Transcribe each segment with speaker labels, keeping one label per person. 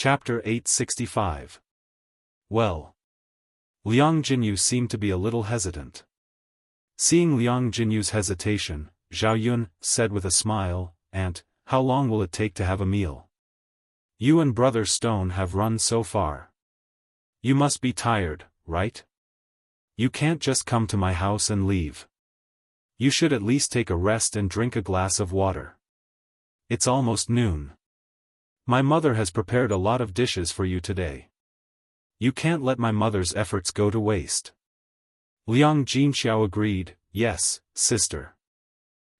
Speaker 1: Chapter 865. Well. Liang Jinyu seemed to be a little hesitant. Seeing Liang Jinyu's hesitation, Zhao Yun said with a smile, "Aunt, how long will it take to have a meal? You and Brother Stone have run so far. You must be tired, right? You can't just come to my house and leave. You should at least take a rest and drink a glass of water. It's almost noon. My mother has prepared a lot of dishes for you today. You can't let my mother's efforts go to waste." Liang Jinxiao agreed, "Yes, sister.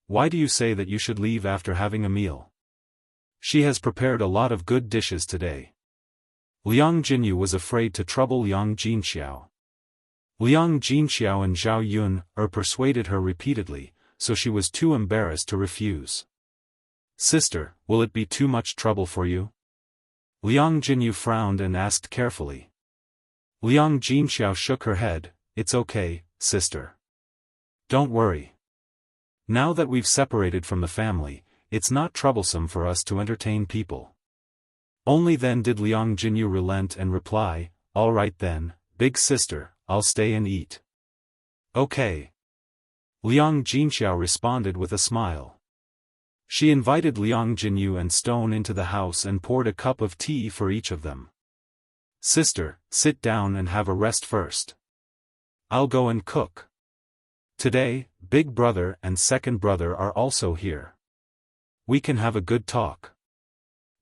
Speaker 1: Why do you say that you should leave after having a meal? She has prepared a lot of good dishes today." Liang Jinyu was afraid to trouble Liang Jinxiao. Liang Jinxiao and Zhao Yun persuaded her repeatedly, so she was too embarrassed to refuse. "Sister, will it be too much trouble for you?" Liang Jinyu frowned and asked carefully. Liang Jinxiao shook her head, "It's okay, sister. Don't worry. Now that we've separated from the family, it's not troublesome for us to entertain people." Only then did Liang Jinyu relent and reply, "All right then, big sister, I'll stay and eat." "Okay." Liang Jinxiao responded with a smile. She invited Liang Jinyu and Stone into the house and poured a cup of tea for each of them. "Sister, sit down and have a rest first. I'll go and cook. Today, big brother and second brother are also here. We can have a good talk."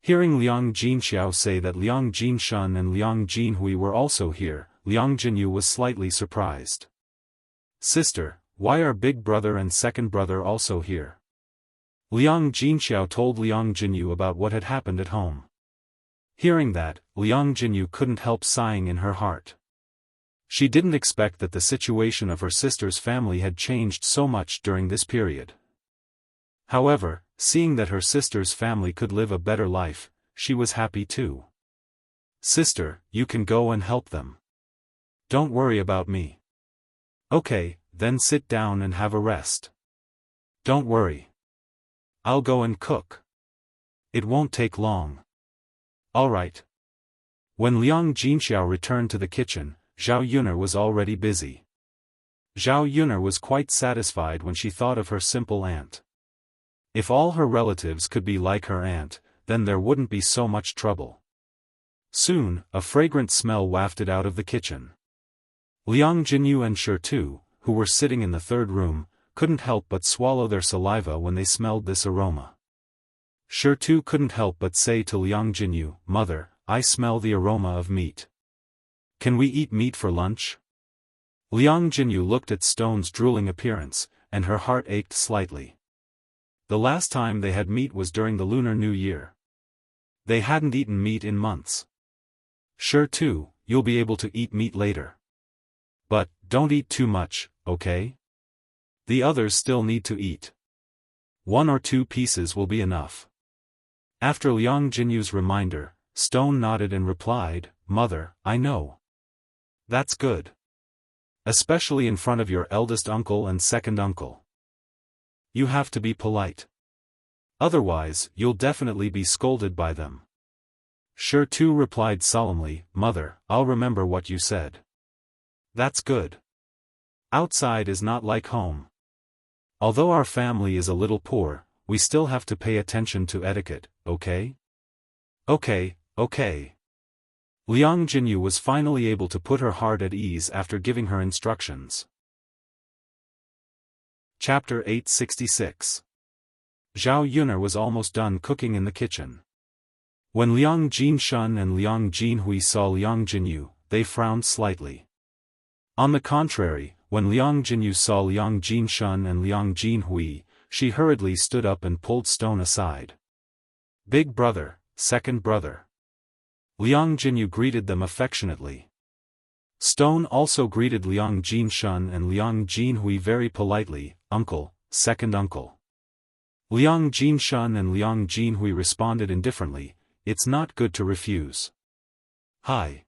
Speaker 1: Hearing Liang Jinxiao say that Liang Jinshun and Liang Jinhui were also here, Liang Jinyu was slightly surprised. "Sister, why are big brother and second brother also here?" Liang Jinxiao told Liang Jinyu about what had happened at home. Hearing that, Liang Jinyu couldn't help sighing in her heart. She didn't expect that the situation of her sister's family had changed so much during this period. However, seeing that her sister's family could live a better life, she was happy too. "Sister, you can go and help them. Don't worry about me." "Okay, then sit down and have a rest. Don't worry. I'll go and cook. It won't take long." "All right." When Liang Jinxiao returned to the kitchen, Zhao Yun'er was already busy. Zhao Yun'er was quite satisfied when she thought of her simple aunt. If all her relatives could be like her aunt, then there wouldn't be so much trouble. Soon, a fragrant smell wafted out of the kitchen. Liang Jinyu and Shi Tu, who were sitting in the third room, couldn't help but swallow their saliva when they smelled this aroma. Shi Tu couldn't help but say to Liang Jinyu, "Mother, I smell the aroma of meat. Can we eat meat for lunch?" Liang Jinyu looked at Stone's drooling appearance, and her heart ached slightly. The last time they had meat was during the Lunar New Year. They hadn't eaten meat in months. "Sure too, you'll be able to eat meat later. But, don't eat too much, okay? The others still need to eat. 1 or 2 pieces will be enough." After Liang Jinyu's reminder, Stone nodded and replied, "Mother, I know. That's good. Especially in front of your eldest uncle and second uncle. You have to be polite. Otherwise, you'll definitely be scolded by them." Shi Tu replied solemnly, "Mother, I'll remember what you said." "That's good. Outside is not like home. Although our family is a little poor, we still have to pay attention to etiquette, okay?" "Okay, okay." Liang Jinyu was finally able to put her heart at ease after giving her instructions. Chapter 866. Zhao Yun'er was almost done cooking in the kitchen. When Liang Jinshun and Liang Jinhui saw Liang Jinyu, they frowned slightly. On the contrary, when Liang Jinyu saw Liang Jinshun and Liang Jinhui, she hurriedly stood up and pulled Stone aside. "Big brother, second brother." Liang Jinyu greeted them affectionately. Stone also greeted Liang Jinshun and Liang Jinhui very politely, "Uncle, second uncle." Liang Jinshun and Liang Jinhui responded indifferently, "It's not good to refuse." "Hi."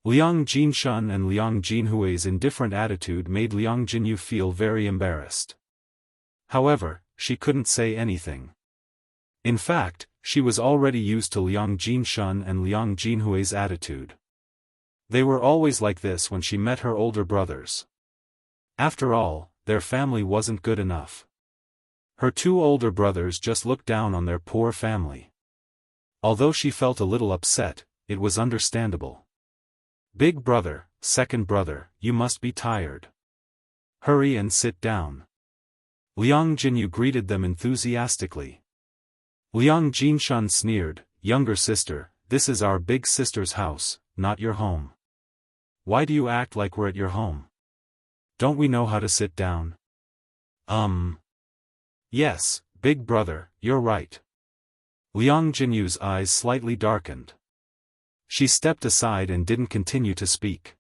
Speaker 1: Liang Jinshun and Liang Jinhui's indifferent attitude made Liang Jinyu feel very embarrassed. However, she couldn't say anything. In fact, She was already used to Liang Jinshun and Liang Jinhui's attitude. They were always like this when she met her older brothers. After all, their family wasn't good enough. Her two older brothers just looked down on their poor family. Although she felt a little upset, it was understandable. Big brother, second brother, you must be tired. Hurry and sit down. Liang Jinyu greeted them enthusiastically. Liang Jinshun sneered, younger sister, this is our big sister's house, not your home. Why do you act like we're at your home? Don't we know how to sit down? Yes, big brother, you're right. Liang Jinyu's eyes slightly darkened. She stepped aside and didn't continue to speak.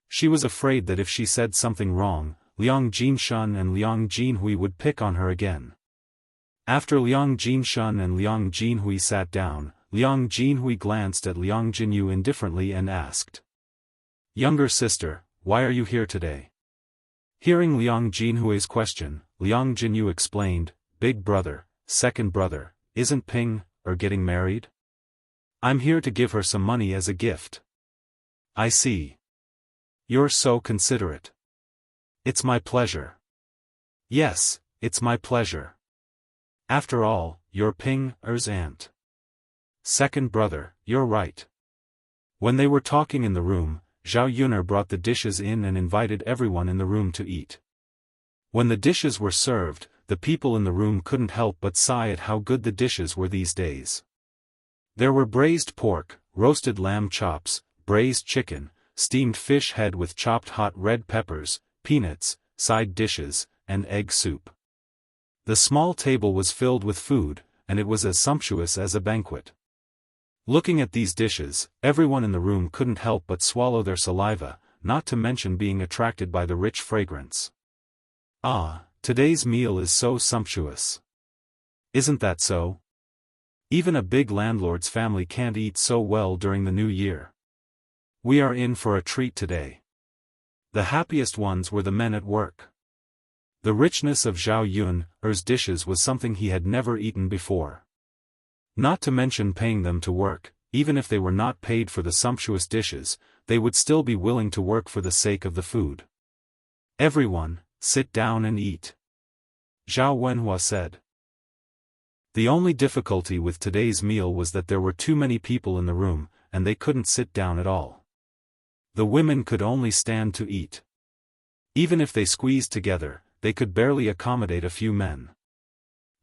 Speaker 1: She was afraid that if she said something wrong, Liang Jinshun and Liang Jinhui would pick on her again. After Liang Jinshun and Liang Jinhui sat down, Liang Jinhui glanced at Liang Jinyu indifferently and asked, "Younger sister, why are you here today?" Hearing Liang Jinhui's question, Liang Jinyu explained, "Big brother, second brother, isn't Ping getting married? I'm here to give her some money as a gift." "I see. You're so considerate." "It's my pleasure." "Yes, it's my pleasure. After all, you're Ping-er's aunt." "Second brother, you're right." When they were talking in the room, Zhao Yuner brought the dishes in and invited everyone in the room to eat. When the dishes were served, the people in the room couldn't help but sigh at how good the dishes were these days. There were braised pork, roasted lamb chops, braised chicken, steamed fish head with chopped hot red peppers, peanuts, side dishes, and egg soup. The small table was filled with food, and it was as sumptuous as a banquet. Looking at these dishes, everyone in the room couldn't help but swallow their saliva, not to mention being attracted by the rich fragrance. "Ah, today's meal is so sumptuous. Isn't that so? Even a big landlord's family can't eat so well during the new year. We are in for a treat today." The happiest ones were the men at work. The richness of Zhao Yun's dishes was something he had never eaten before. Not to mention paying them to work, even if they were not paid for the sumptuous dishes, they would still be willing to work for the sake of the food. "Everyone, sit down and eat," Zhao Wenhua said. The only difficulty with today's meal was that there were too many people in the room, and they couldn't sit down at all. The women could only stand to eat. Even if they squeezed together, they could barely accommodate a few men.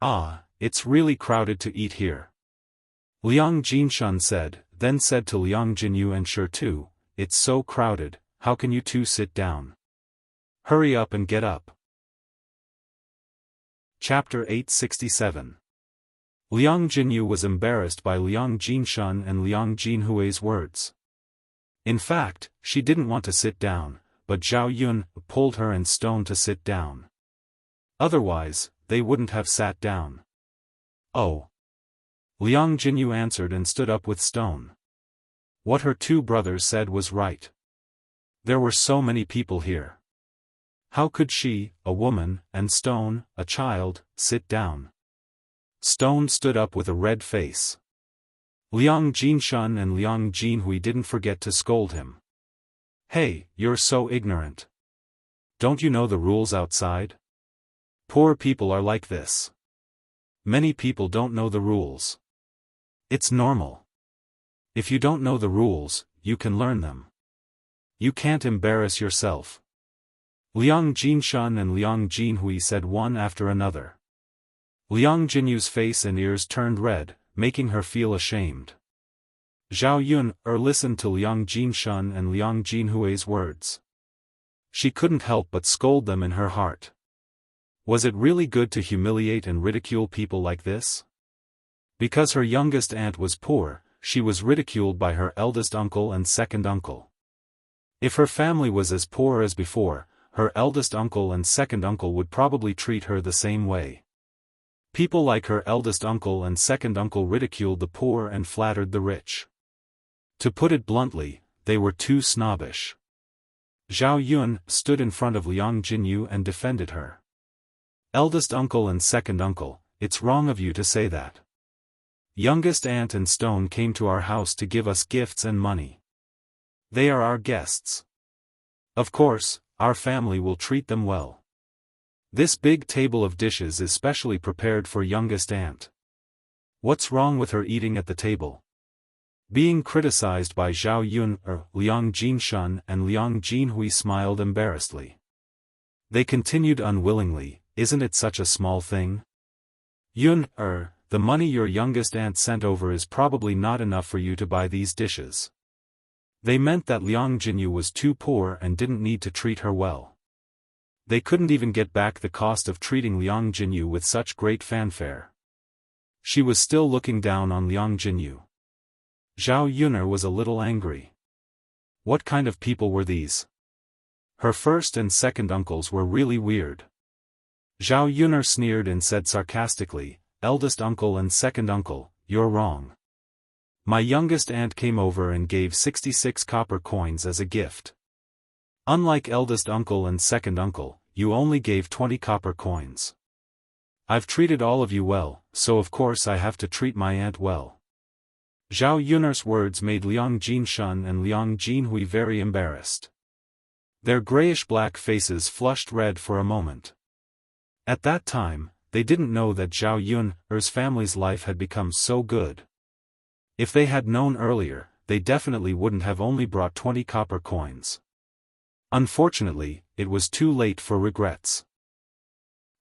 Speaker 1: "Ah, it's really crowded to eat here," Liang Jinshun said, then said to Liang Jinyu and Shi Tu, "It's so crowded, how can you two sit down? Hurry up and get up." Chapter 867. Liang Jinyu was embarrassed by Liang Jinshun and Liang Jinhui's words. In fact, she didn't want to sit down, but Zhao Yun pulled her and Stone to sit down. Otherwise, they wouldn't have sat down. "Oh." Liang Jinyu answered and stood up with Stone. What her two brothers said was right. There were so many people here. How could she, a woman, and Stone, a child, sit down? Stone stood up with a red face. Liang Jinshun and Liang Jinhui didn't forget to scold him. "Hey, you're so ignorant. Don't you know the rules outside? Poor people are like this. Many people don't know the rules. It's normal. If you don't know the rules, you can learn them. You can't embarrass yourself." Liang Jinshun and Liang Jinhui said one after another. Liang Jinyu's face and ears turned red, making her feel ashamed. Zhao Yun listened to Liang Jinshun and Liang Jinhui's words. She couldn't help but scold them in her heart. Was it really good to humiliate and ridicule people like this? Because her youngest aunt was poor, she was ridiculed by her eldest uncle and second uncle. If her family was as poor as before, her eldest uncle and second uncle would probably treat her the same way. People like her eldest uncle and second uncle ridiculed the poor and flattered the rich. To put it bluntly, they were too snobbish. Zhao Yun stood in front of Liang Jinyu and defended her. "Eldest uncle and second uncle, it's wrong of you to say that. Youngest aunt and Stone came to our house to give us gifts and money. They are our guests. Of course, our family will treat them well. This big table of dishes is specially prepared for youngest aunt. What's wrong with her eating at the table? Being criticized by Zhao Yun, Liang Jinshun and Liang Jinhui smiled embarrassedly. They continued unwillingly, isn't it such a small thing? Yun, the money your youngest aunt sent over is probably not enough for you to buy these dishes. They meant that Liang Jinyu was too poor and didn't need to treat her well. They couldn't even get back the cost of treating Liang Jinyu with such great fanfare. She was still looking down on Liang Jinyu. Zhao Yuner was a little angry. What kind of people were these? Her first and second uncles were really weird. Zhao Yuner sneered and said sarcastically, "Eldest uncle and second uncle, you're wrong. My youngest aunt came over and gave 66 copper coins as a gift. Unlike eldest uncle and second uncle, you only gave 20 copper coins. I've treated all of you well, so of course I have to treat my aunt well." Zhao Yuner's words made Liang Jinshun and Liang Jinhui very embarrassed. Their grayish-black faces flushed red for a moment. At that time, they didn't know that Zhao Yuner's family's life had become so good. If they had known earlier, they definitely wouldn't have only brought 20 copper coins. Unfortunately, it was too late for regrets.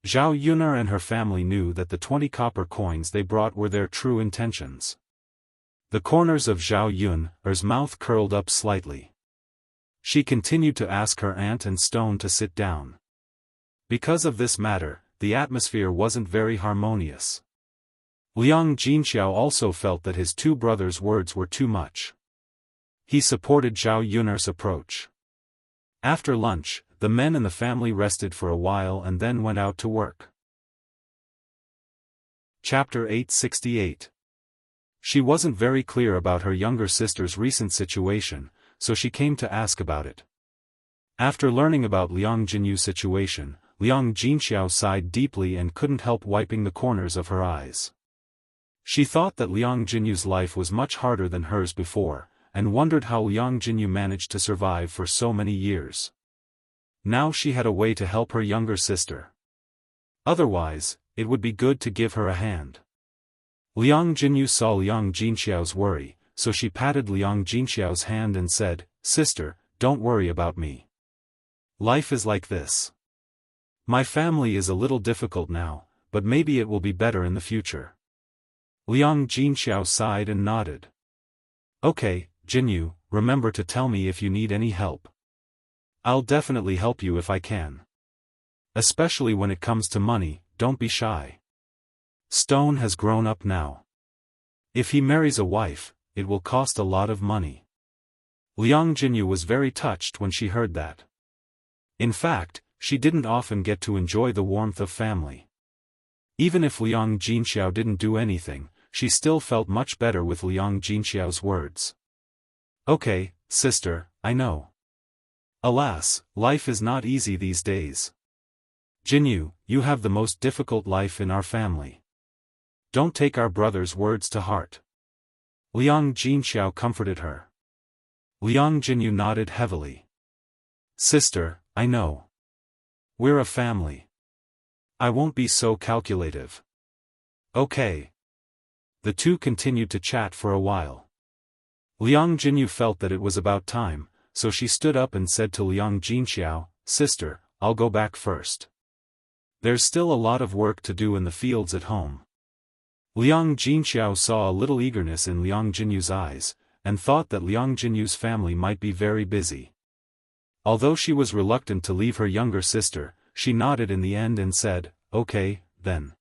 Speaker 1: Zhao Yuner and her family knew that the 20 copper coins they brought were their true intentions. The corners of Zhao Yuner's mouth curled up slightly. She continued to ask her aunt and Stone to sit down. Because of this matter, the atmosphere wasn't very harmonious. Liang Jinxiao also felt that his two brothers' words were too much. He supported Zhao Yuner's approach. After lunch, the men in the family rested for a while and then went out to work. Chapter 868. She wasn't very clear about her younger sister's recent situation, so she came to ask about it. After learning about Liang Jinyu's situation, Liang Jinxiao sighed deeply and couldn't help wiping the corners of her eyes. She thought that Liang Jinyu's life was much harder than hers before, and wondered how Liang Jinyu managed to survive for so many years. Now she had a way to help her younger sister. Otherwise, it would be good to give her a hand. Liang Jinyu saw Liang Jinxiao's worry, so she patted Liang Jinxiao's hand and said, "Sister, don't worry about me. Life is like this. My family is a little difficult now, but maybe it will be better in the future." Liang Jinxiao sighed and nodded. "Okay, Jinyu, remember to tell me if you need any help. I'll definitely help you if I can. Especially when it comes to money, don't be shy. Stone has grown up now. If he marries a wife, it will cost a lot of money." Liang Jinyu was very touched when she heard that. In fact, she didn't often get to enjoy the warmth of family. Even if Liang Jinxiao didn't do anything, she still felt much better with Liang Jinxiao's words. "Okay, sister, I know. Alas, life is not easy these days. Jinyu, you have the most difficult life in our family. Don't take our brother's words to heart." Liang Jinxiao comforted her. Liang Jinyu nodded heavily. "Sister, I know. We're a family. I won't be so calculative. Okay." The two continued to chat for a while. Liang Jinyu felt that it was about time, so she stood up and said to Liang Jinxiao, "Sister, I'll go back first. There's still a lot of work to do in the fields at home." Liang Jinxiao saw a little eagerness in Liang Jinyu's eyes, and thought that Liang Jinyu's family might be very busy. Although she was reluctant to leave her younger sister, she nodded in the end and said, "Okay, then.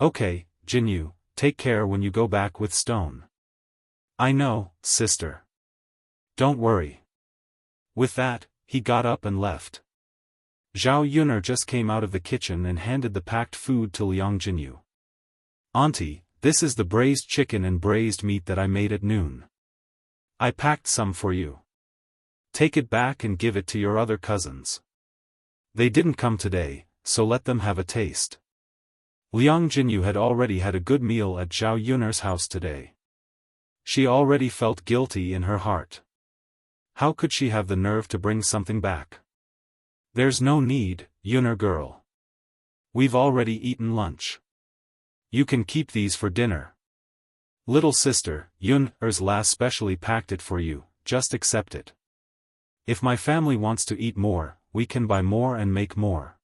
Speaker 1: Okay, Jinyu, take care when you go back with Stone." "I know, sister. Don't worry." With that, he got up and left. Zhao Yuner just came out of the kitchen and handed the packed food to Liang Jinyu. "Auntie, this is the braised chicken and braised meat that I made at noon. I packed some for you. Take it back and give it to your other cousins. They didn't come today, so let them have a taste." Liang Jinyu had already had a good meal at Zhao Yun'er's house today. She already felt guilty in her heart. How could she have the nerve to bring something back? There's no need, Yun'er girl. We've already eaten lunch. You can keep these for dinner. Little sister, Yun'er's last specially packed it for you, just accept it. If my family wants to eat more, we can buy more and make more.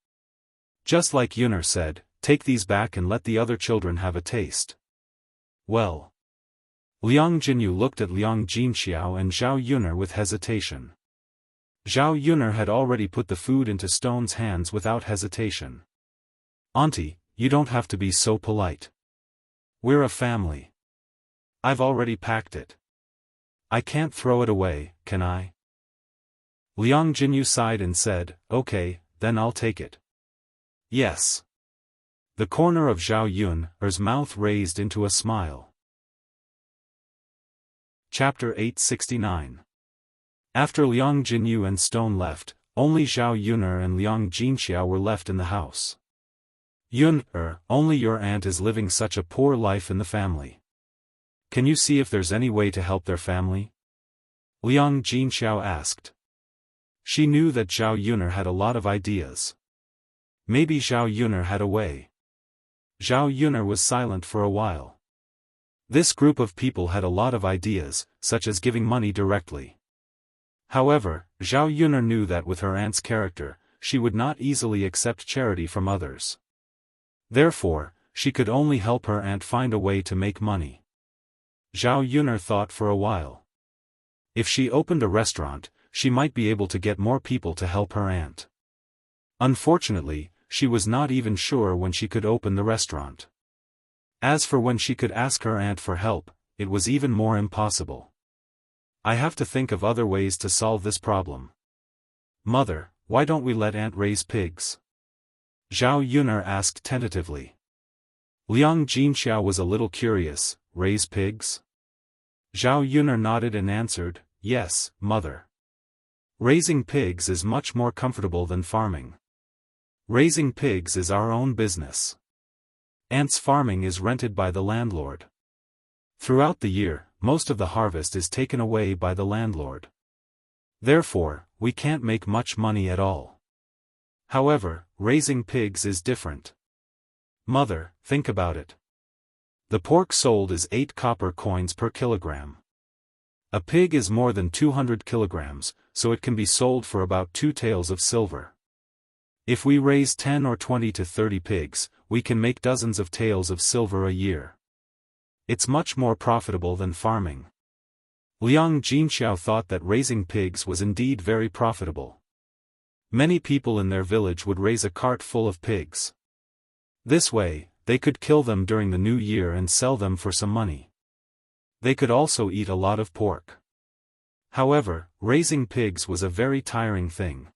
Speaker 1: Just like Yun'er said, take these back and let the other children have a taste. Well. Liang Jinyu looked at Liang Jinxiao and Zhao Yun'er with hesitation. Zhao Yun'er had already put the food into Stone's hands without hesitation. Auntie, you don't have to be so polite. We're a family. I've already packed it. I can't throw it away, can I? Liang Jinyu sighed and said, okay, then I'll take it. Yes. The corner of Zhao Yun'er's mouth raised into a smile. Chapter 869. After Liang Jinyu and Stone left, only Zhao Yun'er and Liang Jinxiao were left in the house. Yun'er, only your aunt is living such a poor life in the family. Can you see if there's any way to help their family? Liang Jinxiao asked. She knew that Zhao Yun'er had a lot of ideas. Maybe Zhao Yun'er had a way. Zhao Yun'er was silent for a while. This group of people had a lot of ideas, such as giving money directly. However, Zhao Yun'er knew that with her aunt's character, she would not easily accept charity from others. Therefore, she could only help her aunt find a way to make money. Zhao Yun'er thought for a while. If she opened a restaurant, she might be able to get more people to help her aunt. Unfortunately, she was not even sure when she could open the restaurant. As for when she could ask her aunt for help, it was even more impossible. I have to think of other ways to solve this problem. Mother, why don't we let aunt raise pigs? Zhao Yun'er asked tentatively. Liang Jinxiao was a little curious, raise pigs? Zhao Yun'er nodded and answered, yes, mother. Raising pigs is much more comfortable than farming. Raising pigs is our own business. Aunt's farming is rented by the landlord. Throughout the year, most of the harvest is taken away by the landlord. Therefore, we can't make much money at all. However, raising pigs is different. Mother, think about it. The pork sold is 8 copper coins per kilogram. A pig is more than 200 kilograms, so it can be sold for about 2 taels of silver. If we raise 10 or 20 to 30 pigs, we can make dozens of taels of silver a year. It's much more profitable than farming. Liang Jinxiao thought that raising pigs was indeed very profitable. Many people in their village would raise a cart full of pigs. This way, they could kill them during the new year and sell them for some money. They could also eat a lot of pork. However, raising pigs was a very tiring thing.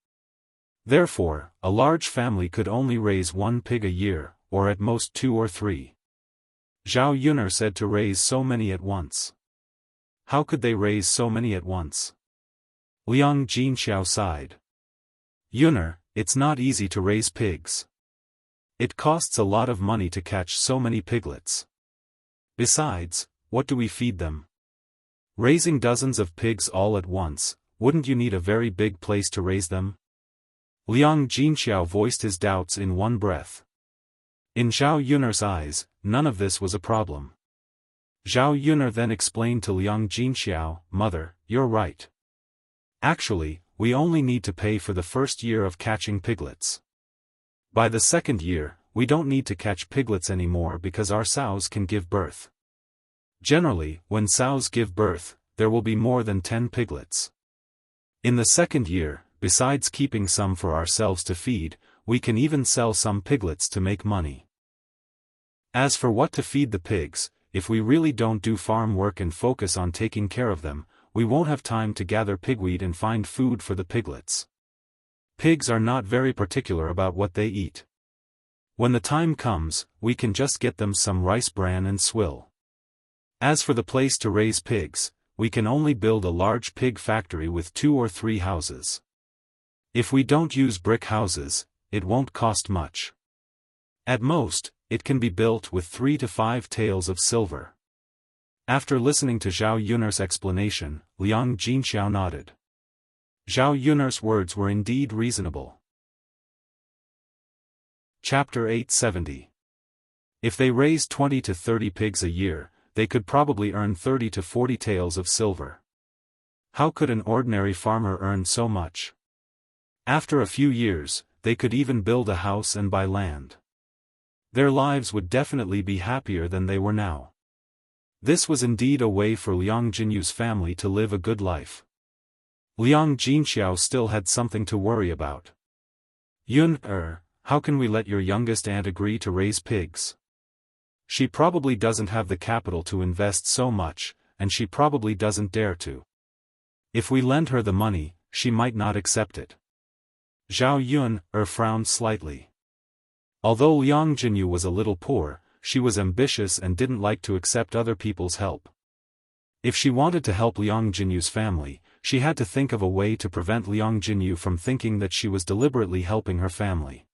Speaker 1: Therefore, a large family could only raise 1 pig a year, or at most 2 or 3. Zhao Yun'er said to raise so many at once. How could they raise so many at once? Liang Jinxiao sighed. Yun'er, it's not easy to raise pigs. It costs a lot of money to catch so many piglets. Besides, what do we feed them? Raising dozens of pigs all at once, wouldn't you need a very big place to raise them? Liang Jinxiao voiced his doubts in one breath. In Zhao Yun'er's eyes, none of this was a problem. Zhao Yun'er then explained to Liang Jinxiao, Mother, you're right. Actually, we only need to pay for the first year of catching piglets. By the second year, we don't need to catch piglets anymore because our sows can give birth. Generally, when sows give birth, there will be more than 10 piglets. In the second year, besides keeping some for ourselves to feed, we can even sell some piglets to make money. As for what to feed the pigs, if we really don't do farm work and focus on taking care of them, we won't have time to gather pigweed and find food for the piglets. Pigs are not very particular about what they eat. When the time comes, we can just get them some rice bran and swill. As for the place to raise pigs, we can only build a large pig factory with 2 or 3 houses. If we don't use brick houses, it won't cost much. At most, it can be built with 3 to 5 taels of silver. After listening to Zhao Yun'er's explanation, Liang Jinxiao nodded. Zhao Yun'er's words were indeed reasonable. Chapter 870. If they raised 20 to 30 pigs a year, they could probably earn 30 to 40 taels of silver. How could an ordinary farmer earn so much? After a few years, they could even build a house and buy land. Their lives would definitely be happier than they were now. This was indeed a way for Liang Jinyu's family to live a good life. Liang Jinxiao still had something to worry about. Yun, how can we let your youngest aunt agree to raise pigs? She probably doesn't have the capital to invest so much, and she probably doesn't dare to. If we lend her the money, she might not accept it. Zhao Yun frowned slightly. Although Liang Jinyu was a little poor, she was ambitious and didn't like to accept other people's help. If she wanted to help Liang Jinyu's family, she had to think of a way to prevent Liang Jinyu from thinking that she was deliberately helping her family.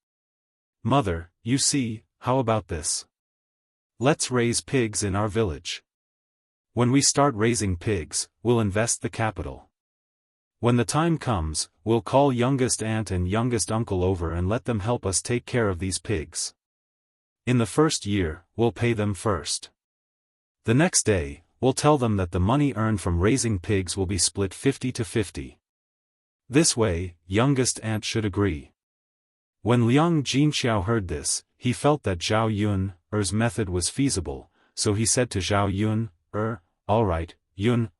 Speaker 1: Mother, you see, how about this? Let's raise pigs in our village. When we start raising pigs, we'll invest the capital. When the time comes, we'll call youngest aunt and youngest uncle over and let them help us take care of these pigs. In the first year, we'll pay them first. The next day, we'll tell them that the money earned from raising pigs will be split 50 to 50. This way, youngest aunt should agree. When Liang Jinxiao heard this, he felt that Zhao Yun's method was feasible, so he said to Zhao Yun, all right, Yun,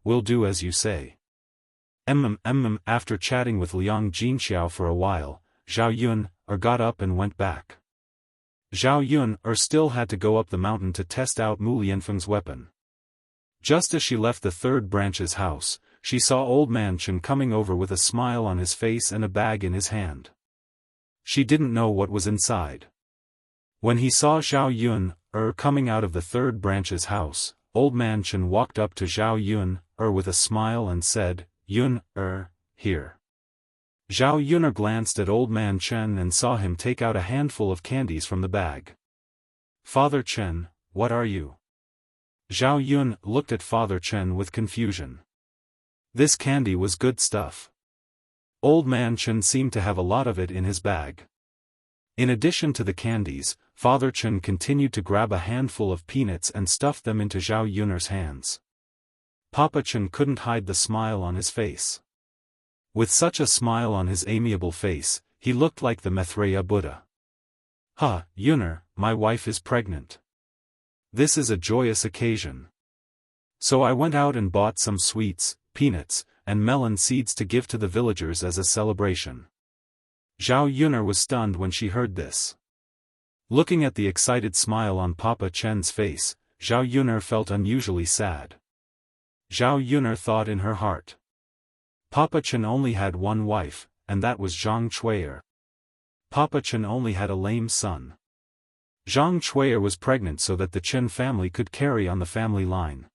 Speaker 1: we'll do as you say. After chatting with Liang Jinxiao for a while, Zhao Yun got up and went back. Zhao Yun still had to go up the mountain to test out Mu Lianfeng's weapon. Just as she left the third branch's house, she saw old man Chen coming over with a smile on his face and a bag in his hand. She didn't know what was inside. When he saw Zhao Yun coming out of the third branch's house, old man Chen walked up to Zhao Yun with a smile and said, Yun, here. Zhao Yun glanced at old man Chen and saw him take out a handful of candies from the bag. Father Chen, what are you? Zhao Yun looked at Father Chen with confusion. This candy was good stuff. Old man Chen seemed to have a lot of it in his bag. In addition to the candies, Father Chen continued to grab a handful of peanuts and stuff them into Zhao Yun's hands. Papa Chen couldn't hide the smile on his face. With such a smile on his amiable face, he looked like the Maitreya Buddha. Yun, my wife is pregnant. This is a joyous occasion. So I went out and bought some sweets, peanuts, and melon seeds to give to the villagers as a celebration. Zhao Yun was stunned when she heard this. Looking at the excited smile on Papa Chen's face, Zhao Yun felt unusually sad. Zhao Yun thought in her heart. Papa Chen only had one wife, and that was Zhang Chui'er. Papa Chen only had a lame son. Zhang Chui'er was pregnant so that the Chen family could carry on the family line.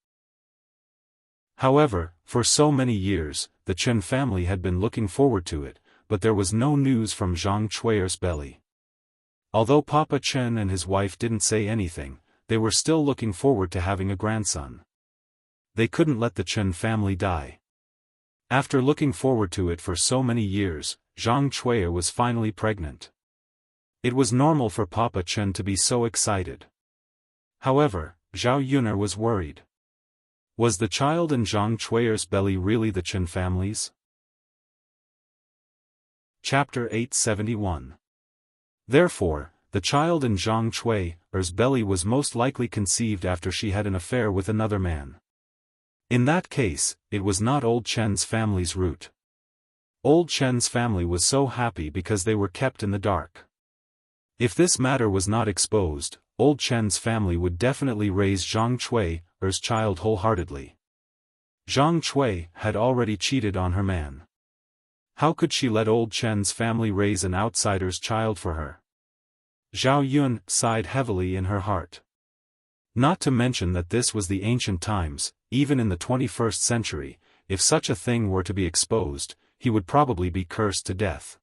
Speaker 1: However, for so many years, the Chen family had been looking forward to it, but there was no news from Zhang Chui'er's belly. Although Papa Chen and his wife didn't say anything, they were still looking forward to having a grandson. They couldn't let the Chen family die. After looking forward to it for so many years, Zhang Chui'er was finally pregnant. It was normal for Papa Chen to be so excited. However, Zhao Yun was worried. Was the child in Zhang Chui'er's belly really the Chen family's? Chapter 871. Therefore, the child in Zhang Chui'er's belly was most likely conceived after she had an affair with another man. In that case, it was not Old Chen's family's root. Old Chen's family was so happy because they were kept in the dark. If this matter was not exposed, Old Chen's family would definitely raise Zhang Chui'er's child wholeheartedly. Zhang Chui had already cheated on her man. How could she let Old Chen's family raise an outsider's child for her? Zhao Yun sighed heavily in her heart. Not to mention that this was the ancient times, even in the 21st century, if such a thing were to be exposed, he would probably be cursed to death.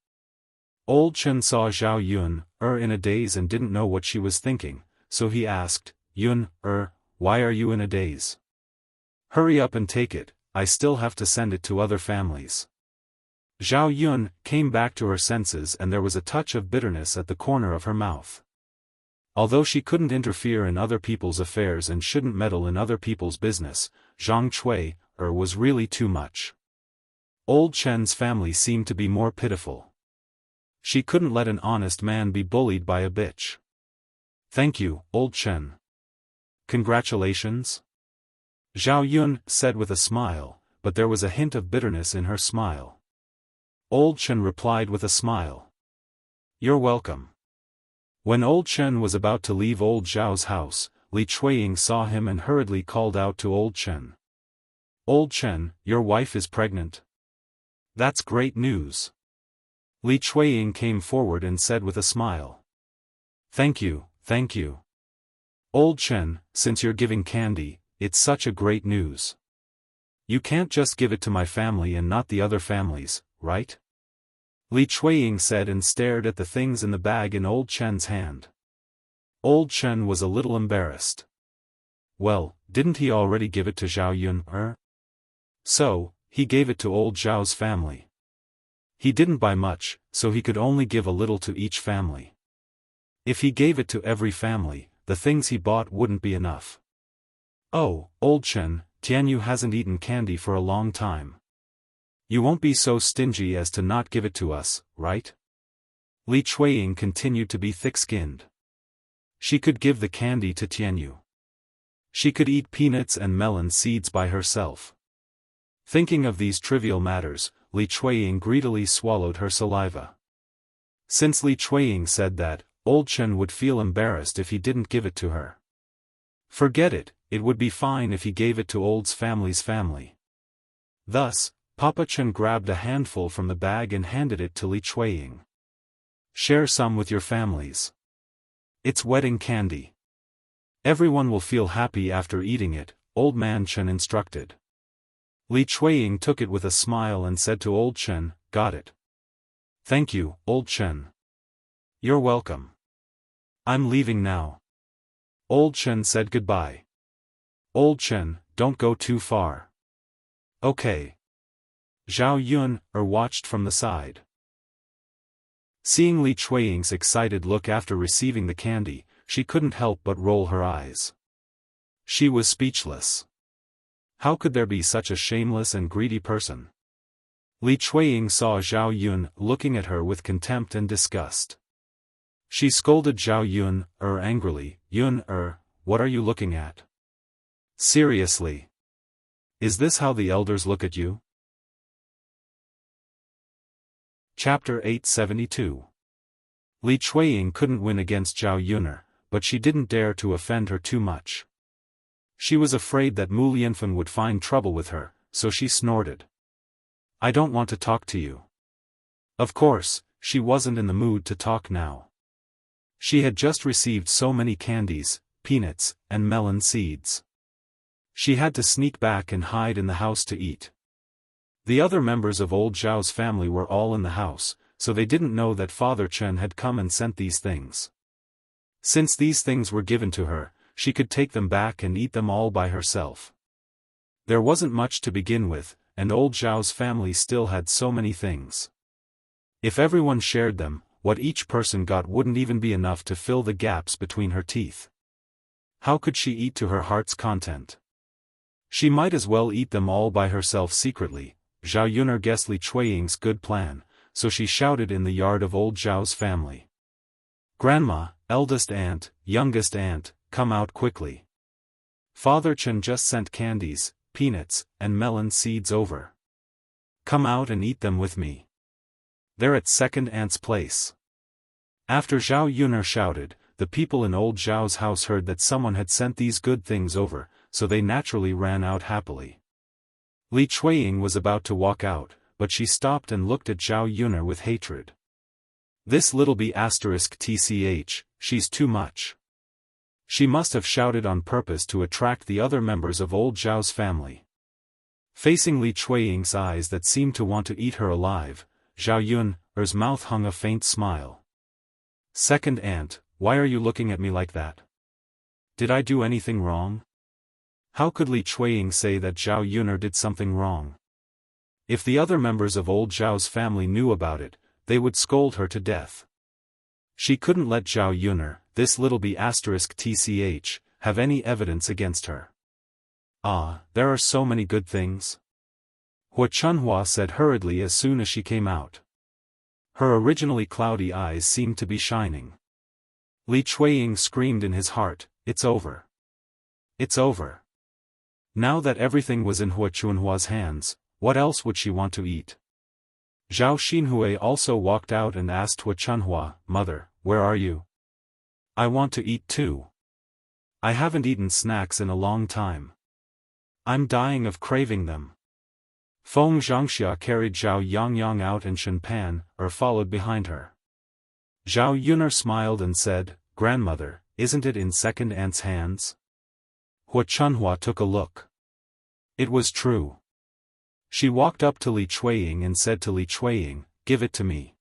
Speaker 1: Old Chen saw Zhao Yun in a daze and didn't know what she was thinking, so he asked, Yun, why are you in a daze? Hurry up and take it, I still have to send it to other families. Zhao Yun came back to her senses and there was a touch of bitterness at the corner of her mouth. Although she couldn't interfere in other people's affairs and shouldn't meddle in other people's business, Zhang Cui was really too much. Old Chen's family seemed to be more pitiful. She couldn't let an honest man be bullied by a bitch. Thank you, Old Chen. Congratulations? Zhao Yun said with a smile, but there was a hint of bitterness in her smile. Old Chen replied with a smile. You're welcome. When Old Chen was about to leave Old Zhao's house, Li Chuiying saw him and hurriedly called out to Old Chen. Old Chen, your wife is pregnant. That's great news. Li Chuiying came forward and said with a smile. Thank you, thank you. Old Chen, since you're giving candy, it's such a great news. You can't just give it to my family and not the other families, right? Li Chuiying said and stared at the things in the bag in Old Chen's hand. Old Chen was a little embarrassed. Well, didn't he already give it to Zhao Yun? So, he gave it to Old Zhao's family. He didn't buy much, so he could only give a little to each family. If he gave it to every family, the things he bought wouldn't be enough. Oh, Old Chen, Tianyu hasn't eaten candy for a long time. You won't be so stingy as to not give it to us, right? Li Chuiying continued to be thick-skinned. She could give the candy to Tianyu. She could eat peanuts and melon seeds by herself. Thinking of these trivial matters, Li Chuiying greedily swallowed her saliva. Since Li Chuiying said that, Old Chen would feel embarrassed if he didn't give it to her. Forget it, it would be fine if he gave it to Old's family's family. Thus, Papa Chen grabbed a handful from the bag and handed it to Li Chuiying. Share some with your families. It's wedding candy. Everyone will feel happy after eating it, Old Man Chen instructed. Li Chuiying took it with a smile and said to Old Chen, got it. Thank you, Old Chen. You're welcome. I'm leaving now. Old Chen said goodbye. Old Chen, don't go too far. Okay. Zhao Yun watched from the side. Seeing Li Chuiying's excited look after receiving the candy, she couldn't help but roll her eyes. She was speechless. How could there be such a shameless and greedy person? Li Chuiying saw Zhao Yun looking at her with contempt and disgust. She scolded Zhao Yun angrily, Yun what are you looking at? Seriously? Is this how the elders look at you? Chapter 872. Li Chuiying couldn't win against Zhao Yun, but she didn't dare to offend her too much. She was afraid that Mu Lianfen would find trouble with her, so she snorted. I don't want to talk to you. Of course, she wasn't in the mood to talk now. She had just received so many candies, peanuts, and melon seeds. She had to sneak back and hide in the house to eat. The other members of Old Zhao's family were all in the house, so they didn't know that Father Chen had come and sent these things. Since these things were given to her, she could take them back and eat them all by herself. There wasn't much to begin with, and Old Zhao's family still had so many things. If everyone shared them, what each person got wouldn't even be enough to fill the gaps between her teeth. How could she eat to her heart's content? She might as well eat them all by herself secretly. Zhao Yun guessed Li Chuiying's good plan, so she shouted in the yard of Old Zhao's family. Grandma, eldest aunt, youngest aunt, come out quickly. Father Chen just sent candies, peanuts, and melon seeds over. Come out and eat them with me. They're at second aunt's place. After Zhao Yun shouted, the people in Old Zhao's house heard that someone had sent these good things over, so they naturally ran out happily. Li Chuiying was about to walk out, but she stopped and looked at Zhao Yun with hatred. This little b****, she's too much. She must have shouted on purpose to attract the other members of Old Zhao's family. Facing Li Chuiying's eyes that seemed to want to eat her alive, Zhao Yun's mouth hung a faint smile. Second aunt, why are you looking at me like that? Did I do anything wrong? How could Li Chuiying say that Zhao Yun did something wrong? If the other members of old Zhao's family knew about it, they would scold her to death. She couldn't let Zhao Yun, this little b***tch, have any evidence against her. Ah, there are so many good things. Hua Chunhua said hurriedly as soon as she came out. Her originally cloudy eyes seemed to be shining. Li Chuiying screamed in his heart, "It's over. It's over." Now that everything was in Hua Chunhua's hands, what else would she want to eat? Zhao Xinhui also walked out and asked Hua Chunhua, "Mother, where are you? I want to eat too. I haven't eaten snacks in a long time. I'm dying of craving them." Feng Zhangxia carried Zhao Yangyang out and Shen Pan followed behind her. Zhao Yun smiled and said, "Grandmother, isn't it in second aunt's hands?" Hua Chunhua took a look. It was true. She walked up to Li Chuiying and said to Li Chuiying, "Give it to me."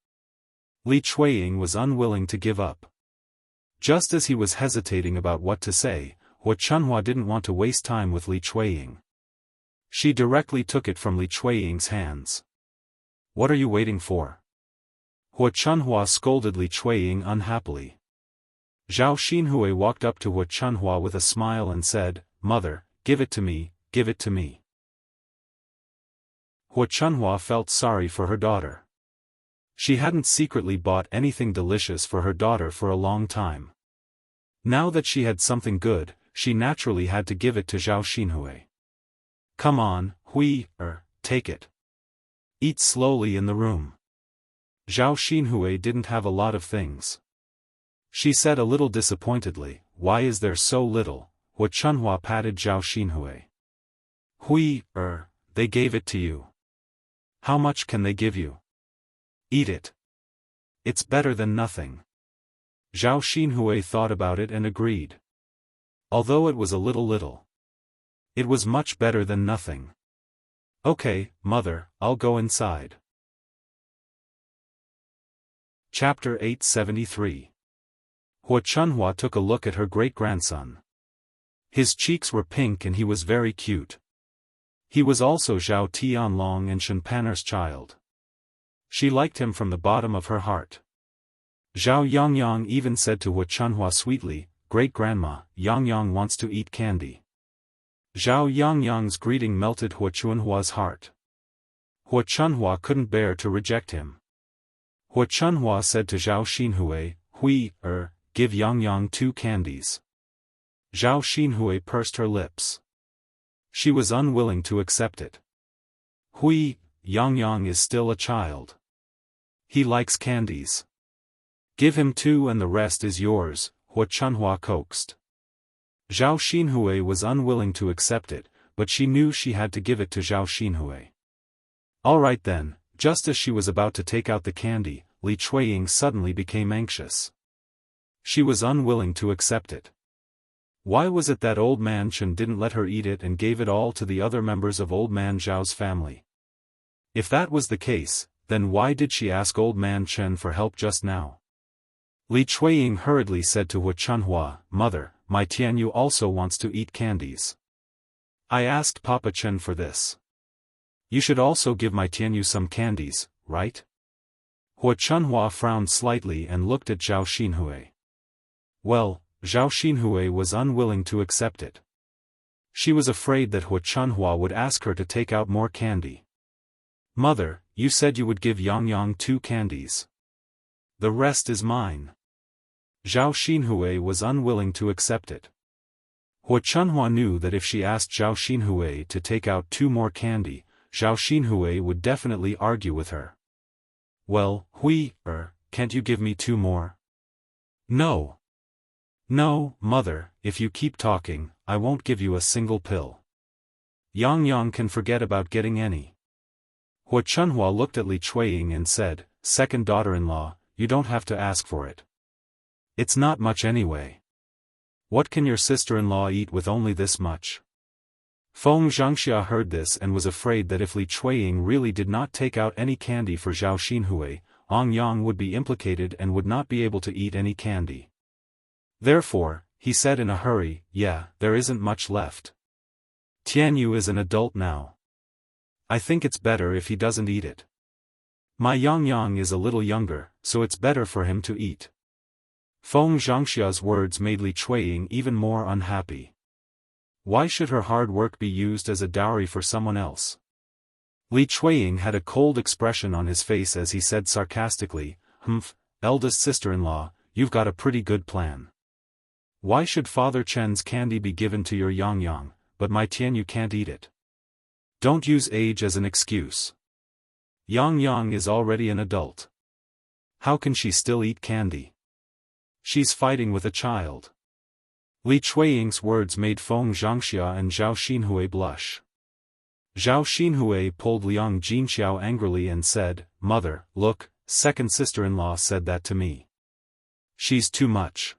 Speaker 1: Li Chuiying was unwilling to give up. Just as he was hesitating about what to say, Hua Chunhua didn't want to waste time with Li Chuiying. She directly took it from Li Chuiying's hands. "What are you waiting for?" Hua Chunhua scolded Li Chuiying unhappily. Zhao Xinhui walked up to Hua Chunhua with a smile and said, "Mother, give it to me, give it to me." Hua Chunhua felt sorry for her daughter. She hadn't secretly bought anything delicious for her daughter for a long time. Now that she had something good, she naturally had to give it to Zhao Xinhui. "Come on, take it. Eat slowly in the room." Zhao Xinhui didn't have a lot of things. She said a little disappointedly, "Why is there so little?" Hua Chunhua patted Zhao Xinhui. They gave it to you. How much can they give you? Eat it. It's better than nothing." Zhao Xinhui thought about it and agreed. Although it was a little. It was much better than nothing. "Okay, mother, I'll go inside." Chapter 873. Hua Chunhua took a look at her great-grandson. His cheeks were pink and he was very cute. He was also Zhao Tianlong and Shen Pan'er's child. She liked him from the bottom of her heart. Zhao Yangyang even said to Hua Chunhua sweetly, "Great-grandma, Yangyang wants to eat candy." Zhao Yangyang's greeting melted Hua Chunhua's heart. Hua Chunhua couldn't bear to reject him. Hua Chunhua said to Zhao Xinhui, "Give Yangyang 2 candies." Zhao Xinhui pursed her lips. She was unwilling to accept it. Yangyang is still a child. He likes candies. "Give him 2 and the rest is yours," Hua Chunhua coaxed. Zhao Xinhui was unwilling to accept it, but she knew she had to give it to Zhao Xinhui. All right then. Just as she was about to take out the candy, Li Chuiying suddenly became anxious. She was unwilling to accept it. Why was it that Old Man Chen didn't let her eat it and gave it all to the other members of Old Man Zhao's family? If that was the case, then why did she ask Old Man Chen for help just now? Li Chuiying hurriedly said to Hua Chunhua, "Mother, my Tianyu also wants to eat candies. I asked Papa Chen for this. You should also give my Tianyu some candies, right?" Hua Chunhua frowned slightly and looked at Zhao Xinhui. Well, Zhao Xinhui was unwilling to accept it. She was afraid that Hua Chunhua would ask her to take out more candy. "Mother, you said you would give Yangyang 2 candies. The rest is mine." Zhao Xinhui was unwilling to accept it. Hua Chunhua knew that if she asked Zhao Xinhui to take out 2 more candy, Zhao Xinhui would definitely argue with her. "Well, can't you give me 2 more?" "No. No, mother, if you keep talking, I won't give you a single pill. Yangyang can forget about getting any." Hua Chunhua looked at Li Chuiying and said, "Second daughter-in-law, you don't have to ask for it. It's not much anyway. What can your sister-in-law eat with only this much?" Feng Zhangxia heard this and was afraid that if Li Chuiying really did not take out any candy for Zhao Xinhui, Ong Yang would be implicated and would not be able to eat any candy. Therefore, he said in a hurry, "Yeah, there isn't much left. Tianyu is an adult now. I think it's better if he doesn't eat it. My Yang is a little younger, so it's better for him to eat." Feng Zhangxia's words made Li Chuiying even more unhappy. Why should her hard work be used as a dowry for someone else? Li Chuiying had a cold expression on his face as he said sarcastically, "Humph, eldest sister-in-law, you've got a pretty good plan. Why should Father Chen's candy be given to your Yang, but my Tianyu can't eat it? Don't use age as an excuse. Yang is already an adult. How can she still eat candy? She's fighting with a child." Li Chuiying's words made Feng Zhangxia and Zhao Xinhui blush. Zhao Xinhui pulled Liang Jinxiao angrily and said, "Mother, look, second sister-in-law said that to me. She's too much."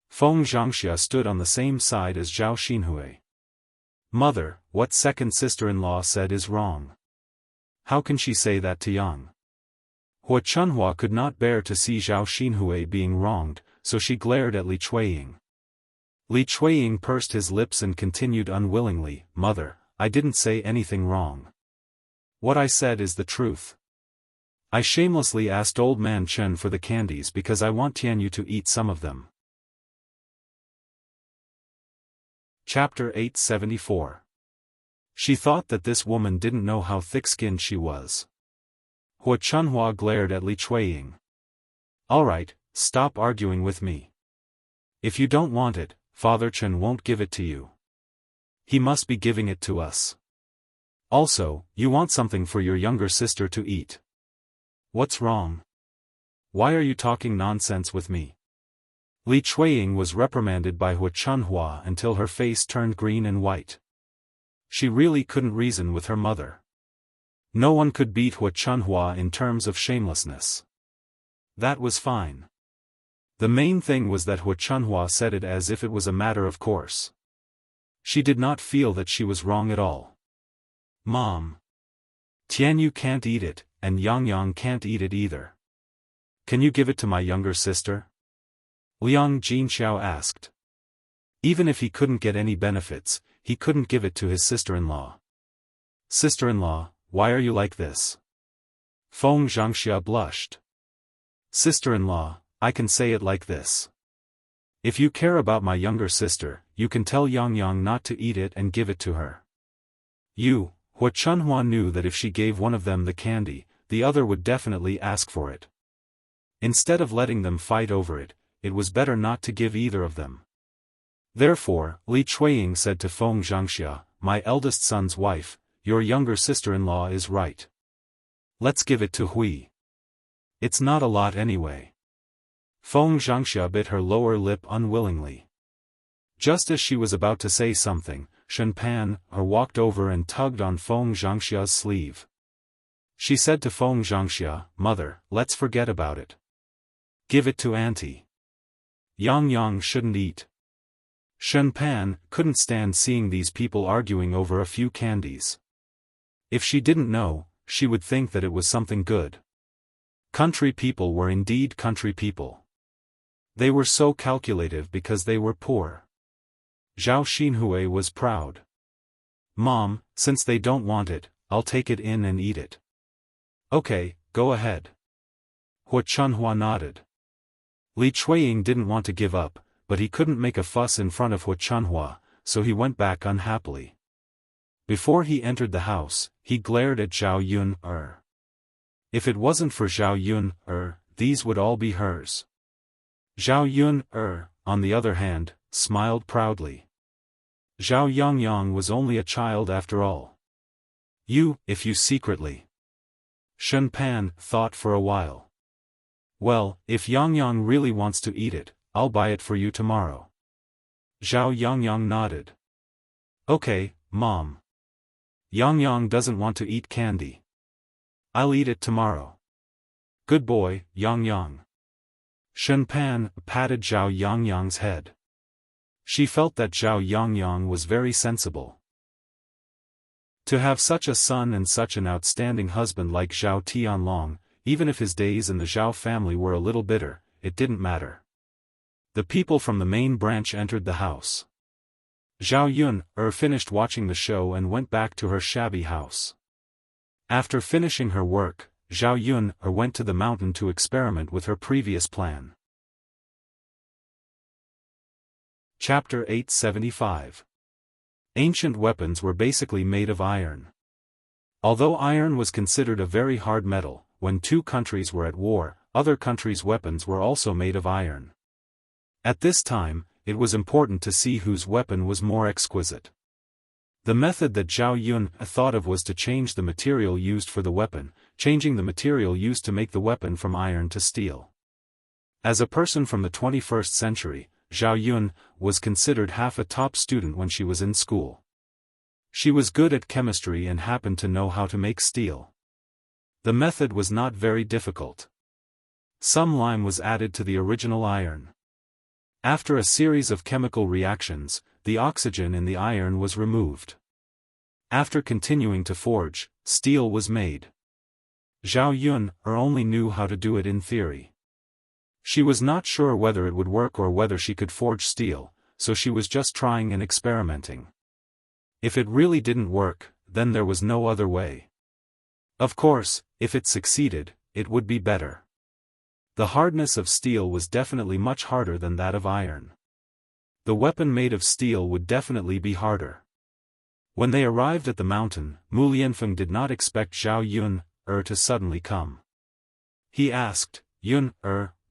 Speaker 1: Feng Zhangxia stood on the same side as Zhao Xinhui. "Mother, what second sister-in-law said is wrong. How can she say that to Yang?" Hua Chunhua could not bear to see Zhao Xinhui being wronged, so she glared at Li Chuiying. Li Chuiying pursed his lips and continued unwillingly, "Mother, I didn't say anything wrong. What I said is the truth. I shamelessly asked old man Chen for the candies because I want Tianyu to eat some of them." Chapter 874. She thought that this woman didn't know how thick-skinned she was. Hua Chunhua glared at Li Chuiying. "Alright, stop arguing with me. If you don't want it, Father Chen won't give it to you. He must be giving it to us. Also, you want something for your younger sister to eat. What's wrong? Why are you talking nonsense with me?" Li Chuiying was reprimanded by Hua Chunhua until her face turned green and white. She really couldn't reason with her mother. No one could beat Hua Chunhua in terms of shamelessness. That was fine. The main thing was that Hua Chunhua said it as if it was a matter of course. She did not feel that she was wrong at all. "Mom. Tianyu can't eat it, and Yang can't eat it either. Can you give it to my younger sister?" Liang Jinxiao asked. Even if he couldn't get any benefits, he couldn't give it to his sister-in-law. "Sister-in-law, why are you like this?" Feng Zhangxia blushed. "Sister-in-law, I can say it like this. If you care about my younger sister, you can tell Yang not to eat it and give it to her." Hua Chunhua knew that if she gave one of them the candy, the other would definitely ask for it. Instead of letting them fight over it, it was better not to give either of them. Therefore, Li Chuiying said to Feng Zhangxia, "My eldest son's wife, your younger sister-in-law is right. Let's give it to Hui. It's not a lot anyway." Feng Zhangxia bit her lower lip unwillingly. Just as she was about to say something, Shen Pan walked over and tugged on Feng Zhangxia's sleeve. She said to Feng Zhangxia, "Mother, let's forget about it. Give it to Auntie. Yang shouldn't eat." Shen Pan couldn't stand seeing these people arguing over a few candies. If she didn't know, she would think that it was something good. Country people were indeed country people. They were so calculative because they were poor. Zhao Xinhui was proud. "Mom, since they don't want it, I'll take it in and eat it." "Okay, go ahead." Hua Chunhua nodded. Li Chuiying didn't want to give up, but he couldn't make a fuss in front of Hua Chunhua, so he went back unhappily. Before he entered the house, he glared at Zhao Yun. If it wasn't for Zhao Yun, these would all be hers. Zhao Yun, on the other hand, smiled proudly. Zhao Yang was only a child after all. If you secretly. Shen Pan thought for a while. "Well, if Yang really wants to eat it, I'll buy it for you tomorrow." Zhao Yang nodded. "Okay, Mom. Yang doesn't want to eat candy. I'll eat it tomorrow." "Good boy, Yang." Shen Pan patted Zhao Yang's head. She felt that Zhao Yongyang was very sensible. To have such a son and such an outstanding husband like Zhao Tianlong, even if his days in the Zhao family were a little bitter, it didn't matter. The people from the main branch entered the house. Zhao Yun finished watching the show and went back to her shabby house. After finishing her work, Zhao Yun went to the mountain to experiment with her previous plan. Chapter 875. Ancient weapons were basically made of iron. Although iron was considered a very hard metal, when two countries were at war, other countries' weapons were also made of iron. At this time, it was important to see whose weapon was more exquisite. The method that Zhao Yun thought of was to change the material used for the weapon, changing the material used to make the weapon from iron to steel. As a person from the 21st century, Zhao Yun was considered half a top student when she was in school. She was good at chemistry and happened to know how to make steel. The method was not very difficult. Some lime was added to the original iron. After a series of chemical reactions, the oxygen in the iron was removed. After continuing to forge, steel was made. Zhao Yun only knew how to do it in theory. She was not sure whether it would work or whether she could forge steel, so she was just trying and experimenting. If it really didn't work, then there was no other way. Of course, if it succeeded, it would be better. The hardness of steel was definitely much harder than that of iron. The weapon made of steel would definitely be harder. When they arrived at the mountain, Mu Lianfeng did not expect Zhao Yun to suddenly come. He asked, "Yun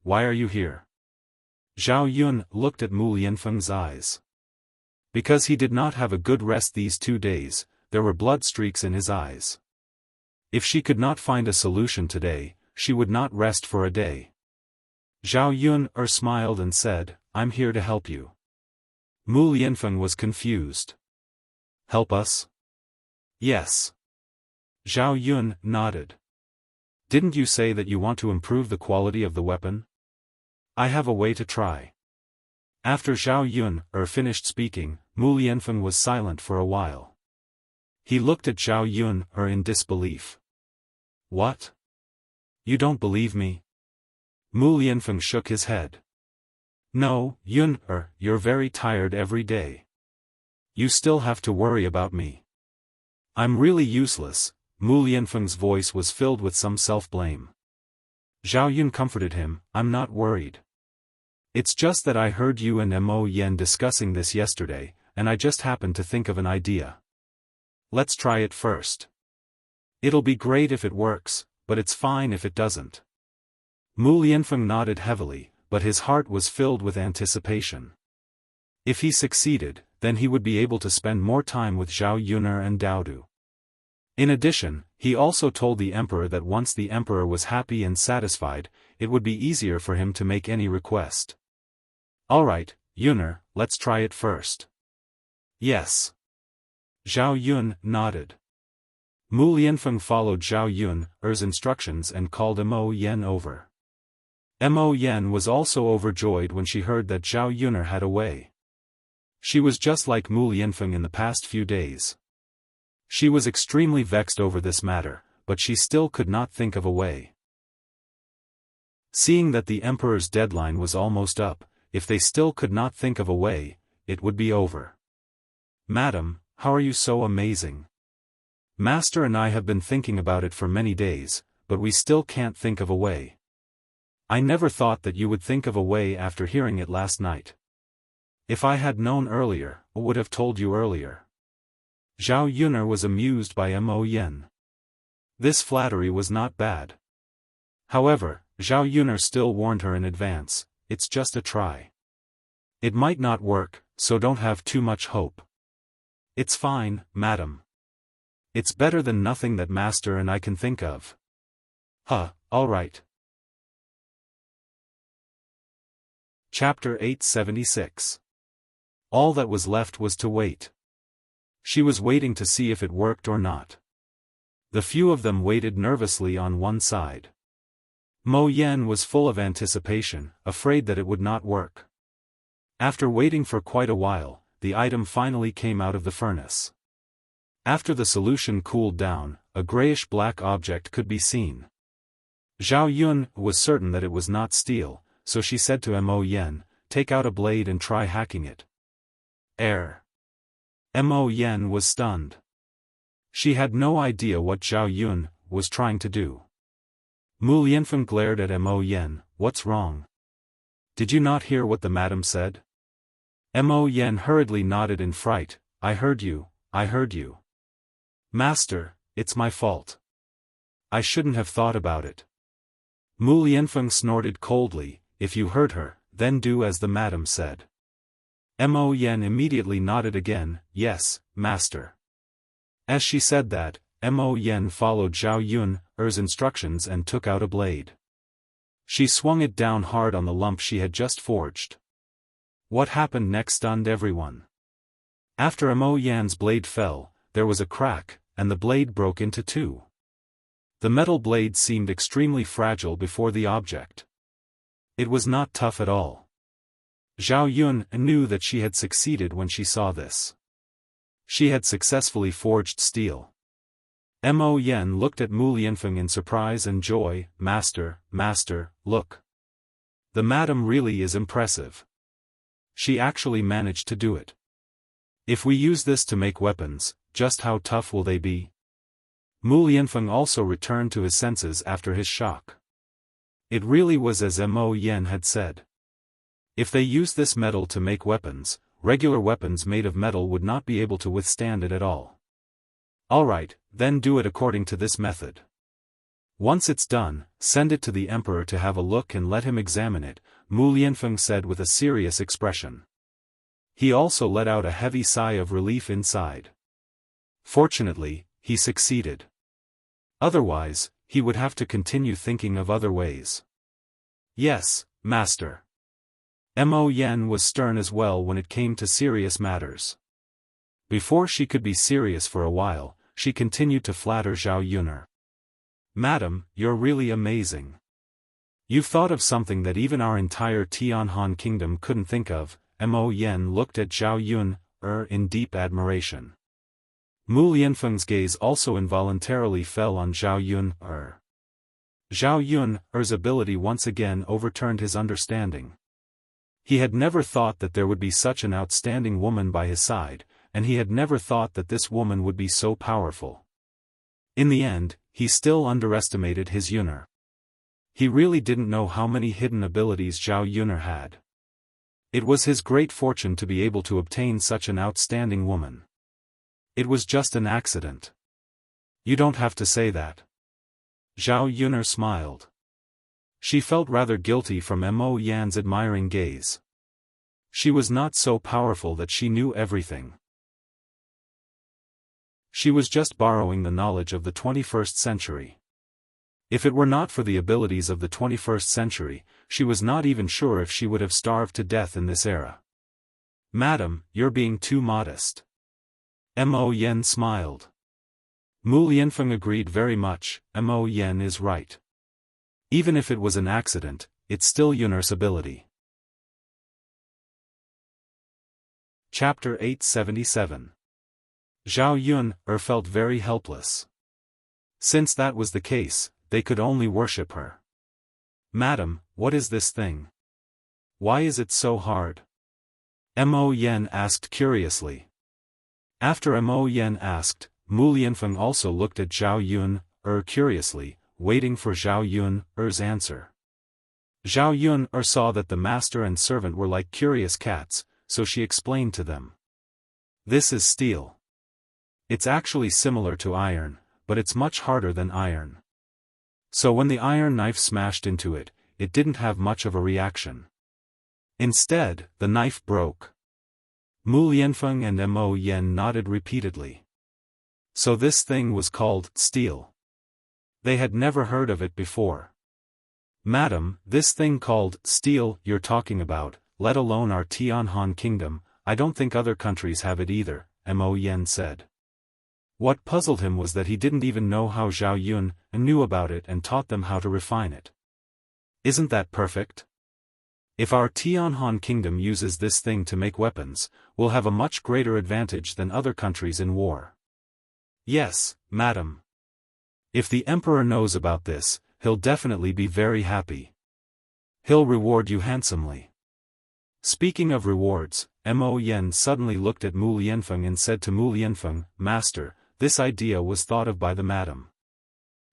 Speaker 1: why are you here?" Zhao Yun looked at Mu Lianfeng's eyes. Because he did not have a good rest these 2 days, there were blood streaks in his eyes. If she could not find a solution today, she would not rest for a day. Zhao Yun smiled and said, "I'm here to help you." Mu Lianfeng was confused. "Help us?" "Yes." Zhao Yun nodded. "Didn't you say that you want to improve the quality of the weapon?" "I have a way to try." After Zhao Yun finished speaking, Mu Lianfeng was silent for a while. He looked at Zhao Yun in disbelief. "What? You don't believe me?" Mu Lianfeng shook his head. "No, Yun you're very tired every day. You still have to worry about me." "I'm really useless." Mu Lianfeng's voice was filled with some self-blame. Zhao Yun comforted him, "I'm not worried. It's just that I heard you and Mo Yen discussing this yesterday, and I just happened to think of an idea. Let's try it first. It'll be great if it works, but it's fine if it doesn't." Mu Lianfeng nodded heavily, but his heart was filled with anticipation. If he succeeded, then he would be able to spend more time with Zhao Yun and Daodu. In addition, he also told the emperor that once the emperor was happy and satisfied, it would be easier for him to make any request. "Alright, Yun let's try it first." "Yes." Zhao Yun nodded. Mu Lianfeng followed Zhao Yun's instructions and called Mo Yen over. Mo Yen was also overjoyed when she heard that Zhao Yun had a way. She was just like Mu Lianfeng in the past few days. She was extremely vexed over this matter, but she still could not think of a way. Seeing that the emperor's deadline was almost up, if they still could not think of a way, it would be over. "Madam, how are you so amazing? Master and I have been thinking about it for many days, but we still can't think of a way. I never thought that you would think of a way after hearing it last night. If I had known earlier, I would have told you earlier." Zhao Yun was amused by Mo Yen. This flattery was not bad. However, Zhao Yun still warned her in advance, "It's just a try. It might not work, so don't have too much hope." "It's fine, madam. It's better than nothing that master and I can think of." All right." Chapter 876. All that was left was to wait. She was waiting to see if it worked or not. The few of them waited nervously on one side. Mo Yen was full of anticipation, afraid that it would not work. After waiting for quite a while, the item finally came out of the furnace. After the solution cooled down, a grayish-black object could be seen. Zhao Yun was certain that it was not steel, so she said to Mo Yen, "Take out a blade and try hacking it." Mo Yen was stunned. She had no idea what Zhao Yun was trying to do. Mu Lianfeng glared at Mo Yen. "What's wrong? Did you not hear what the madam said?" Mo Yen hurriedly nodded in fright. I heard you. Master, it's my fault. I shouldn't have thought about it." Mu Lianfeng snorted coldly. "If you heard her, then do as the madam said." Mo Yen immediately nodded again. "Yes, master." As she said that, Mo Yen followed Zhao Yun's instructions and took out a blade. She swung it down hard on the lump she had just forged. What happened next stunned everyone. After Mo Yan's blade fell, there was a crack, and the blade broke into two. The metal blade seemed extremely fragile before the object. It was not tough at all. Zhao Yun knew that she had succeeded when she saw this. She had successfully forged steel. Mo Yen looked at Mu Lianfeng in surprise and joy. Master, look. The madam really is impressive. She actually managed to do it. If we use this to make weapons, just how tough will they be?" Mu Lianfeng also returned to his senses after his shock. It really was as Mo Yen had said. If they used this metal to make weapons, regular weapons made of metal would not be able to withstand it at all. "Alright, then do it according to this method. Once it's done, send it to the emperor to have a look and let him examine it," Mu Lianfeng said with a serious expression. He also let out a heavy sigh of relief inside. Fortunately, he succeeded. Otherwise, he would have to continue thinking of other ways. "Yes, master." Mo Yen was stern as well when it came to serious matters. Before she could be serious for a while, she continued to flatter Zhao Yun. "Madam, you're really amazing. You've thought of something that even our entire Tianhan kingdom couldn't think of." Mo Yen looked at Zhao Yun in deep admiration. Mu Lianfeng's gaze also involuntarily fell on Zhao Yun. Zhao Yun's ability once again overturned his understanding. He had never thought that there would be such an outstanding woman by his side, and he had never thought that this woman would be so powerful. In the end, he still underestimated his Yun. He really didn't know how many hidden abilities Zhao Yun had. It was his great fortune to be able to obtain such an outstanding woman. It was just an accident. You don't have to say that. Zhao Yun smiled. She felt rather guilty from Mo Yan's admiring gaze. She was not so powerful that she knew everything. She was just borrowing the knowledge of the 21st century. If it were not for the abilities of the 21st century, she was not even sure if she would have starved to death in this era. "Madam, you're being too modest." Mo Yen smiled. Mu Lianfeng agreed very much. Mo Yen is right. Even if it was an accident, it's still Yun's ability. Chapter 877. Zhao Yun felt very helpless. Since that was the case, they could only worship her. "Madam, what is this thing? Why is it so hard?" Mo Yen asked curiously. After Mo Yen asked, Mu Lianfeng also looked at Zhao Yun curiously, waiting for Zhao Yun's answer. Zhao Yun saw that the master and servant were like curious cats, so she explained to them. "This is steel. It's actually similar to iron, but it's much harder than iron. So when the iron knife smashed into it, it didn't have much of a reaction. Instead, the knife broke." Mu Lianfeng and Mo Yen nodded repeatedly. So this thing was called steel. They had never heard of it before. "Madam, this thing called steel you're talking about, let alone our Tianhan kingdom, I don't think other countries have it either," Mo Yen said. What puzzled him was that he didn't even know how Zhao Yun knew about it and taught them how to refine it. "Isn't that perfect? If our Tianhan kingdom uses this thing to make weapons, we'll have a much greater advantage than other countries in war. Yes, madam. If the emperor knows about this, he'll definitely be very happy. He'll reward you handsomely. Speaking of rewards, Mo Yen suddenly looked at Mu Lianfeng and said to Mu Lianfeng, Master, this idea was thought of by the madam.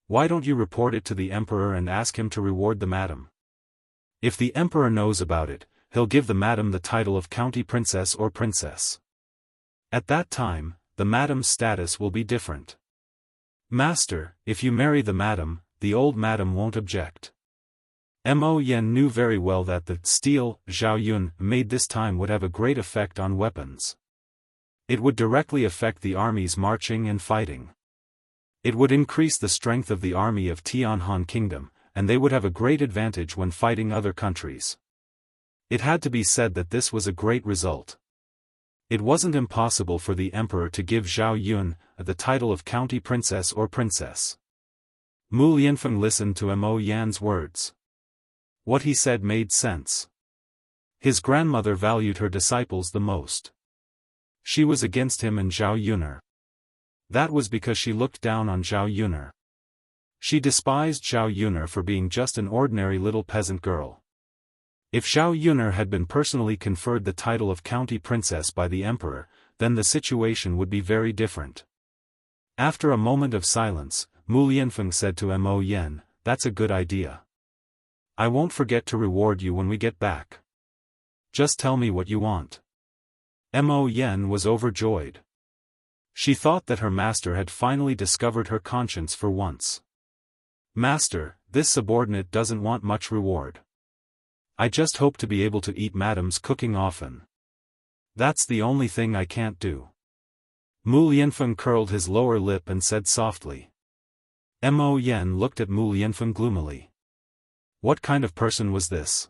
Speaker 1: Why don't you report it to the emperor and ask him to reward the madam? If the emperor knows about it, he'll give the madam the title of county princess or princess. At that time, the madam's status will be different. Master, if you marry the madam, the old madam won't object. Mo Yen knew very well that the steel Zhao Yun made this time would have a great effect on weapons. It would directly affect the army's marching and fighting. It would increase the strength of the army of Tianhan Kingdom, and they would have a great advantage when fighting other countries. It had to be said that this was a great result. It wasn't impossible for the emperor to give Zhao Yun the title of county princess or princess. Mu Lianfeng listened to Mo Yan's words. What he said made sense. His grandmother valued her disciples the most. She was against him and Zhao Yuner. That was because she looked down on Zhao Yuner. She despised Zhao Yuner for being just an ordinary little peasant girl. If Zhao Yuner had been personally conferred the title of county princess by the emperor, then the situation would be very different. After a moment of silence, Mu Lianfeng said to Mo Yen, That's a good idea. I won't forget to reward you when we get back. Just tell me what you want. Mo Yen was overjoyed. She thought that her master had finally discovered her conscience for once. Master, this subordinate doesn't want much reward. I just hope to be able to eat madam's cooking often. That's the only thing I can't do. Mu Lianfeng curled his lower lip and said softly. Mo Yen looked at Mu Lianfeng gloomily. What kind of person was this?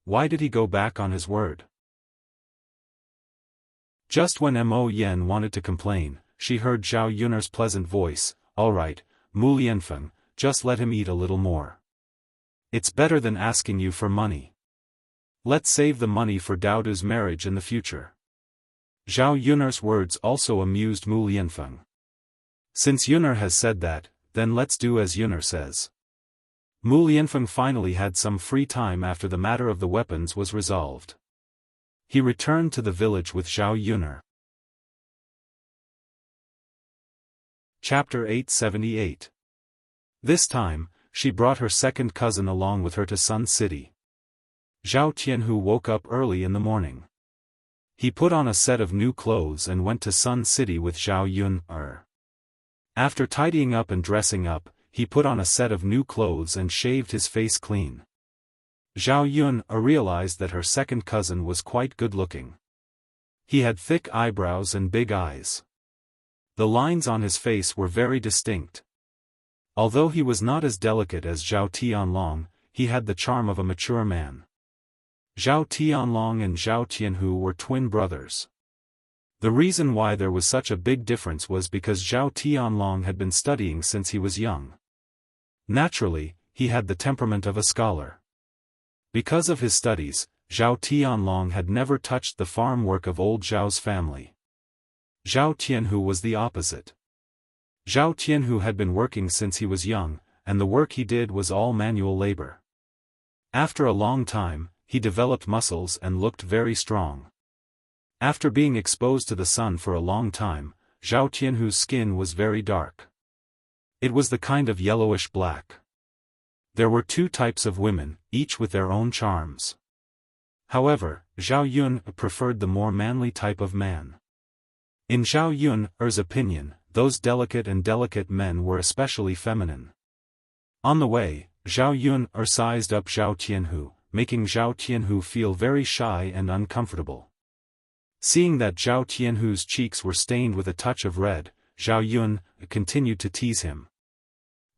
Speaker 1: Why did he go back on his word? Just when Mo Yen wanted to complain, she heard Zhao Yuner's pleasant voice, All right, Mu Lianfeng, just let him eat a little more. It's better than asking you for money. Let's save the money for Daodu's marriage in the future. Zhao Yuner's words also amused Mu Lianfeng. Since Yuner has said that, then let's do as Yuner says. Mu Lianfeng finally had some free time after the matter of the weapons was resolved. He returned to the village with Zhao Yuner. Chapter 878. This time, she brought her second cousin along with her to Sun City. Zhao Tianhu woke up early in the morning. He put on a set of new clothes and went to Sun City with Zhao Yun. After tidying up and dressing up, he put on a set of new clothes and shaved his face clean. Zhao Yun realized that her second cousin was quite good-looking. He had thick eyebrows and big eyes. The lines on his face were very distinct. Although he was not as delicate as Zhao Tianlong, he had the charm of a mature man. Zhao Tianlong and Zhao Tianhu were twin brothers. The reason why there was such a big difference was because Zhao Tianlong had been studying since he was young. Naturally, he had the temperament of a scholar. Because of his studies, Zhao Tianlong had never touched the farm work of old Zhao's family. Zhao Tianhu was the opposite. Zhao Tianhu had been working since he was young, and the work he did was all manual labor. After a long time, he developed muscles and looked very strong. After being exposed to the sun for a long time, Zhao Tianhu's skin was very dark. It was the kind of yellowish black. There were two types of women, each with their own charms. However, Zhao Yun preferred the more manly type of man. In Zhao Yun's opinion, those delicate men were especially feminine. On the way, Zhao Yun sized up Zhao Tianhu, making Zhao Tianhu feel very shy and uncomfortable. Seeing that Zhao Tianhu's cheeks were stained with a touch of red, Zhao Yun continued to tease him.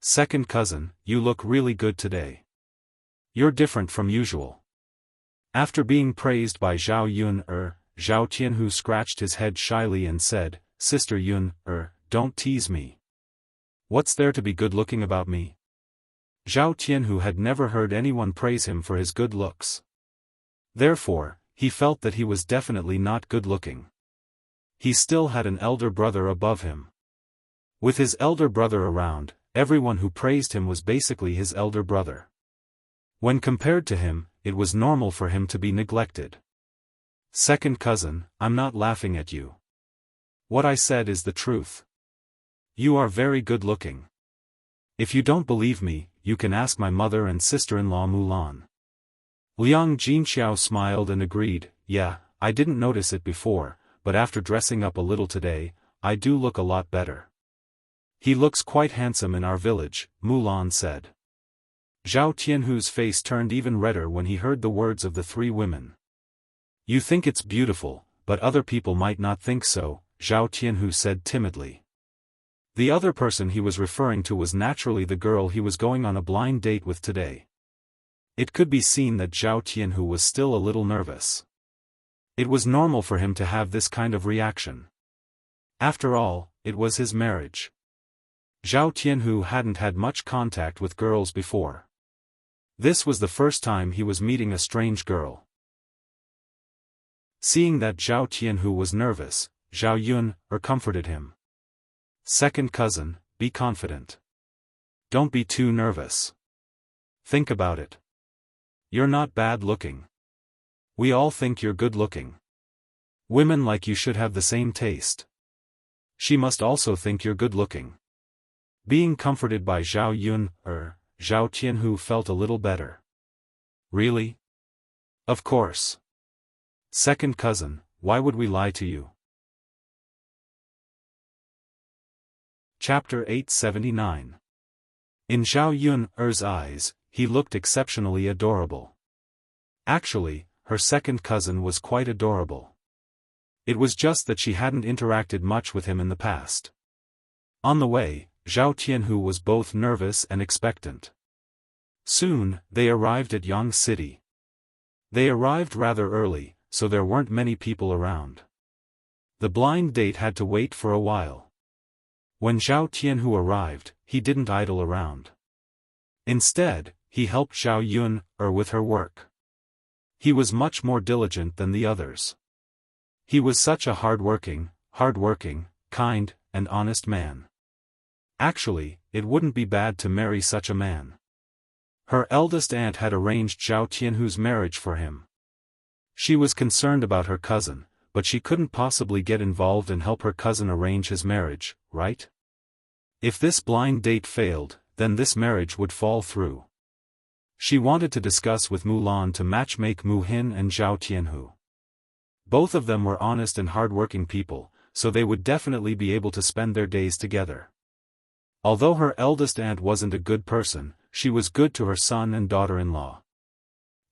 Speaker 1: Second cousin, you look really good today. You're different from usual. After being praised by Zhao Yun, Zhao Tianhu scratched his head shyly and said, Sister Yun, don't tease me. What's there to be good-looking about me? Zhao Tianhu had never heard anyone praise him for his good looks. Therefore, he felt that he was definitely not good-looking. He still had an elder brother above him. With his elder brother around, everyone who praised him was basically his elder brother. When compared to him, it was normal for him to be neglected. Second cousin, I'm not laughing at you. What I said is the truth. You are very good-looking. If you don't believe me, you can ask my mother and sister-in-law Mulan. Liang Jinxiao smiled and agreed, yeah, I didn't notice it before, but after dressing up a little today, I do look a lot better. He looks quite handsome in our village, Mulan said. Zhao Tianhu's face turned even redder when he heard the words of the three women. You think it's beautiful, but other people might not think so, Zhao Tianhu said timidly. The other person he was referring to was naturally the girl he was going on a blind date with today. It could be seen that Zhao Tianhu was still a little nervous. It was normal for him to have this kind of reaction. After all, it was his marriage. Zhao Tianhu hadn't had much contact with girls before. This was the first time he was meeting a strange girl. Seeing that Zhao Tianhu was nervous, Zhao Yun comforted him. Second cousin, be confident. Don't be too nervous. Think about it. You're not bad looking. We all think you're good looking. Women like you should have the same taste. She must also think you're good looking. Being comforted by Zhao Yun, Zhao Tianhu felt a little better. Really? Of course. Second cousin, why would we lie to you? Chapter 879. In Zhao Yun's eyes, he looked exceptionally adorable. Actually, her second cousin was quite adorable. It was just that she hadn't interacted much with him in the past. On the way, Zhao Tianhu was both nervous and expectant. Soon, they arrived at Yang City. They arrived rather early, so there weren't many people around. The blind date had to wait for a while. When Zhao Tianhu arrived, he didn't idle around. Instead, he helped Zhao Yun with her work. He was much more diligent than the others. He was such a hard-working, kind, and honest man. Actually, it wouldn't be bad to marry such a man. Her eldest aunt had arranged Zhao Tianhu's marriage for him. She was concerned about her cousin, but she couldn't possibly get involved and help her cousin arrange his marriage, right? If this blind date failed, then this marriage would fall through. She wanted to discuss with Mulan to matchmake Mu Hin and Zhao Tianhu. Both of them were honest and hard-working people, so they would definitely be able to spend their days together. Although her eldest aunt wasn't a good person, she was good to her son and daughter-in-law.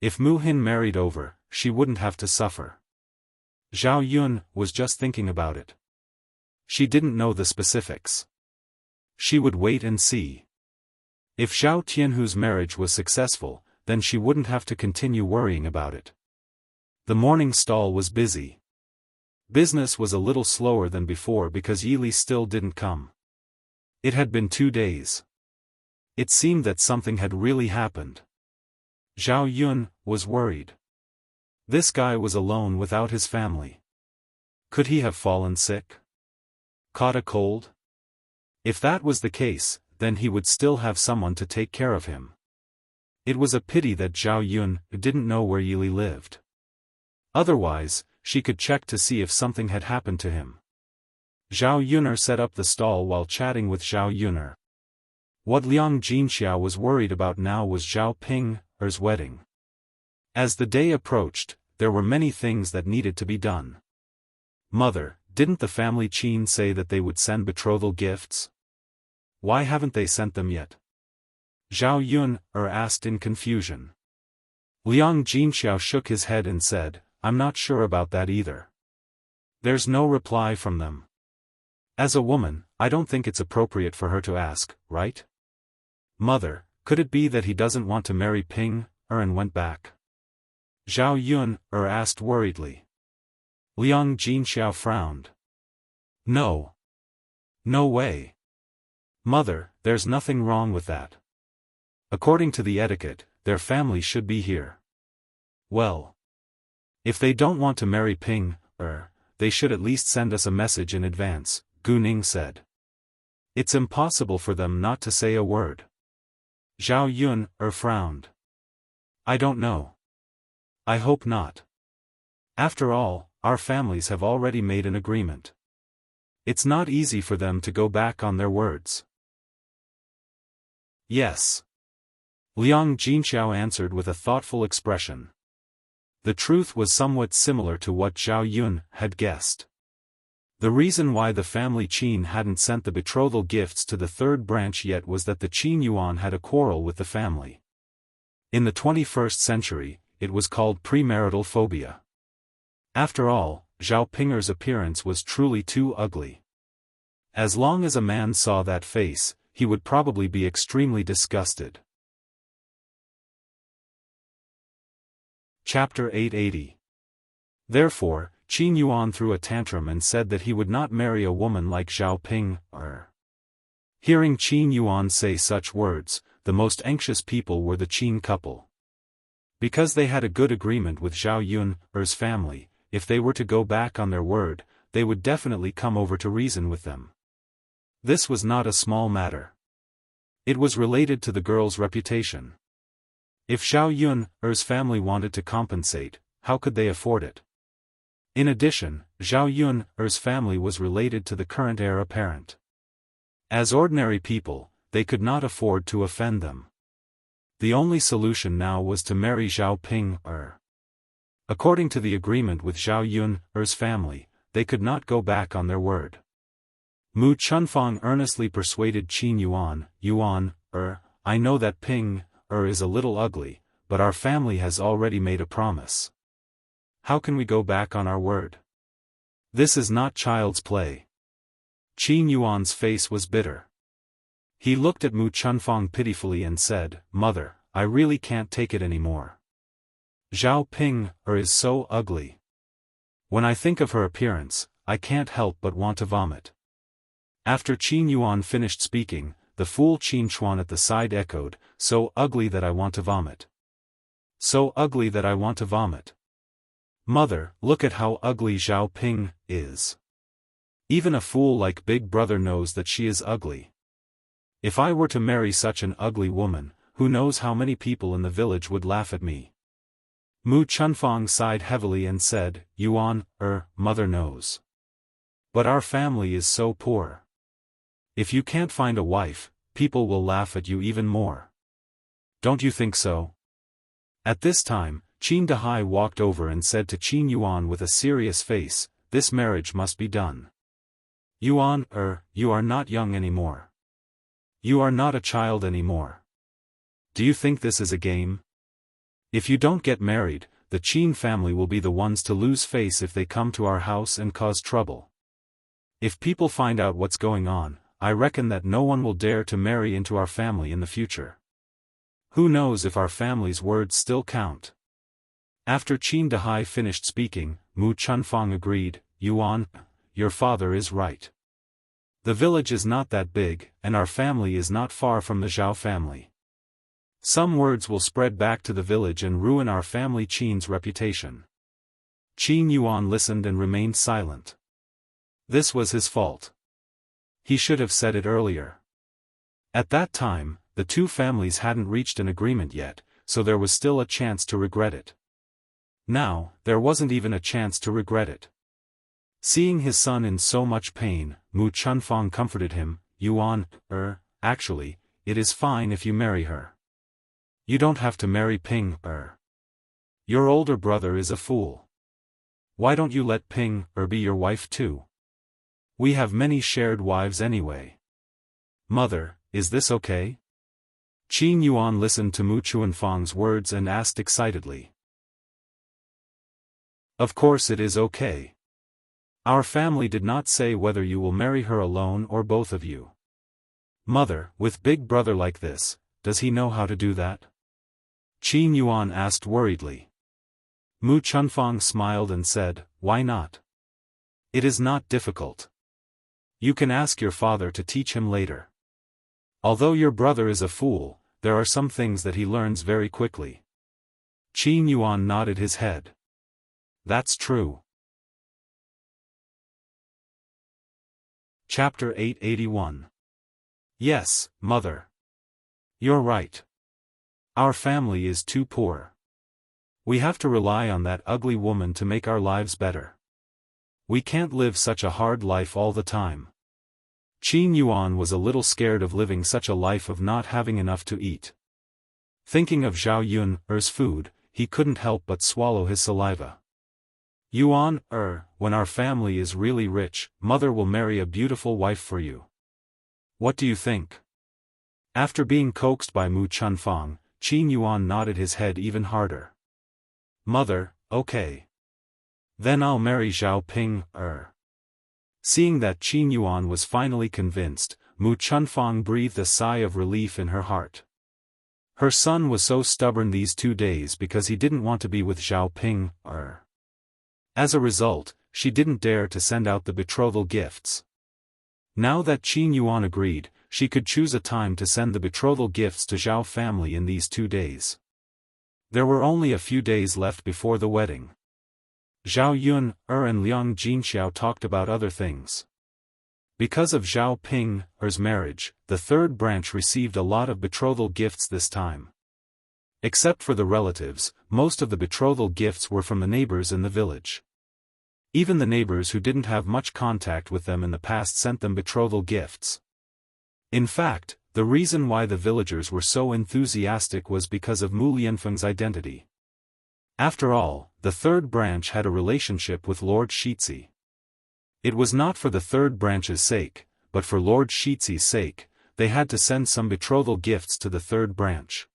Speaker 1: If Mu Hin married over, she wouldn't have to suffer. Zhao Yun was just thinking about it. She didn't know the specifics. She would wait and see. If Zhao Tianhu's marriage was successful, then she wouldn't have to continue worrying about it. The morning stall was busy. Business was a little slower than before because Yili still didn't come. It had been 2 days. It seemed that something had really happened. Zhao Yun was worried. This guy was alone without his family. Could he have fallen sick? Caught a cold? If that was the case, then he would still have someone to take care of him. It was a pity that Zhao Yun didn't know where Yili lived. Otherwise, she could check to see if something had happened to him. Zhao Yun set up the stall while chatting with Zhao Yun. What Liang Jinxiao was worried about now was Zhao Ping's wedding. As the day approached, there were many things that needed to be done. Mother, didn't the family Qin say that they would send betrothal gifts? Why haven't they sent them yet? Zhao Yun asked in confusion. Liang Jinxiao shook his head and said, I'm not sure about that either. There's no reply from them. As a woman, I don't think it's appropriate for her to ask, right? Mother, could it be that he doesn't want to marry Ping and went back? Zhao Yun asked worriedly. Liang Jinxiao frowned. No. No way. Mother, there's nothing wrong with that. According to the etiquette, their family should be here. Well. If they don't want to marry Ping, they should at least send us a message in advance, Gu Ning said. It's impossible for them not to say a word. Zhao Yun frowned. I don't know. I hope not. After all, our families have already made an agreement. It's not easy for them to go back on their words. Yes. Liang Jinxiao answered with a thoughtful expression. The truth was somewhat similar to what Zhao Yun had guessed. The reason why the family Qin hadn't sent the betrothal gifts to the third branch yet was that the Qin Yuan had a quarrel with the family. In the 21st century, it was called premarital phobia. After all, Zhao Pinger's appearance was truly too ugly. As long as a man saw that face, he would probably be extremely disgusted. Chapter 880. Therefore, Qin Yuan threw a tantrum and said that he would not marry a woman like Zhao Ping. Hearing Qin Yuan say such words, the most anxious people were the Qin couple. Because they had a good agreement with Zhao Yun's family, if they were to go back on their word, they would definitely come over to reason with them. This was not a small matter. It was related to the girl's reputation. If Zhao Yun's family wanted to compensate, how could they afford it? In addition, Zhao Yun's family was related to the current heir apparent. As ordinary people, they could not afford to offend them. The only solution now was to marry Zhao Ping. According to the agreement with Zhao Yun's family, they could not go back on their word. Mu Chunfang earnestly persuaded Qin Yuan, I know that Ping is a little ugly, but our family has already made a promise. How can we go back on our word? This is not child's play. Qin Yuan's face was bitter. He looked at Mu Chunfang pitifully and said, Mother, I really can't take it anymore. Zhao Ping is so ugly. When I think of her appearance, I can't help but want to vomit. After Qin Yuan finished speaking, the fool Qin Chuan at the side echoed, so ugly that I want to vomit. So ugly that I want to vomit. Mother, look at how ugly Zhao Ping is. Even a fool like Big Brother knows that she is ugly. If I were to marry such an ugly woman, who knows how many people in the village would laugh at me. Mu Chunfang sighed heavily and said, Yuan, Mother knows. But our family is so poor. If you can't find a wife, people will laugh at you even more. Don't you think so? At this time, Qin Dahai walked over and said to Qin Yuan with a serious face, this marriage must be done. Yuan, you are not young anymore. You are not a child anymore. Do you think this is a game? If you don't get married, the Qin family will be the ones to lose face if they come to our house and cause trouble. If people find out what's going on, I reckon that no one will dare to marry into our family in the future. Who knows if our family's words still count? After Qin Dahai finished speaking, Mu Chunfang agreed, Yuan, your father is right. The village is not that big, and our family is not far from the Zhao family. Some words will spread back to the village and ruin our family Qin's reputation. Qin Yuan listened and remained silent. This was his fault. He should have said it earlier. At that time, the two families hadn't reached an agreement yet, so there was still a chance to regret it. Now, there wasn't even a chance to regret it. Seeing his son in so much pain, Mu Chunfang comforted him, Yuan, actually, it is fine if you marry her. You don't have to marry Ping, Your older brother is a fool. Why don't you let Ping, be your wife too? We have many shared wives anyway. Mother, is this okay? Qin Yuan listened to Mu Chunfang's words and asked excitedly. Of course it is okay. Our family did not say whether you will marry her alone or both of you. Mother, with Big Brother like this, does he know how to do that? Qin Yuan asked worriedly. Mu Chunfang smiled and said, why not? It is not difficult. You can ask your father to teach him later. Although your brother is a fool, there are some things that he learns very quickly. Qin Yuan nodded his head. that's true. Chapter 881. Yes, Mother. You're right. Our family is too poor. We have to rely on that ugly woman to make our lives better. We can't live such a hard life all the time. Qin Yuan was a little scared of living such a life of not having enough to eat. Thinking of Zhao Yun's food, he couldn't help but swallow his saliva. Yuan, when our family is really rich, Mother will marry a beautiful wife for you. What do you think? After being coaxed by Mu Chunfang, Qin Yuan nodded his head even harder. Mother, okay. Then I'll marry Zhao Ping. Seeing that Qin Yuan was finally convinced, Mu Chunfang breathed a sigh of relief in her heart. Her son was so stubborn these 2 days because he didn't want to be with Zhao Ping. As a result, she didn't dare to send out the betrothal gifts. Now that Qin Yuan agreed, she could choose a time to send the betrothal gifts to Zhao family in these 2 days. There were only a few days left before the wedding. Zhao Yun, and Liang Jinxiao talked about other things. Because of Zhao Ping's marriage, the third branch received a lot of betrothal gifts this time. Except for the relatives, most of the betrothal gifts were from the neighbors in the village. Even the neighbors who didn't have much contact with them in the past sent them betrothal gifts. In fact, the reason why the villagers were so enthusiastic was because of Mu Lianfeng's identity. After all, the third branch had a relationship with Lord Shizi. It was not for the third branch's sake, but for Lord Shizi's sake, they had to send some betrothal gifts to the third branch.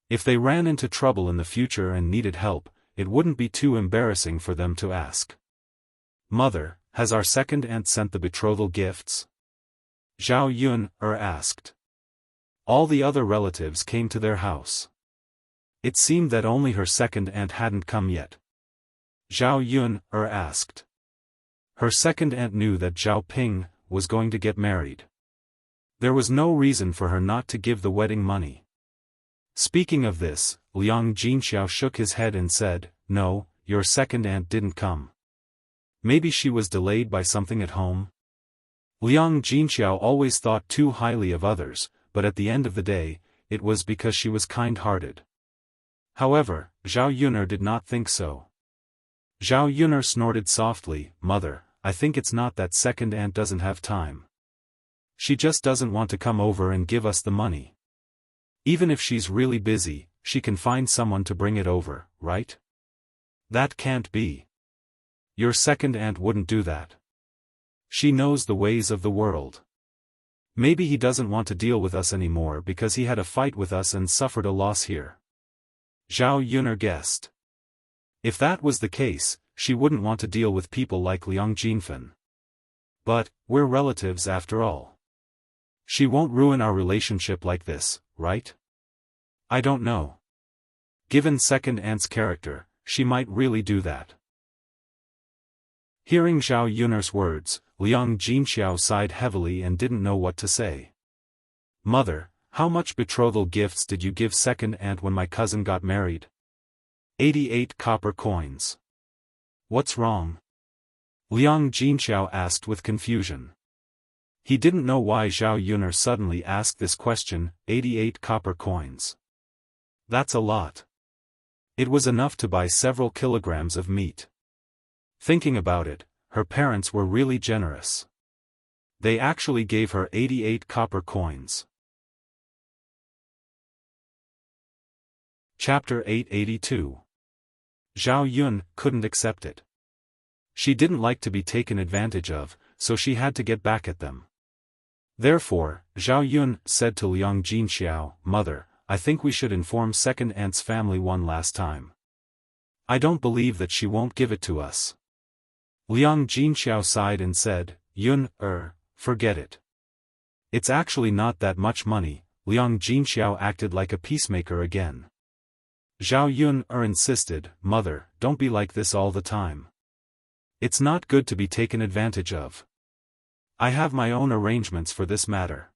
Speaker 1: If they ran into trouble in the future and needed help, it wouldn't be too embarrassing for them to ask. Mother, has our second aunt sent the betrothal gifts? Zhao Yun asked. All the other relatives came to their house. It seemed that only her second aunt hadn't come yet. Zhao Yun asked. Her second aunt knew that Zhao Ping was going to get married. There was no reason for her not to give the wedding money. Speaking of this, Liang Jinxiao shook his head and said, No, your second aunt didn't come. Maybe she was delayed by something at home? Liang Jinxiao always thought too highly of others, but at the end of the day, it was because she was kind-hearted. However, Zhao Yun'er did not think so. Zhao Yun'er snorted softly, Mother, I think it's not that second aunt doesn't have time. She just doesn't want to come over and give us the money. Even if she's really busy, she can find someone to bring it over, right? That can't be. Your second aunt wouldn't do that. She knows the ways of the world. Maybe he doesn't want to deal with us anymore because he had a fight with us and suffered a loss here. Zhao Yun'er guessed. If that was the case, she wouldn't want to deal with people like Liang Jinfen. But, we're relatives after all. She won't ruin our relationship like this, right? I don't know. Given second aunt's character, she might really do that. Hearing Zhao Yun'er's words, Liang Jinxiao sighed heavily and didn't know what to say. Mother, how much betrothal gifts did you give second aunt when my cousin got married? 88 copper coins. What's wrong? Liang Jinxiao asked with confusion. He didn't know why Zhao Yun'er suddenly asked this question, 88 copper coins. That's a lot. It was enough to buy several kilograms of meat. Thinking about it, her parents were really generous. They actually gave her 88 copper coins. Chapter 882. Zhao Yun couldn't accept it. She didn't like to be taken advantage of, so she had to get back at them. Therefore, Zhao Yun said to Liang Jinxiao, Mother, I think we should inform second aunt's family one last time. I don't believe that she won't give it to us. Liang Jinxiao sighed and said, Yun, forget it. It's actually not that much money. Liang Jinxiao acted like a peacemaker again. Zhao Yun insisted, Mother, don't be like this all the time. It's not good to be taken advantage of. I have my own arrangements for this matter.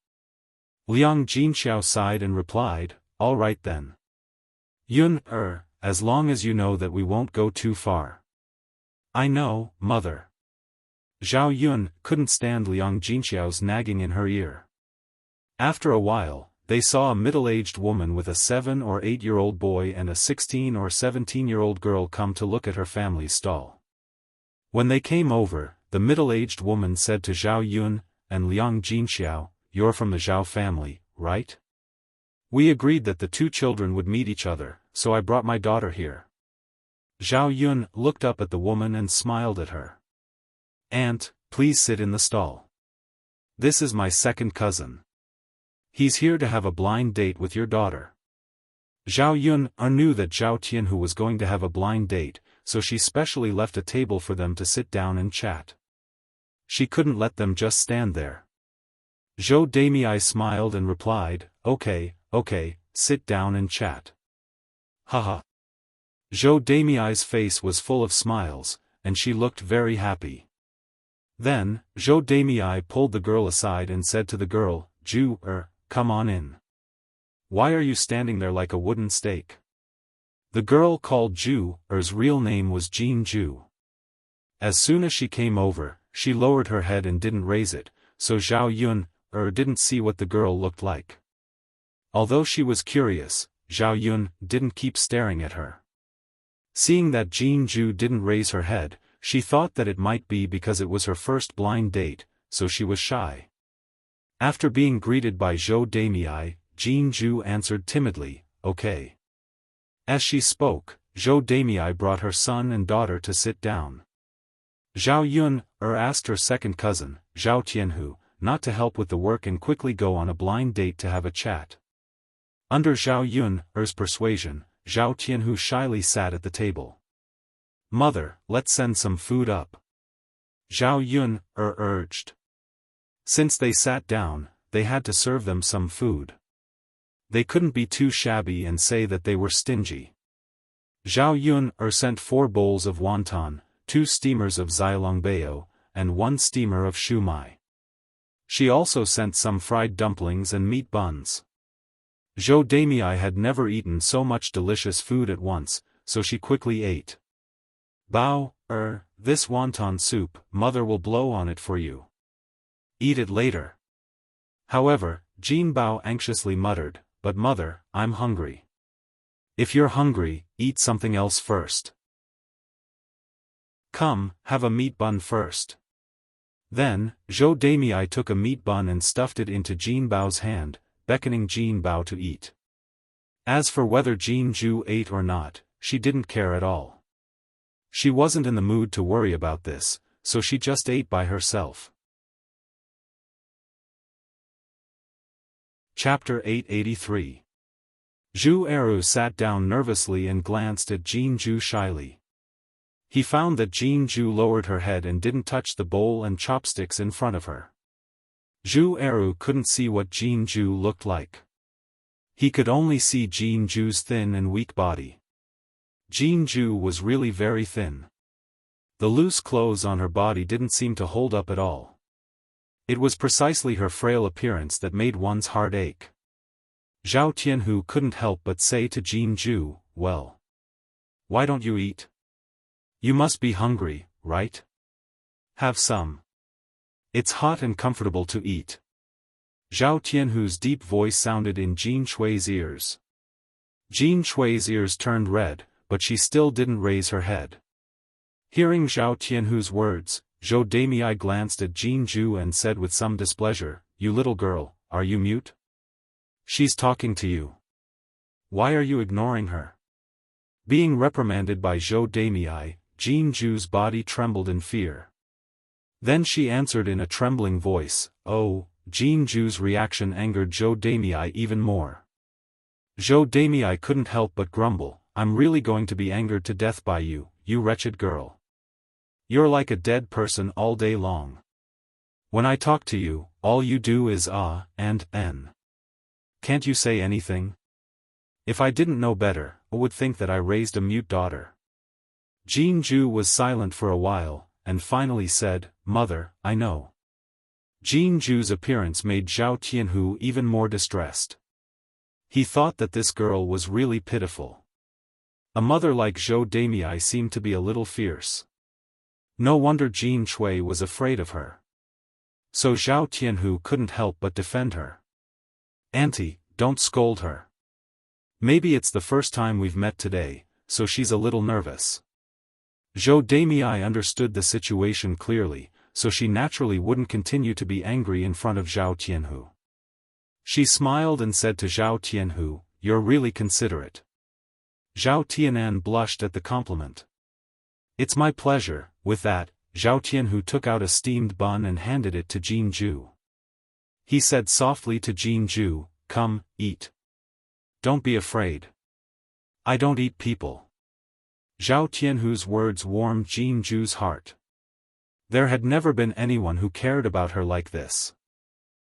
Speaker 1: Liang Jinxiao sighed and replied, All right then. Yun, as long as you know that we won't go too far. I know, mother. Zhao Yun couldn't stand Liang Jinxiao's nagging in her ear. After a while, they saw a middle-aged woman with a 7 or 8-year-old boy and a 16 or 17-year-old girl come to look at her family's stall. When they came over, the middle-aged woman said to Zhao Yun and Liang Jinxiao, "You're from the Zhao family, right? We agreed that the two children would meet each other, so I brought my daughter here." Zhao Yun looked up at the woman and smiled at her. "Aunt, please sit in the stall. This is my second cousin. He's here to have a blind date with your daughter." Zhao Yun knew that Zhao Tianhu was going to have a blind date, so she specially left a table for them to sit down and chat. She couldn't let them just stand there. Zhou Damei smiled and replied, okay, sit down and chat." Haha. Zhou Damei's face was full of smiles, and she looked very happy. Then, Zhou Damei pulled the girl aside and said to the girl, "Come on in. Why are you standing there like a wooden stake?" The girl called Ju's real name was Jin Ju. As soon as she came over, she lowered her head and didn't raise it, so Zhao Yun didn't see what the girl looked like. Although she was curious, Zhao Yun didn't keep staring at her. Seeing that Jin Ju didn't raise her head, she thought that it might be because it was her first blind date, so she was shy. After being greeted by Zhou Damei, Jin Ju answered timidly, "Okay." As she spoke, Zhou Damei brought her son and daughter to sit down. Zhao Yun asked her second cousin, Zhao Tianhu, not to help with the work and quickly go on a blind date to have a chat. Under Zhao Yun's persuasion, Zhao Tianhu shyly sat at the table. "Mother, let's send some food up," Zhao Yun urged. Since they sat down, they had to serve them some food. They couldn't be too shabby and say that they were stingy. Zhao Yun sent 4 bowls of wonton, 2 steamers of xiaolongbao, and 1 steamer of shumai. She also sent some fried dumplings and meat buns. Zhou Damei had never eaten so much delicious food at once, so she quickly ate. "Bao, this wonton soup, mother will blow on it for you. Eat it later." However, Jin Bao anxiously muttered, "But mother, I'm hungry." "If you're hungry, eat something else first. Come, have a meat bun first." Then, Zhou Damei took a meat bun and stuffed it into Jin Bao's hand, beckoning Jin Bao to eat. As for whether Jin Ju ate or not, she didn't care at all. She wasn't in the mood to worry about this, so she just ate by herself. Chapter 883. Zhu Eru sat down nervously and glanced at Jin Ju shyly. He found that Jin Ju lowered her head and didn't touch the bowl and chopsticks in front of her. Zhu Eru couldn't see what Jin Ju looked like. He could only see Jin Ju's thin and weak body. Jin Ju was really very thin. The loose clothes on her body didn't seem to hold up at all. It was precisely her frail appearance that made one's heart ache. Zhao Tianhu couldn't help but say to Jin Ju, "Well, why don't you eat? You must be hungry, right? Have some. It's hot and comfortable to eat." Zhao Tianhu's deep voice sounded in Jin Shui's ears. Jin Shui's ears turned red, but she still didn't raise her head. Hearing Zhao Tianhu's words, Zhou Damei glanced at Jin Ju and said with some displeasure, "You little girl, are you mute? She's talking to you. Why are you ignoring her?" Being reprimanded by Zhou Damei, Jin Ju's body trembled in fear. Then she answered in a trembling voice, "Oh." Jin Ju's reaction angered Zhou Damei even more. Zhou Damei couldn't help but grumble, "I'm really going to be angered to death by you, you wretched girl. You're like a dead person all day long. When I talk to you, all you do is ah and n. Can't you say anything? If I didn't know better, I would think that I raised a mute daughter." Jin Ju was silent for a while, and finally said, "Mother, I know." Jin Ju's appearance made Zhao Tianhu even more distressed. He thought that this girl was really pitiful. A mother like Zhou Damei seemed to be a little fierce. No wonder Jin Shui was afraid of her. So Zhao Tianhu couldn't help but defend her. Auntie, don't scold her. Maybe it's the first time we've met today, so she's a little nervous. Zhou Damei understood the situation clearly, so she naturally wouldn't continue to be angry in front of Zhao Tianhu. She smiled and said to Zhao Tianhu, "You're really considerate." Zhao Tianan blushed at the compliment. "It's my pleasure." With that, Zhao Tianhu took out a steamed bun and handed it to Jin Ju. He said softly to Jin Ju, "Come, eat. Don't be afraid. I don't eat people." Zhao Tianhu's words warmed Jin Ju's heart. There had never been anyone who cared about her like this.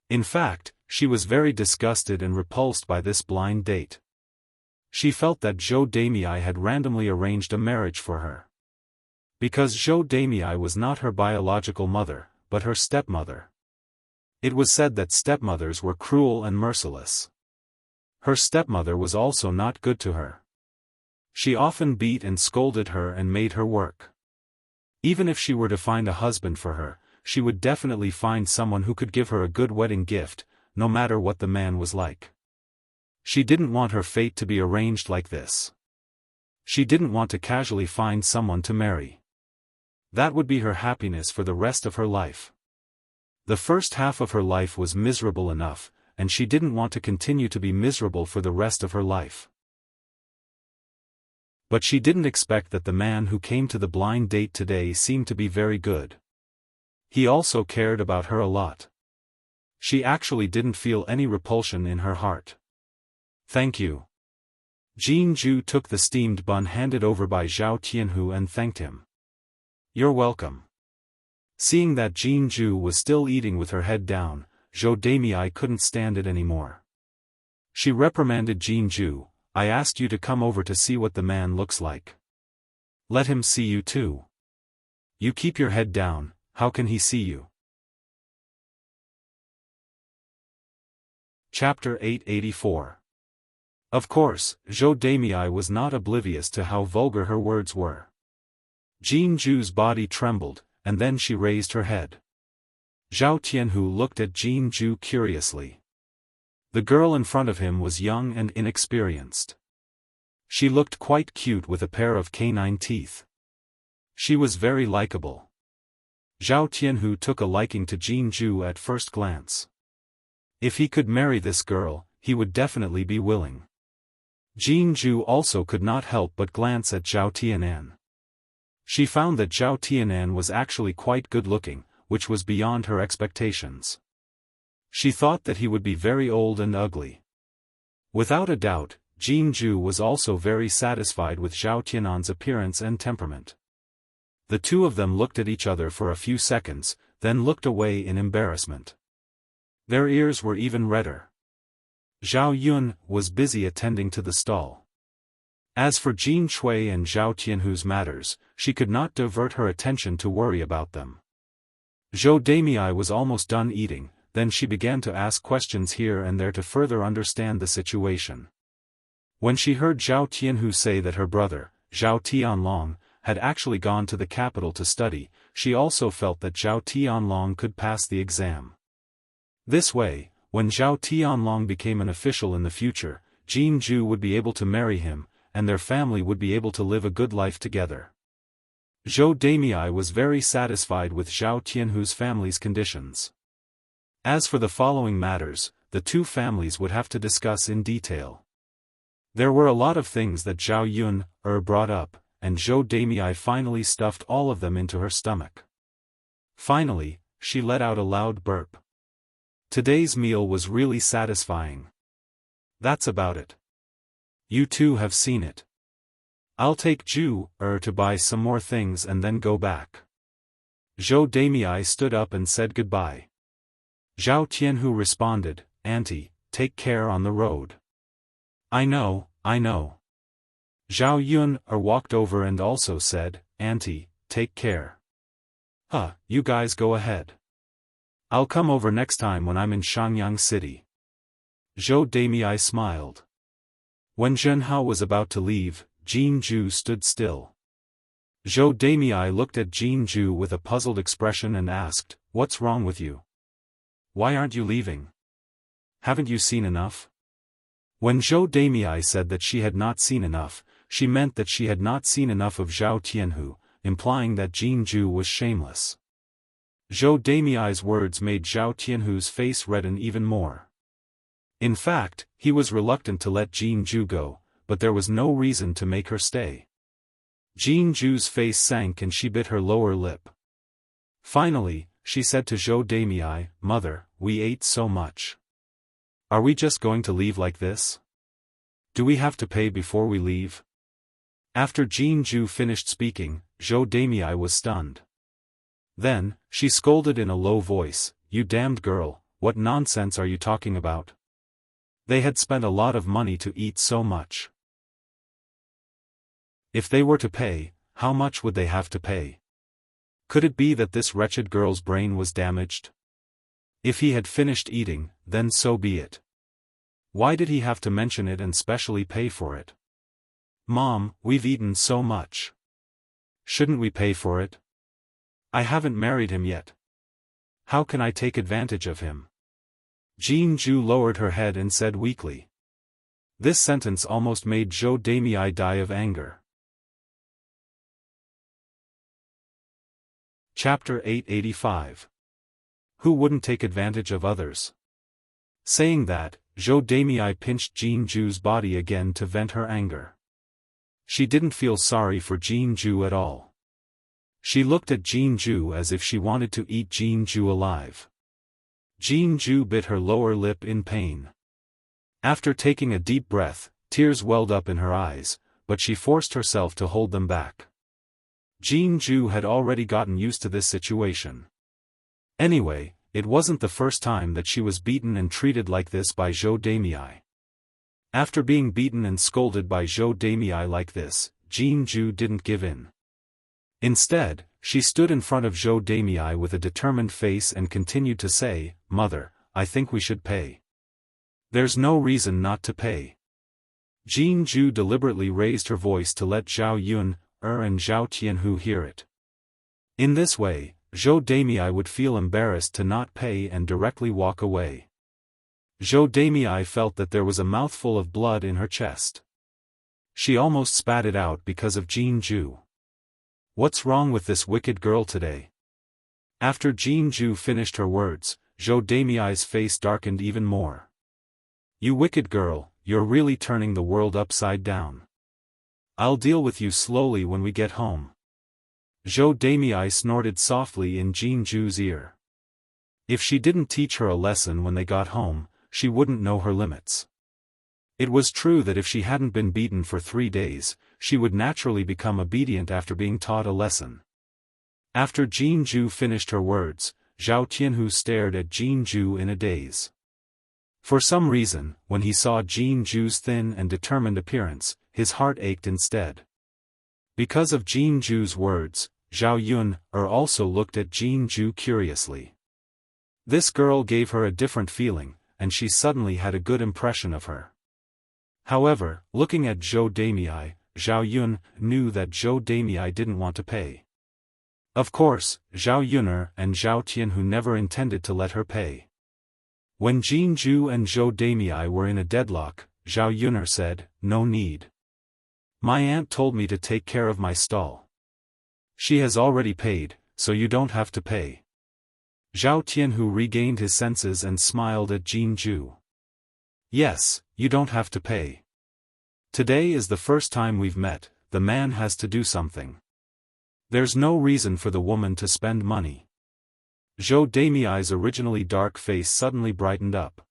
Speaker 1: In fact, she was very disgusted and repulsed by this blind date. She felt that Zhou Damei had randomly arranged a marriage for her. Because Zhou Damei was not her biological mother, but her stepmother. It was said that stepmothers were cruel and merciless. Her stepmother was also not good to her. She often beat and scolded her and made her work. Even if she were to find a husband for her, she would definitely find someone who could give her a good wedding gift, no matter what the man was like. She didn't want her fate to be arranged like this. She didn't want to casually find someone to marry. That would be her happiness for the rest of her life. The first half of her life was miserable enough, and she didn't want to continue to be miserable for the rest of her life. But she didn't expect that the man who came to the blind date today seemed to be very good. He also cared about her a lot. She actually didn't feel any repulsion in her heart. "Thank you." Jin Ju took the steamed bun handed over by Zhao Tianhu and thanked him. "You're welcome." Seeing that Jin Ju was still eating with her head down, Zhou Damei couldn't stand it anymore. She reprimanded Jin Ju, "I asked you to come over to see what the man looks like. Let him see you too. You keep your head down, how can he see you?" Chapter 884. Of course, Zhou Damei was not oblivious to how vulgar her words were. Jin Ju's body trembled, and then she raised her head. Zhao Tianhu looked at Jin Ju curiously. The girl in front of him was young and inexperienced. She looked quite cute with a pair of canine teeth. She was very likable. Zhao Tianhu took a liking to Jin Ju at first glance. If he could marry this girl, he would definitely be willing. Jin Ju also could not help but glance at Zhao Tianan. She found that Zhao Tianan was actually quite good-looking, which was beyond her expectations. She thought that he would be very old and ugly. Without a doubt, Jin Ju was also very satisfied with Zhao Tianan's appearance and temperament. The two of them looked at each other for a few seconds, then looked away in embarrassment. Their ears were even redder. Zhao Yun was busy attending to the stall. As for Jin Shui and Zhao Tianhu's matters, she could not divert her attention to worry about them. Zhou Damei was almost done eating, then she began to ask questions here and there to further understand the situation. When she heard Zhao Tianhu say that her brother, Zhao Tianlong, had actually gone to the capital to study, she also felt that Zhao Tianlong could pass the exam. This way, when Zhao Tianlong became an official in the future, Jin Ju would be able to marry him, and their family would be able to live a good life together. Zhou Damei was very satisfied with Zhao Tianhu's family's conditions. As for the following matters, the two families would have to discuss in detail. There were a lot of things that Zhao Yun brought up, and Zhou Damei finally stuffed all of them into her stomach. Finally, she let out a loud burp. Today's meal was really satisfying. That's about it. You two have seen it. I'll take Ju to buy some more things and then go back. Zhou Damei stood up and said goodbye. Zhao Tianhu responded, "Auntie, take care on the road." I know. Zhao Yun walked over and also said, "Auntie, take care." You guys go ahead. I'll come over next time when I'm in Shangyang City. Zhou Damei smiled. When Zhenhao was about to leave, Jin Ju stood still. Zhou Damei looked at Jinju with a puzzled expression and asked, "What's wrong with you? Why aren't you leaving? Haven't you seen enough?" When Zhou Damei said that she had not seen enough, she meant that she had not seen enough of Zhao Tianhu, implying that Jinju was shameless. Zhou Damei's words made Zhao Tianhu's face redden even more. In fact, he was reluctant to let Jinju go, but there was no reason to make her stay. Jinju's face sank and she bit her lower lip. Finally, she said to Zhou Damei, "Mother, we ate so much. Are we just going to leave like this? Do we have to pay before we leave?" After Jinju finished speaking, Zhou Damei was stunned. Then, she scolded in a low voice, "You damned girl, what nonsense are you talking about? They had spent a lot of money to eat so much. If they were to pay, how much would they have to pay? Could it be that this wretched girl's brain was damaged? If he had finished eating, then so be it. Why did he have to mention it and specially pay for it? Mom, we've eaten so much. Shouldn't we pay for it? I haven't married him yet. How can I take advantage of him?" Jinju lowered her head and said weakly. This sentence almost made Zhou Damei die of anger. Chapter 885. Who wouldn't take advantage of others? Saying that, Zhou Damei pinched Jinju's body again to vent her anger. She didn't feel sorry for Jinju at all. She looked at Jinju as if she wanted to eat Jinju alive. Jinju bit her lower lip in pain. After taking a deep breath, tears welled up in her eyes, but she forced herself to hold them back. Jinju had already gotten used to this situation. Anyway, it wasn't the first time that she was beaten and treated like this by Zhou Damei. After being beaten and scolded by Zhou Damei like this, Jinju didn't give in. Instead, she stood in front of Zhou Damei with a determined face and continued to say, "Mother, I think we should pay. There's no reason not to pay." Jinju deliberately raised her voice to let Zhao Yun, and Zhao Tianhu hear it. In this way, Zhou Damei would feel embarrassed to not pay and directly walk away. Zhou Damei felt that there was a mouthful of blood in her chest. She almost spat it out because of Jinju. What's wrong with this wicked girl today? After Jinju finished her words, Zhou Damei's face darkened even more. You wicked girl, you're really turning the world upside down. I'll deal with you slowly when we get home. Zhou Damei snorted softly in Jinju's ear. If she didn't teach her a lesson when they got home, she wouldn't know her limits. It was true that if she hadn't been beaten for 3 days, she would naturally become obedient after being taught a lesson. After Jinju finished her words, Zhao Tianhu stared at Jinju in a daze. For some reason, when he saw Jinju's thin and determined appearance, his heart ached instead. Because of Jinju's words, Zhao Yun also looked at Jinju curiously. This girl gave her a different feeling, and she suddenly had a good impression of her. However, looking at Zhou Damei, Zhao Yun knew that Zhou Damei didn't want to pay. Of course, Zhao Yun and Zhao Tianhu never intended to let her pay. When Jinju and Zhou Damei were in a deadlock, Zhao Yun said, "No need. My aunt told me to take care of my stall. She has already paid, so you don't have to pay." Zhao Tianhu regained his senses and smiled at Jinju. "Yes, you don't have to pay. Today is the first time we've met, the man has to do something. There's no reason for the woman to spend money." Zhou Damei's originally dark face suddenly brightened up.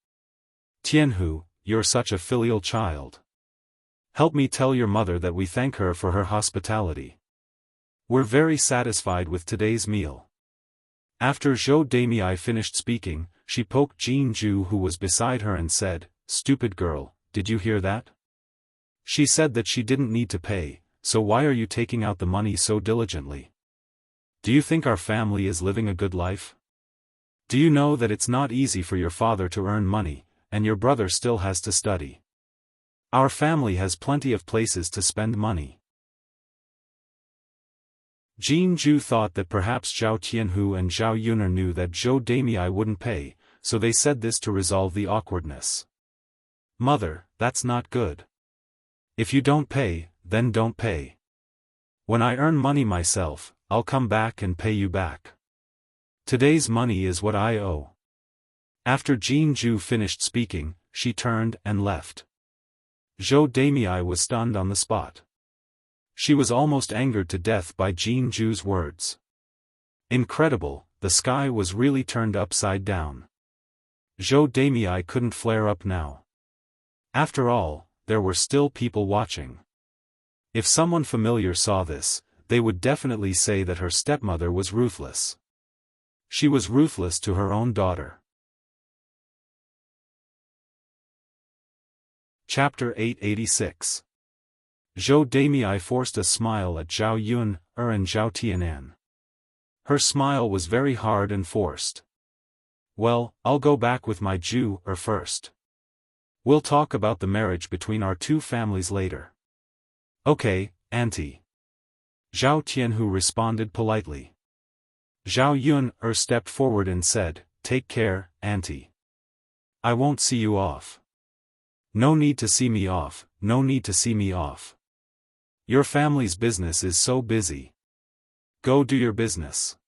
Speaker 1: "Tianhu, you're such a filial child. Help me tell your mother that we thank her for her hospitality. We're very satisfied with today's meal." After Zhou Damei finished speaking, she poked Jinju who was beside her and said, "Stupid girl, did you hear that? She said that she didn't need to pay, so why are you taking out the money so diligently? Do you think our family is living a good life? Do you know that it's not easy for your father to earn money, and your brother still has to study? Our family has plenty of places to spend money." Jin Ju thought that perhaps Zhao Tianhu and Zhao Yuner knew that Zhou Damei wouldn't pay, so they said this to resolve the awkwardness. "Mother, that's not good. If you don't pay, then don't pay. When I earn money myself, I'll come back and pay you back. Today's money is what I owe." After Jin Ju finished speaking, she turned and left. Zhou Damei was stunned on the spot. She was almost angered to death by Jin Ju's words. Incredible, the sky was really turned upside down. Zhou Damei couldn't flare up now. After all, there were still people watching. If someone familiar saw this, they would definitely say that her stepmother was ruthless. She was ruthless to her own daughter. Chapter 886. Zhou Damei forced a smile at Zhao Yun, and Zhao Tianan. Her smile was very hard and forced. "Well, I'll go back with my Jew first. We'll talk about the marriage between our two families later." "Okay, Auntie." Zhao Tianhu responded politely. Zhao Yun stepped forward and said, "Take care, Auntie. I won't see you off." "No need to see me off, no need to see me off. Your family's business is so busy. Go do your business."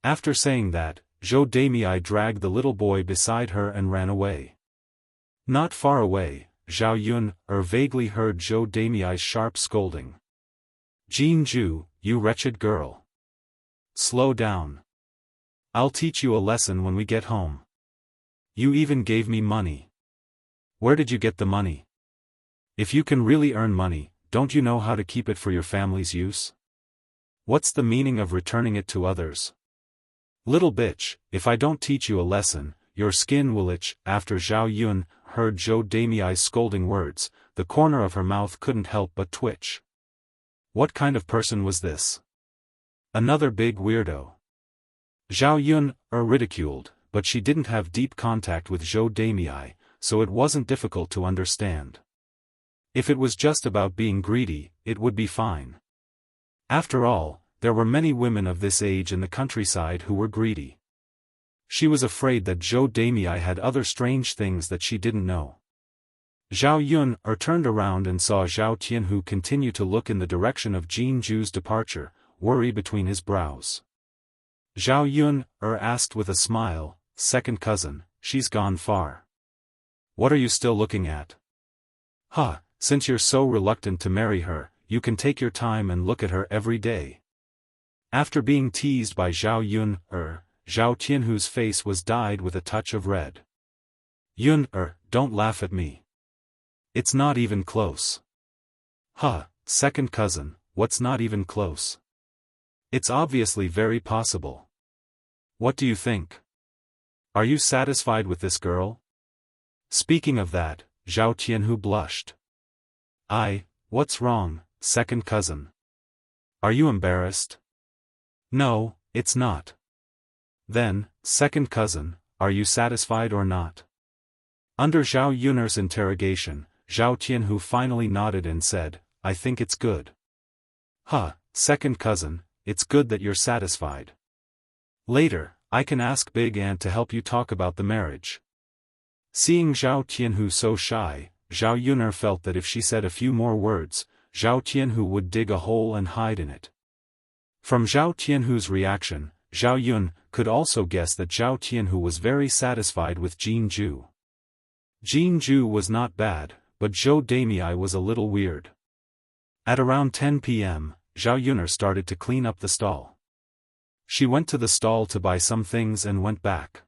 Speaker 1: After saying that, Zhou Damei dragged the little boy beside her and ran away. Not far away, Zhao Yun vaguely heard Zhou Damei's sharp scolding. "Jin Ju, you wretched girl. Slow down. I'll teach you a lesson when we get home. You even gave me money. Where did you get the money? If you can really earn money, don't you know how to keep it for your family's use? What's the meaning of returning it to others? Little bitch, if I don't teach you a lesson, your skin will itch." After Zhao Yun heard Zhou Damei's scolding words, the corner of her mouth couldn't help but twitch. What kind of person was this? Another big weirdo. Zhao Yun ridiculed, but she didn't have deep contact with Zhou Damei, so it wasn't difficult to understand. If it was just about being greedy, it would be fine. After all, there were many women of this age in the countryside who were greedy. She was afraid that Zhou Damei had other strange things that she didn't know. Zhao Yun turned around and saw Zhao Tianhu continue to look in the direction of Jin Ju's departure, worry between his brows. Zhao Yun asked with a smile, "Second cousin, she's gone far. What are you still looking at?" "Huh, since you're so reluctant to marry her, you can take your time and look at her every day." After being teased by Zhao Yun, Zhao Tianhu's face was dyed with a touch of red. "Yun, don't laugh at me. It's not even close." "Huh, second cousin, what's not even close?" "It's obviously very possible. What do you think? Are you satisfied with this girl?" Speaking of that, Zhao Tianhu blushed. What's wrong, second cousin? Are you embarrassed?" "No, it's not." "Then, second cousin, are you satisfied or not?" Under Zhao Yun's interrogation, Zhao Tianhu finally nodded and said, "I think it's good." "Huh, second cousin, it's good that you're satisfied. Later, I can ask Big Aunt to help you talk about the marriage." Seeing Zhao Tianhu so shy, Zhao Yun felt that if she said a few more words, Zhao Tianhu would dig a hole and hide in it. From Zhao Tianhu's reaction, Zhao Yun could also guess that Zhao Tianhu was very satisfied with Jin Ju. Jin Ju was not bad, but Zhou Damei was a little weird. At around 10 p.m., Zhao Yun started to clean up the stall. She went to the stall to buy some things and went back.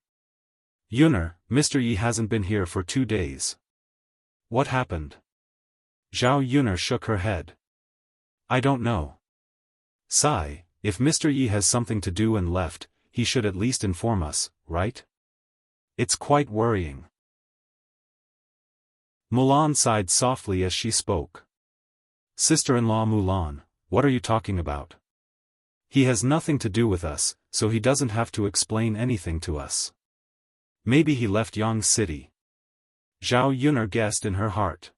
Speaker 1: "Yun, Mr. Yi hasn't been here for 2 days. What happened?" Zhao Yun shook her head. "I don't know. Sigh, if Mr. Yi has something to do and left, he should at least inform us, right? It's quite worrying." Mulan sighed softly as she spoke. "Sister-in-law Mulan, what are you talking about? He has nothing to do with us, so he doesn't have to explain anything to us. Maybe he left Yang City." Zhao Yun guessed in her heart.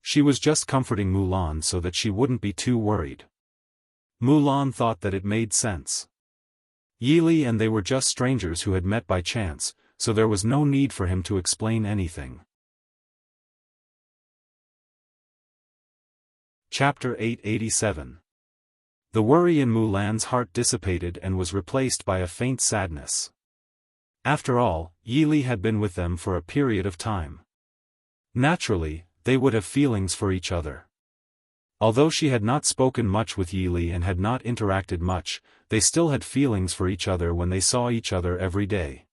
Speaker 1: She was just comforting Mulan so that she wouldn't be too worried. Mulan thought that it made sense. Yili and they were just strangers who had met by chance, so there was no need for him to explain anything. Chapter 887. The worry in Mulan's heart dissipated and was replaced by a faint sadness. After all, Yili had been with them for a period of time. Naturally, they would have feelings for each other. Although she had not spoken much with Yili and had not interacted much, they still had feelings for each other when they saw each other every day.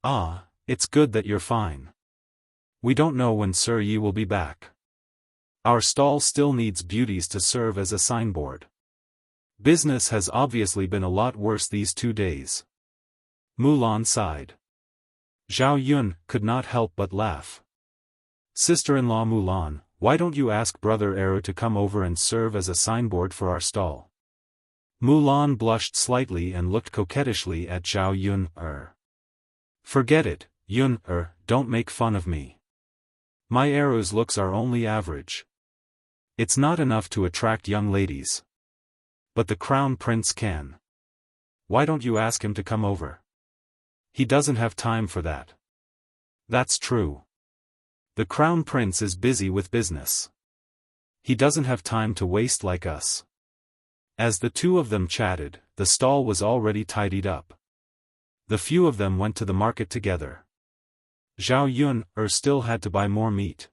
Speaker 1: "Ah, it's good that you're fine. We don't know when Sir Yi will be back. Our stall still needs beauties to serve as a signboard. Business has obviously been a lot worse these 2 days." Mulan sighed. Zhao Yun could not help but laugh. "Sister-in-law Mulan, why don't you ask Brother Eru to come over and serve as a signboard for our stall?" Mulan blushed slightly and looked coquettishly at Zhao Yun. Forget it, Yun, don't make fun of me. My Eru's looks are only average. It's not enough to attract young ladies. But the Crown Prince can. Why don't you ask him to come over? He doesn't have time for that." "That's true. The Crown Prince is busy with business. He doesn't have time to waste like us." As the two of them chatted, the stall was already tidied up. The few of them went to the market together. Zhao Yun still had to buy more meat.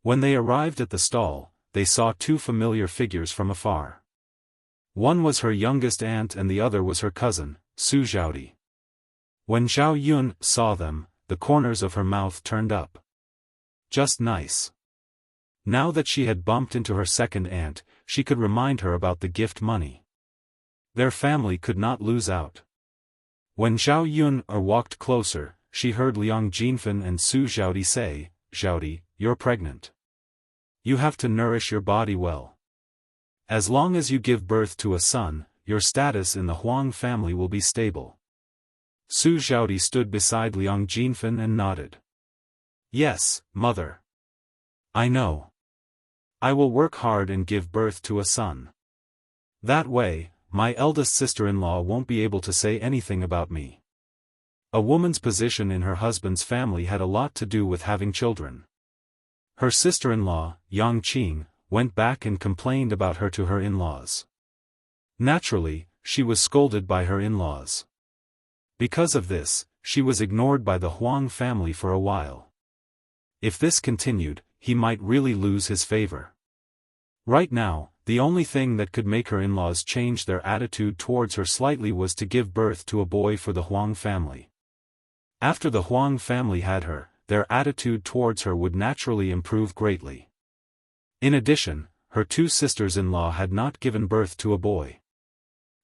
Speaker 1: When they arrived at the stall, they saw two familiar figures from afar. One was her youngest aunt and the other was her cousin, Su Zhaodi. When Zhao Yun saw them, the corners of her mouth turned up. Just nice. Now that she had bumped into her second aunt, she could remind her about the gift money. Their family could not lose out. When Zhao Yun walked closer, she heard Liang Jinfen and Su Zhaodi say, "Zhaodi, you're pregnant. You have to nourish your body well. As long as you give birth to a son, your status in the Huang family will be stable." Su Zhaodi stood beside Liang Jinfen and nodded. "Yes, mother. I know. I will work hard and give birth to a son. That way, my eldest sister-in-law won't be able to say anything about me." A woman's position in her husband's family had a lot to do with having children. Her sister-in-law, Yang Qing, went back and complained about her to her in-laws. Naturally, she was scolded by her in-laws. Because of this, she was ignored by the Huang family for a while. If this continued, he might really lose his favor. Right now, the only thing that could make her in-laws change their attitude towards her slightly was to give birth to a boy for the Huang family. After the Huang family had her, their attitude towards her would naturally improve greatly. In addition, her two sisters-in-law had not given birth to a boy.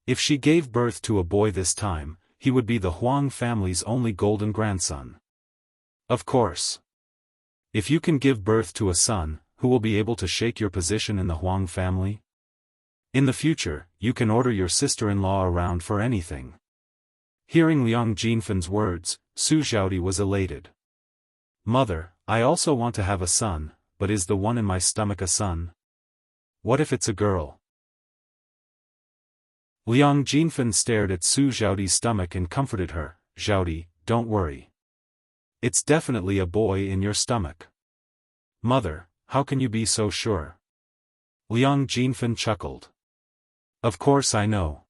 Speaker 1: If she gave birth to a boy this time, he would be the Huang family's only golden grandson. Of course. If you can give birth to a son, who will be able to shake your position in the Huang family? In the future, you can order your sister-in-law around for anything. Hearing Liang Jinfen's words, Su Zhaodi was elated. "Mother, I also want to have a son, but is the one in my stomach a son? What if it's a girl?" Liang Jinfen stared at Su Zhaodi's stomach and comforted her. "Zhaodi, don't worry. It's definitely a boy in your stomach." "Mother, how can you be so sure?" Liang Jinfen chuckled. "Of course I know.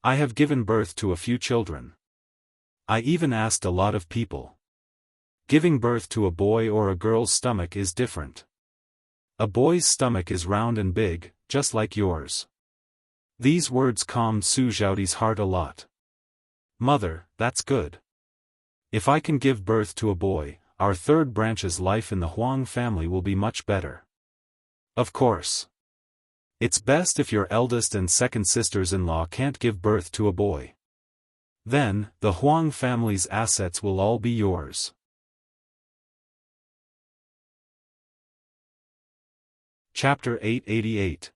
Speaker 1: I have given birth to a few children. I even asked a lot of people. Giving birth to a boy or a girl's stomach is different. A boy's stomach is round and big, just like yours." These words calmed Su Zhaodi's heart a lot. "Mother, that's good. If I can give birth to a boy, our third branch's life in the Huang family will be much better." "Of course. It's best if your eldest and second sisters-in-law can't give birth to a boy. Then, the Huang family's assets will all be yours." Chapter 888.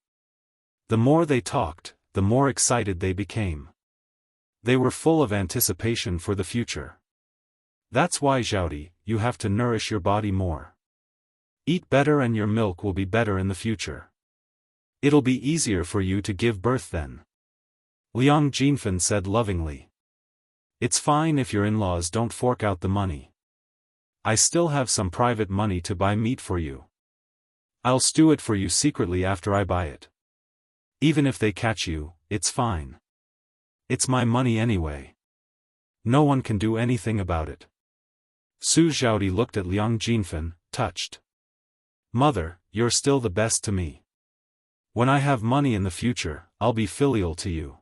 Speaker 1: The more they talked, the more excited they became. They were full of anticipation for the future. "That's why, Zhaodi, you have to nourish your body more. Eat better and your milk will be better in the future. It'll be easier for you to give birth then. Liang Jinfen said lovingly. It's fine if your in-laws don't fork out the money. I still have some private money to buy meat for you. I'll stew it for you secretly after I buy it. Even if they catch you, it's fine. It's my money anyway. No one can do anything about it. Su Xiaodi looked at Liang Jinfen, touched. Mother, you're still the best to me. When I have money in the future, I'll be filial to you.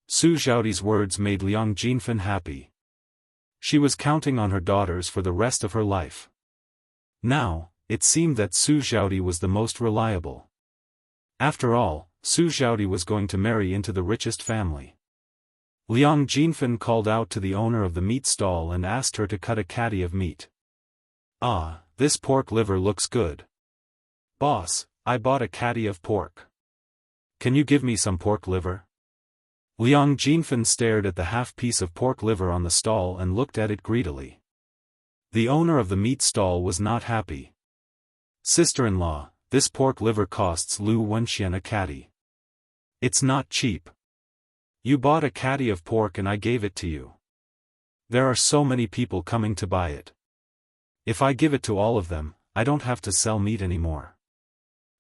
Speaker 1: Su Xiaodi's words made Liang Jinfen happy. She was counting on her daughters for the rest of her life. Now, it seemed that Su Xiaodi was the most reliable. After all, Su Xiaodi was going to marry into the richest family. Liang Jinfen called out to the owner of the meat stall and asked her to cut a caddy of meat. Ah, this pork liver looks good. Boss, I bought a caddy of pork. Can you give me some pork liver? Liang Jinfen stared at the half-piece of pork liver on the stall and looked at it greedily. The owner of the meat stall was not happy. Sister-in-law, this pork liver costs Lu Wenxian a caddy. It's not cheap. You bought a caddy of pork and I gave it to you. There are so many people coming to buy it. If I give it to all of them, I don't have to sell meat anymore.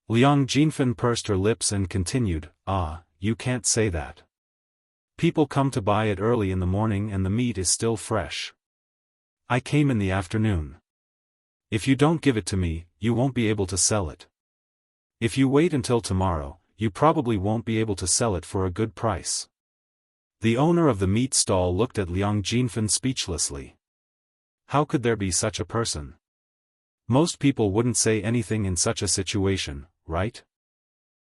Speaker 1: Liang Jinfen pursed her lips and continued, Ah, you can't say that. People come to buy it early in the morning and the meat is still fresh. I came in the afternoon. If you don't give it to me, you won't be able to sell it. If you wait until tomorrow, you probably won't be able to sell it for a good price. The owner of the meat stall looked at Liang Jinfen speechlessly. How could there be such a person? Most people wouldn't say anything in such a situation, right?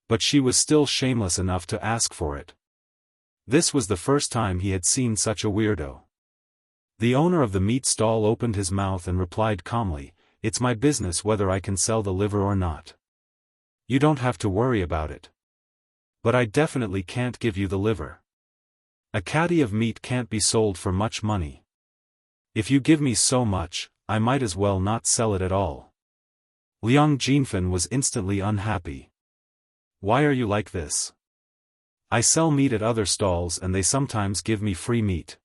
Speaker 1: But she was still shameless enough to ask for it. This was the first time he had seen such a weirdo. The owner of the meat stall opened his mouth and replied calmly, It's my business whether I can sell the liver or not. You don't have to worry about it. But I definitely can't give you the liver. A caddy of meat can't be sold for much money. If you give me so much, I might as well not sell it at all. Liang Jinfen was instantly unhappy. Why are you like this? I sell meat at other stalls and they sometimes give me free meat.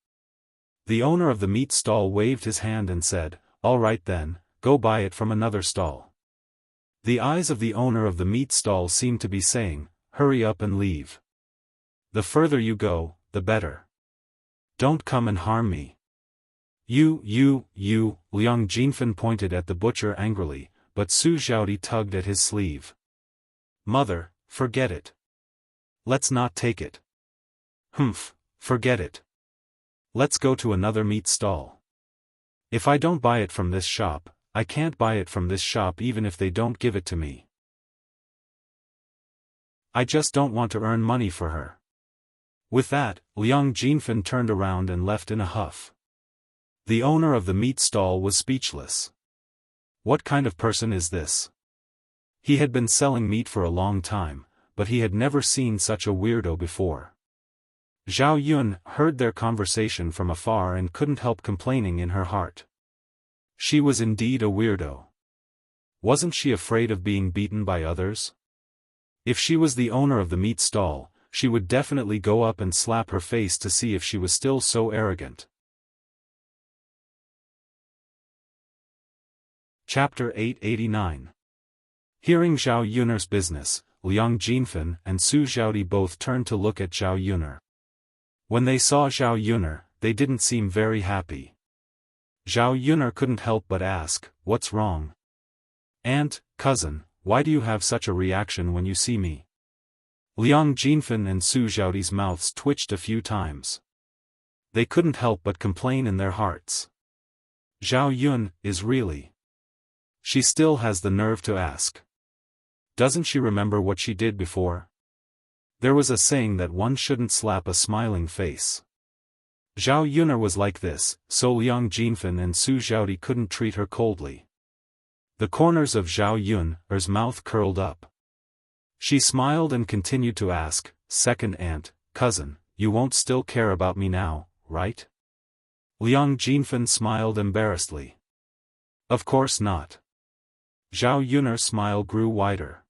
Speaker 1: The owner of the meat stall waved his hand and said, All right then, go buy it from another stall. The eyes of the owner of the meat stall seemed to be saying, Hurry up and leave. The further you go, the better. Don't come and harm me. You, Liang Jinfen pointed at the butcher angrily, but Su Xiaodi tugged at his sleeve. Mother, forget it. Let's not take it. Humph, forget it. Let's go to another meat stall. If I don't buy it from this shop, I can't buy it from this shop even if they don't give it to me. I just don't want to earn money for her. With that, Liang Jinfen turned around and left in a huff. The owner of the meat stall was speechless. What kind of person is this? He had been selling meat for a long time, but he had never seen such a weirdo before. Zhao Yun heard their conversation from afar and couldn't help complaining in her heart. She was indeed a weirdo. Wasn't she afraid of being beaten by others? If she was the owner of the meat stall, she would definitely go up and slap her face to see if she was still so arrogant. Chapter 889. Hearing Zhao Yun'er's business, Liang Jinfen and Su Xiaodi both turned to look at Zhao Yun'er. When they saw Zhao Yun'er, they didn't seem very happy. Zhao Yun'er couldn't help but ask, What's wrong? Aunt, cousin, why do you have such a reaction when you see me? Liang Jinfen and Su Xiaodi's mouths twitched a few times. They couldn't help but complain in their hearts. Zhao Yun is really. She still has the nerve to ask. Doesn't she remember what she did before? There was a saying that one shouldn't slap a smiling face. Zhao Yun'er was like this, so Liang Jinfen and Su Xiaodi couldn't treat her coldly. The corners of Zhao Yun'er's mouth curled up. She smiled and continued to ask, Second aunt, cousin, you won't still care about me now, right? Liang Jinfen smiled embarrassedly. Of course not. Zhao Yun'er's smile grew wider.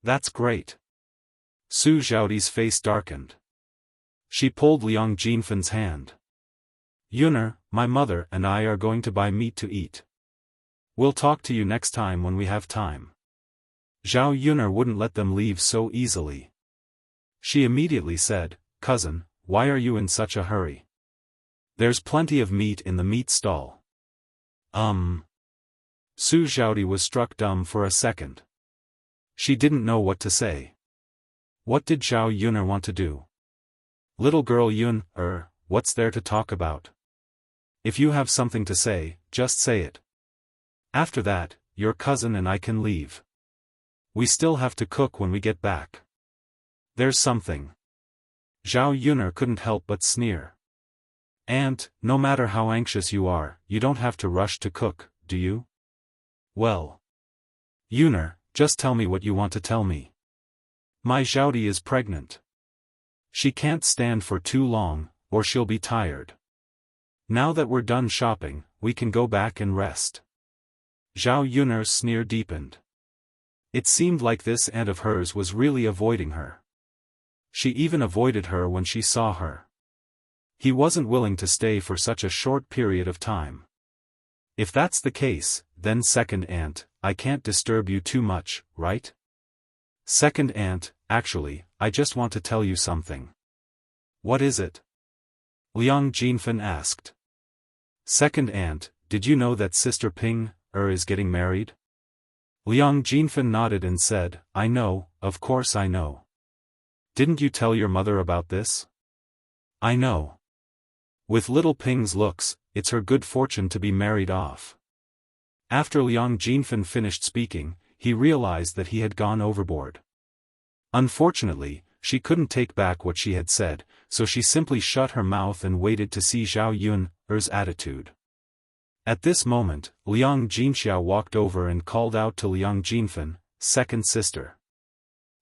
Speaker 1: That's great. Su Xiaodi's face darkened. She pulled Liang Jinfan's hand. Yuner, my mother and I are going to buy meat to eat. We'll talk to you next time when we have time. Zhao Yuner wouldn't let them leave so easily. She immediately said, Cousin, why are you in such a hurry? There's plenty of meat in the meat stall. Su Xiaodi was struck dumb for a second. She didn't know what to say. What did Zhao Yuner want to do? Little girl Yun, what's there to talk about? If you have something to say, just say it. After that, your cousin and I can leave. We still have to cook when we get back. There's something. Zhao Yuner couldn't help but sneer. Aunt, no matter how anxious you are, you don't have to rush to cook, do you? Well. Yuner, just tell me what you want to tell me. My Xiaodi is pregnant. She can't stand for too long, or she'll be tired. Now that we're done shopping, we can go back and rest. Zhao Yuner's sneer deepened. It seemed like this aunt of hers was really avoiding her. She even avoided her when she saw her. He wasn't willing to stay for such a short period of time. If that's the case, then second aunt, I can't disturb you too much, right? Second aunt, actually, I just want to tell you something. What is it? Liang Jinfen asked. Second aunt, did you know that Sister Ping, is getting married? Liang Jinfen nodded and said, I know, of course I know. Didn't you tell your mother about this? I know. With little Ping's looks, it's her good fortune to be married off. After Liang Jinfen finished speaking, he realized that he had gone overboard. Unfortunately, she couldn't take back what she had said, so she simply shut her mouth and waited to see Zhao Yun's attitude. At this moment, Liang Jinxiao walked over and called out to Liang Jinfen, second sister.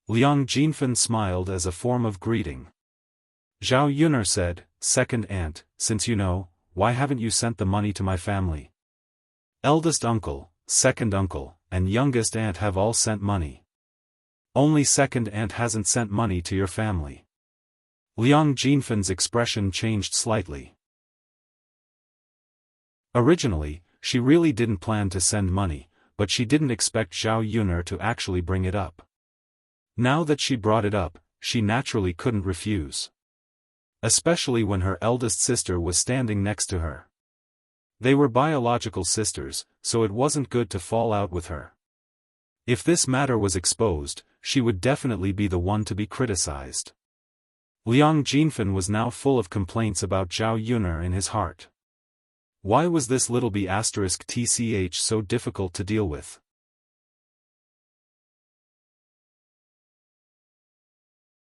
Speaker 1: Liang Jinfen smiled as a form of greeting. Zhao Yuner said, second aunt, since you know, why haven't you sent the money to my family? Eldest uncle, second uncle, and youngest aunt have all sent money. Only second aunt hasn't sent money to your family. Liang Jinfen's expression changed slightly. Originally, she really didn't plan to send money, but she didn't expect Zhao Yuner to actually bring it up. Now that she brought it up, she naturally couldn't refuse. Especially when her eldest sister was standing next to her. They were biological sisters, so it wasn't good to fall out with her. If this matter was exposed, she would definitely be the one to be criticized. Liang Jinfen was now full of complaints about Zhao Yuner in his heart. Why was this little b*tch so difficult to deal with?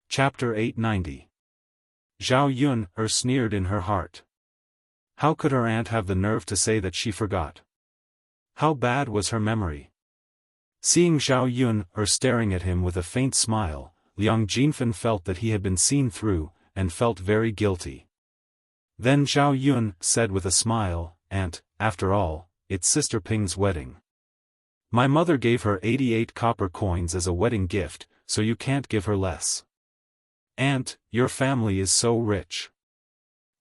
Speaker 1: Chapter 890. Zhao Yun sneered in her heart. How could her aunt have the nerve to say that she forgot? How bad was her memory? Seeing Zhao Yun staring at him with a faint smile, Liang Jinfen felt that he had been seen through, and felt very guilty. Then Zhao Yun said with a smile, Aunt, after all, it's Sister Ping's wedding. My mother gave her 88 copper coins as a wedding gift, so you can't give her less. Aunt, your family is so rich.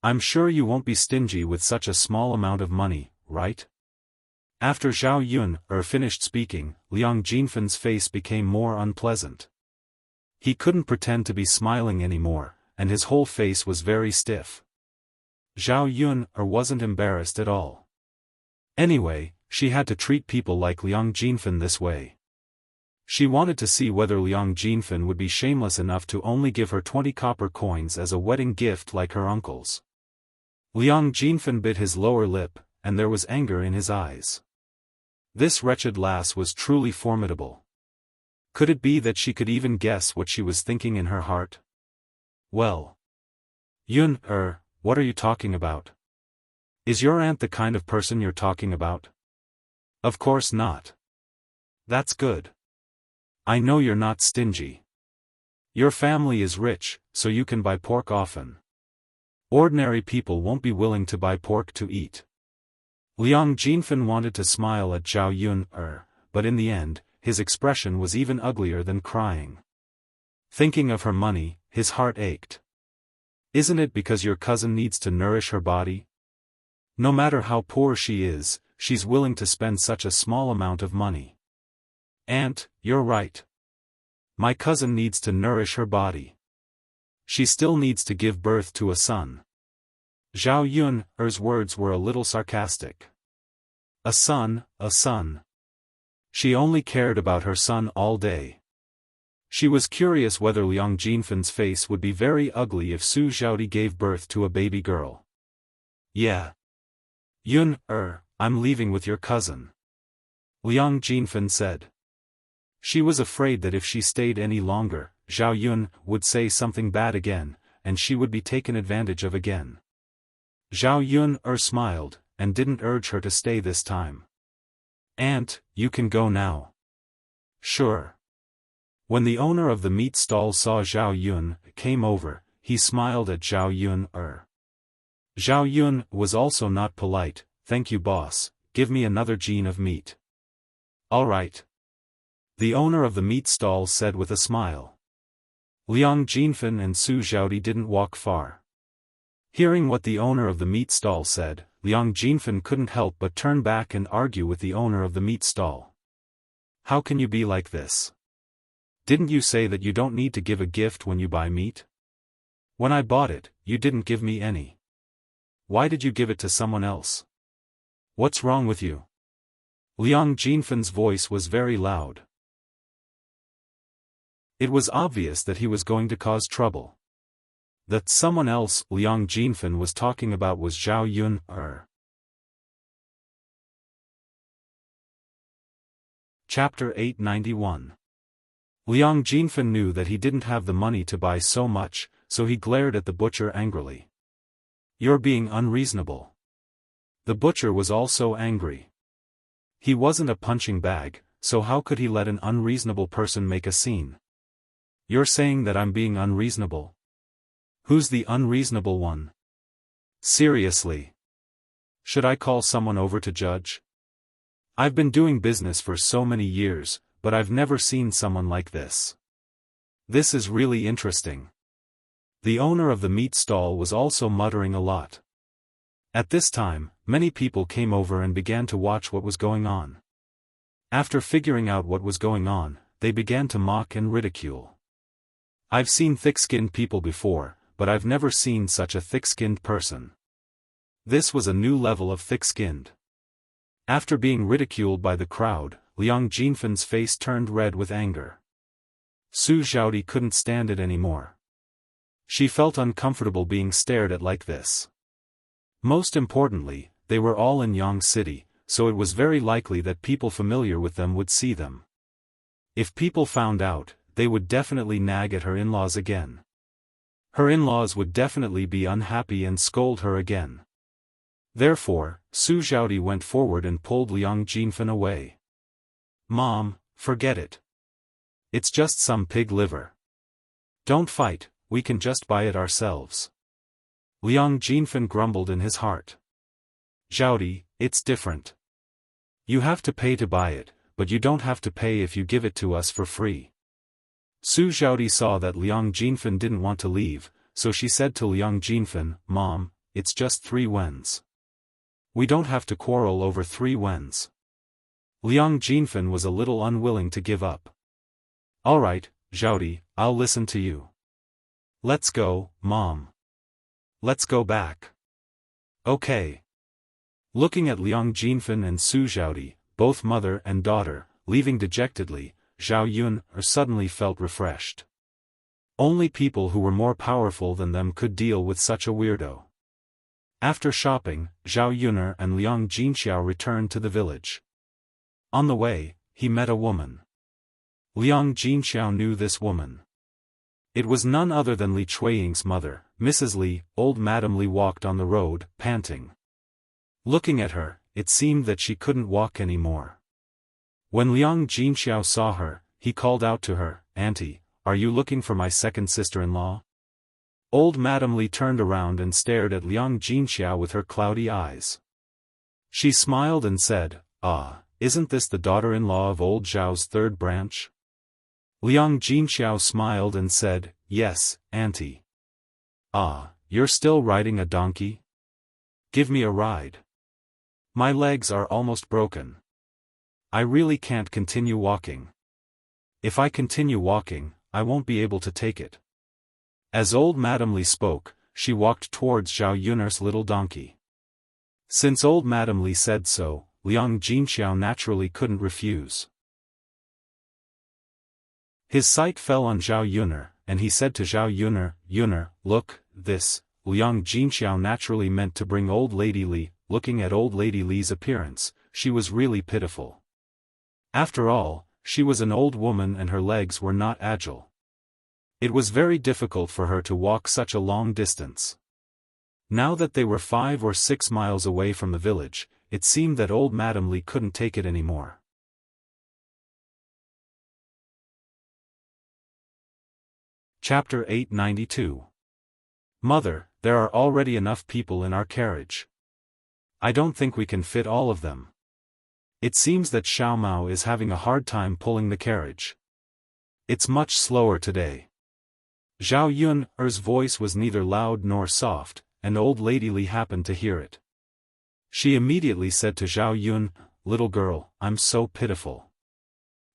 Speaker 1: I'm sure you won't be stingy with such a small amount of money, right? After Zhao Yun finished speaking, Liang Jinfen's face became more unpleasant. He couldn't pretend to be smiling anymore, and his whole face was very stiff. Zhao Yun wasn't embarrassed at all. Anyway, she had to treat people like Liang Jinfen this way. She wanted to see whether Liang Jinfen would be shameless enough to only give her 20 copper coins as a wedding gift like her uncle's. Liang Jinfen bit his lower lip, and there was anger in his eyes. This wretched lass was truly formidable. Could it be that she could even guess what she was thinking in her heart? Well. Yun, what are you talking about? Is your aunt the kind of person you're talking about? Of course not. That's good. I know you're not stingy. Your family is rich, so you can buy pork often. Ordinary people won't be willing to buy pork to eat. Liang Jinfen wanted to smile at Zhao Yun, but in the end, his expression was even uglier than crying. Thinking of her money, his heart ached. Isn't it because your cousin needs to nourish her body? No matter how poor she is, she's willing to spend such a small amount of money. Aunt, you're right. My cousin needs to nourish her body. She still needs to give birth to a son. Zhao Yun's words were a little sarcastic. A son, a son. She only cared about her son all day. She was curious whether Liang Jinfan's face would be very ugly if Su Xiaodi gave birth to a baby girl. Yeah. I'm leaving with your cousin. Liang Jinfan said. She was afraid that if she stayed any longer, Zhao Yun would say something bad again, and she would be taken advantage of again. Zhao Yun smiled, and didn't urge her to stay this time. Aunt, you can go now. Sure. When the owner of the meat stall saw Zhao Yun came over, he smiled at Zhao Yun. Zhao Yun was also not polite. Thank you boss, give me another gene of meat. All right. The owner of the meat stall said with a smile. Liang Jinfan and Su Xiaodi didn't walk far. Hearing what the owner of the meat stall said, Liang Jinfan couldn't help but turn back and argue with the owner of the meat stall. How can you be like this? Didn't you say that you don't need to give a gift when you buy meat? When I bought it, you didn't give me any. Why did you give it to someone else? What's wrong with you? Liang Jinfan's voice was very loud. It was obvious that he was going to cause trouble. That someone else Liang Jinfan was talking about was Zhao Yun. Chapter 891. Liang Jinfan knew that he didn't have the money to buy so much, so he glared at the butcher angrily. You're being unreasonable. The butcher was also angry. He wasn't a punching bag, so how could he let an unreasonable person make a scene? You're saying that I'm being unreasonable? Who's the unreasonable one? Seriously. Should I call someone over to judge? I've been doing business for so many years, but I've never seen someone like this. This is really interesting. The owner of the meat stall was also muttering a lot. At this time, many people came over and began to watch what was going on. After figuring out what was going on, they began to mock and ridicule. I've seen thick-skinned people before, but I've never seen such a thick-skinned person. This was a new level of thick-skinned. After being ridiculed by the crowd, Liang Jinfan's face turned red with anger. Su Xiaodi couldn't stand it anymore. She felt uncomfortable being stared at like this. Most importantly, they were all in Yang City, so it was very likely that people familiar with them would see them. If people found out, they would definitely nag at her in-laws again. Her in-laws would definitely be unhappy and scold her again. Therefore, Su Xiaodi went forward and pulled Liang Jinfan away. Mom, forget it. It's just some pig liver. Don't fight, we can just buy it ourselves. Liang Jinfan grumbled in his heart. Xiaodi, it's different. You have to pay to buy it, but you don't have to pay if you give it to us for free. Su Xiaodi saw that Liang Jinfan didn't want to leave, so she said to Liang Jinfan, Mom, it's just 3 wens. We don't have to quarrel over 3 wens. Liang Jinfan was a little unwilling to give up. Alright, Xiaodi, I'll listen to you. Let's go, Mom. Let's go back. Okay. Looking at Liang Jinfan and Su Xiaodi, both mother and daughter, leaving dejectedly, Zhao Yun suddenly felt refreshed. Only people who were more powerful than them could deal with such a weirdo. After shopping, Zhao Yun and Liang Jinxiao returned to the village. On the way, he met a woman. Liang Jinxiao knew this woman. It was none other than Li Chuiying's mother, Mrs. Li. Old Madame Li walked on the road, panting. Looking at her, it seemed that she couldn't walk anymore. When Liang Jinxiao saw her, he called out to her, Auntie, are you looking for my second sister-in-law? Old Madame Li turned around and stared at Liang Jinxiao with her cloudy eyes. She smiled and said, Ah, isn't this the daughter-in-law of old Zhao's third branch? Liang Jinxiao smiled and said, yes, auntie. Ah, you're still riding a donkey? Give me a ride. My legs are almost broken. I really can't continue walking. If I continue walking, I won't be able to take it. As old Madame Li spoke, she walked towards Zhao Yun'er's little donkey. Since old Madame Li said so, Liang Jinxiao naturally couldn't refuse. His sight fell on Zhao Yun'er, and he said to Zhao Yun'er, Yun'er, look, this. Liang Jinxiao naturally meant to bring old Lady Li. Looking at old Lady Li's appearance, she was really pitiful. After all, she was an old woman and her legs were not agile. It was very difficult for her to walk such a long distance. Now that they were 5 or 6 miles away from the village, it seemed that old Madame Li couldn't take it anymore. Chapter 892. Mother, there are already enough people in our carriage. I don't think we can fit all of them. It seems that Xiao Mao is having a hard time pulling the carriage. It's much slower today. Zhao Yun'er's voice was neither loud nor soft, and old Lady Li happened to hear it. She immediately said to Zhao Yun, little girl, I'm so pitiful.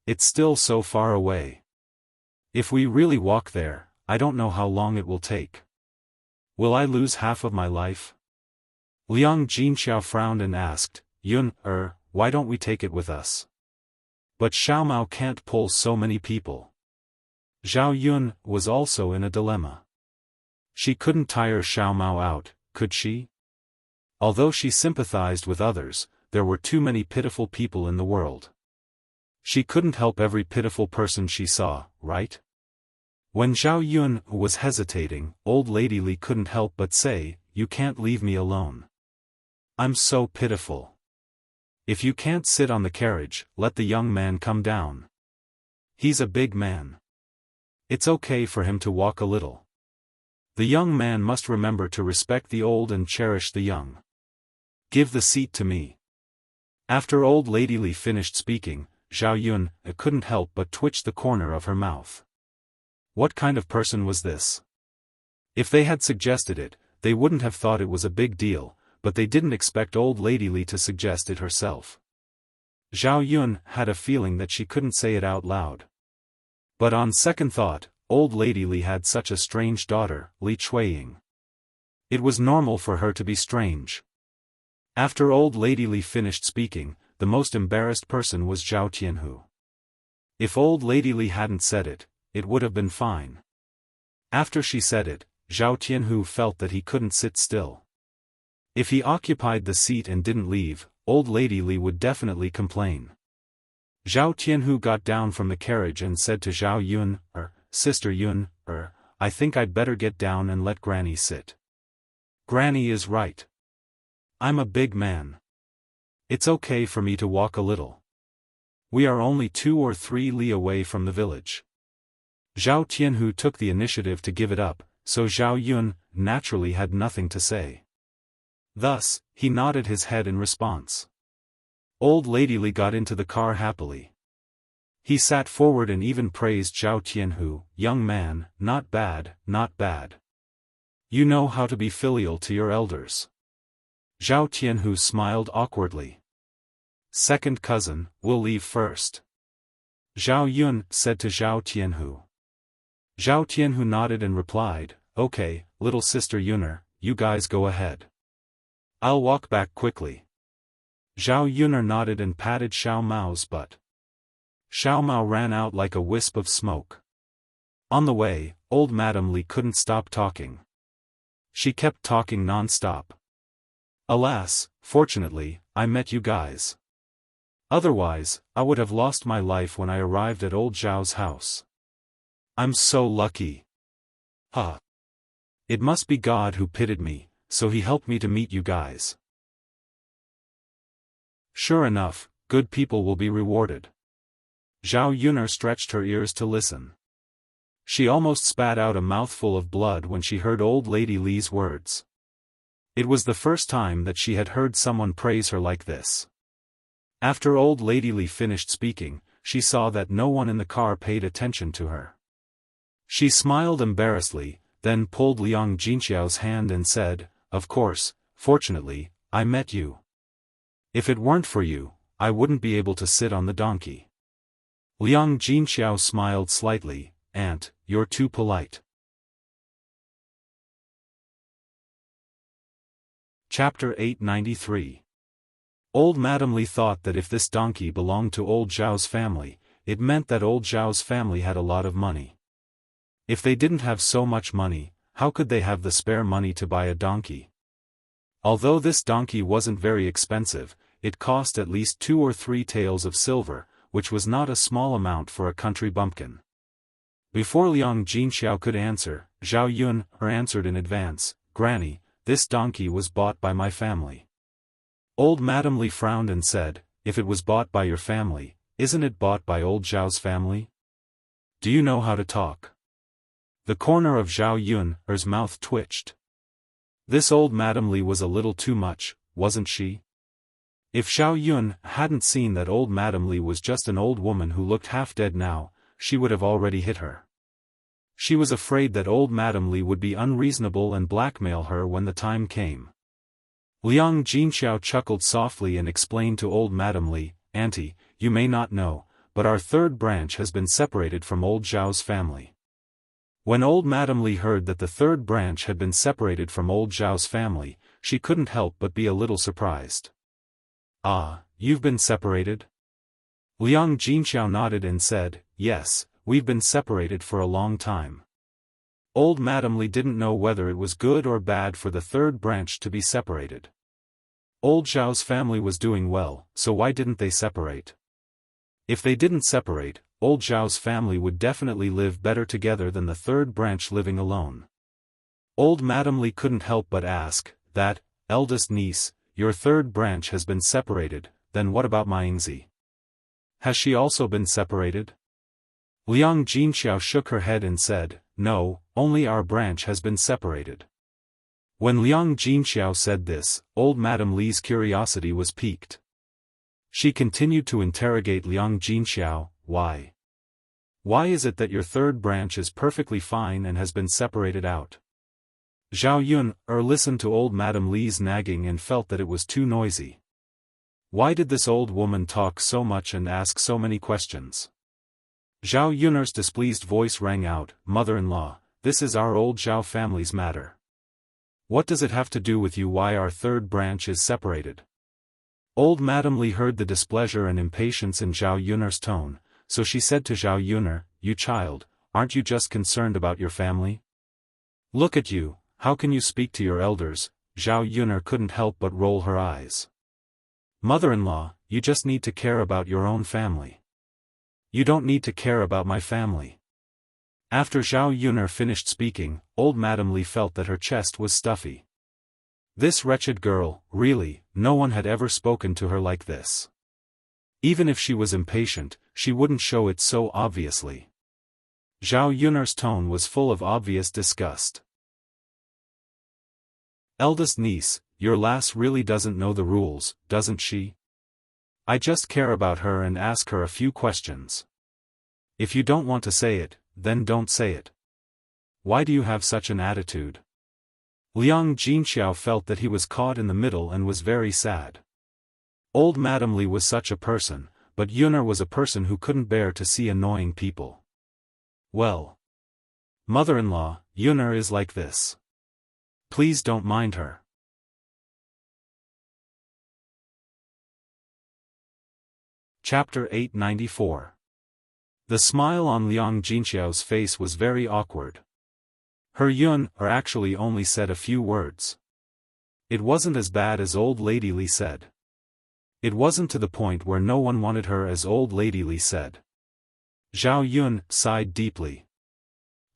Speaker 1: It's still so far away. If we really walk there, I don't know how long it will take. Will I lose half of my life? Liang Jinxiao frowned and asked, Yun', why don't we take it with us? But Xiao Mao can't pull so many people. Zhao Yun was also in a dilemma. She couldn't tire Xiao Mao out, could she? Although she sympathized with others, there were too many pitiful people in the world. She couldn't help every pitiful person she saw, right? When Zhao Yun was hesitating, old Lady Li couldn't help but say, you can't leave me alone. I'm so pitiful. If you can't sit on the carriage, let the young man come down. He's a big man. It's okay for him to walk a little. The young man must remember to respect the old and cherish the young. Give the seat to me. After old Lady Li finished speaking, Zhao Yun couldn't help but twitch the corner of her mouth. What kind of person was this? If they had suggested it, they wouldn't have thought it was a big deal, but they didn't expect old Lady Li to suggest it herself. Zhao Yun had a feeling that she couldn't say it out loud. But on second thought, old Lady Li had such a strange daughter, Li Chuiying. It was normal for her to be strange. After old Lady Li finished speaking, the most embarrassed person was Zhao Tianhu. If old Lady Li hadn't said it, it would have been fine. After she said it, Zhao Tianhu felt that he couldn't sit still. If he occupied the seat and didn't leave, old Lady Li would definitely complain. Zhao Tianhu got down from the carriage and said to Zhao Yun, Sister Yun, I think I'd better get down and let Granny sit. Granny is right. I'm a big man. It's okay for me to walk a little. We are only 2 or 3 li away from the village. Zhao Tianhu took the initiative to give it up, so Zhao Yun naturally had nothing to say. Thus, he nodded his head in response. Old Lady Li got into the car happily. He sat forward and even praised Zhao Tianhu, young man, not bad, not bad. You know how to be filial to your elders. Zhao Tianhu smiled awkwardly. Second cousin, we'll leave first. Zhao Yun said to Zhao Tianhu. Zhao Tianhu nodded and replied, okay, little sister Yun'er, you guys go ahead. I'll walk back quickly. Zhao Yun'er nodded and patted Xiao Mao's butt. Xiao Mao ran out like a wisp of smoke. On the way, old Madame Li couldn't stop talking. She kept talking non-stop. Alas, fortunately, I met you guys. Otherwise, I would have lost my life when I arrived at old Zhao's house. I'm so lucky. Ha! It must be God who pitied me, so he helped me to meet you guys. Sure enough, good people will be rewarded. Zhao Yun'er stretched her ears to listen. She almost spat out a mouthful of blood when she heard old Lady Li's words. It was the first time that she had heard someone praise her like this. After old lady Li finished speaking, she saw that no one in the car paid attention to her. She smiled embarrassedly, then pulled Liang Jinxiao's hand and said, "Of course, fortunately, I met you. If it weren't for you, I wouldn't be able to sit on the donkey." Liang Jinxiao smiled slightly. "Aunt, you're too polite." Chapter 893. Old Madame Li thought that if this donkey belonged to old Zhao's family, it meant that old Zhao's family had a lot of money. If they didn't have so much money, how could they have the spare money to buy a donkey? Although this donkey wasn't very expensive, it cost at least 2 or 3 taels of silver, which was not a small amount for a country bumpkin. Before Liang Jinxiao could answer, Zhao Yun answered in advance, "Granny, this donkey was bought by my family." Old Madame Li frowned and said, "If it was bought by your family, isn't it bought by old Zhao's family? Do you know how to talk?" The corner of Zhao Yun's mouth twitched. This old Madame Li was a little too much, wasn't she? If Zhao Yun hadn't seen that old Madame Li was just an old woman who looked half dead now, she would have already hit her. She was afraid that old Madame Li would be unreasonable and blackmail her when the time came. Liang Jinxiao chuckled softly and explained to old Madame Li, "Auntie, you may not know, but our third branch has been separated from old Zhao's family." When old Madame Li heard that the third branch had been separated from old Zhao's family, she couldn't help but be a little surprised. "Ah, you've been separated?" Liang Jinxiao nodded and said, "Yes, we've been separated for a long time." Old Madame Li didn't know whether it was good or bad for the third branch to be separated. Old Zhao's family was doing well, so why didn't they separate? If they didn't separate, old Zhao's family would definitely live better together than the third branch living alone. Old Madame Li couldn't help but ask, "That, eldest niece, your third branch has been separated, then what about my Yingzi? Has she also been separated?" Liang Jinxiao shook her head and said, "No, only our branch has been separated." When Liang Jinxiao said this, old Madame Li's curiosity was piqued. She continued to interrogate Liang Jinxiao, "Why? Why is it that your third branch is perfectly fine and has been separated out?" Zhao Yun listened to old Madame Li's nagging and felt that it was too noisy. Why did this old woman talk so much and ask so many questions? Zhao Yun's displeased voice rang out, "Mother-in-law, this is our old Zhao family's matter. What does it have to do with you why our third branch is separated?" Old Madame Li heard the displeasure and impatience in Zhao Yun's tone, so she said to Zhao Yun, "You child, aren't you just concerned about your family? Look at you, how can you speak to your elders?" Zhao Yun couldn't help but roll her eyes. "Mother-in-law, you just need to care about your own family. You don't need to care about my family." After Zhao Yun finished speaking, old Madame Li felt that her chest was stuffy. This wretched girl, really, no one had ever spoken to her like this. Even if she was impatient, she wouldn't show it so obviously. Zhao Yun's tone was full of obvious disgust. "Eldest niece, your lass really doesn't know the rules, doesn't she? I just care about her and ask her a few questions. If you don't want to say it, then don't say it. Why do you have such an attitude?" Liang Jinxiao felt that he was caught in the middle and was very sad. Old Madame Li was such a person, but Yun was a person who couldn't bear to see annoying people. "Well, mother-in-law, Yun is like this. Please don't mind her." Chapter 894. The smile on Liang Jinxiao's face was very awkward. Her Yun actually only said a few words. It wasn't as bad as old lady Li said. It wasn't to the point where no one wanted her as old lady Li said. Zhao Yun sighed deeply.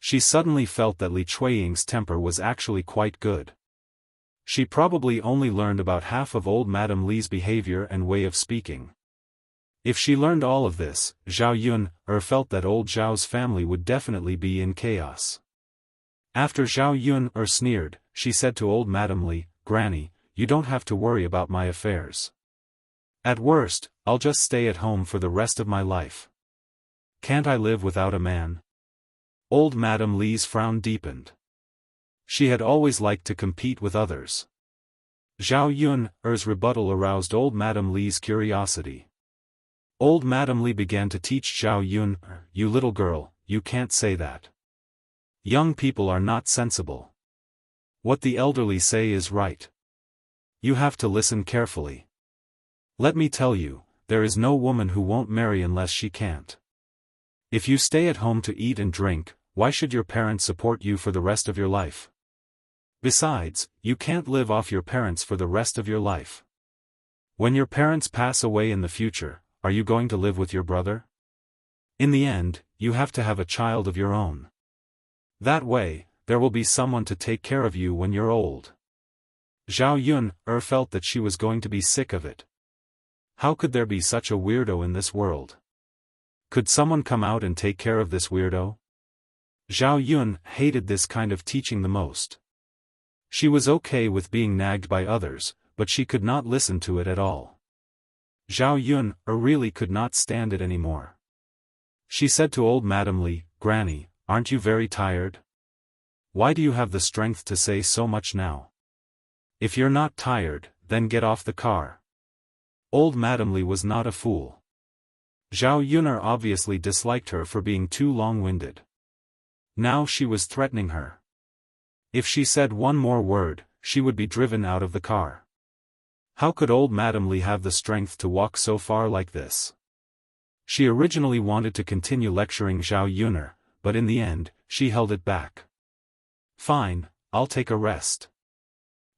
Speaker 1: She suddenly felt that Li Chuiying's temper was actually quite good. She probably only learned about half of old Madame Li's behavior and way of speaking. If she learned all of this, Zhao Yun felt that old Zhao's family would definitely be in chaos. After Zhao Yun sneered, she said to old Madame Li, "Granny, you don't have to worry about my affairs. At worst, I'll just stay at home for the rest of my life. Can't I live without a man? Old Madame Li's frown deepened. She had always liked to compete with others. Zhao Yun's rebuttal aroused old Madame Li's curiosity. Old Madame Li began to teach Zhao Yun, "You little girl, you can't say that. Young people are not sensible. What the elderly say is right. You have to listen carefully. Let me tell you, there is no woman who won't marry unless she can't. If you stay at home to eat and drink, why should your parents support you for the rest of your life? Besides, you can't live off your parents for the rest of your life. When your parents pass away in the future, are you going to live with your brother? In the end, you have to have a child of your own. That way, there will be someone to take care of you when you're old." Zhao Yun felt that she was going to be sick of it. How could there be such a weirdo in this world? Could someone come out and take care of this weirdo? Zhao Yun hated this kind of teaching the most. She was okay with being nagged by others, but she could not listen to it at all. Zhao Yun really could not stand it anymore. She said to old Madame Li, "Granny, aren't you very tired? Why do you have the strength to say so much now? If you're not tired, then get off the car." Old Madame Li was not a fool. Zhao Yun obviously disliked her for being too long-winded. Now she was threatening her. If she said one more word, she would be driven out of the car. How could old Madame Li have the strength to walk so far like this? She originally wanted to continue lecturing Zhao Yun, but in the end, she held it back. "Fine, I'll take a rest."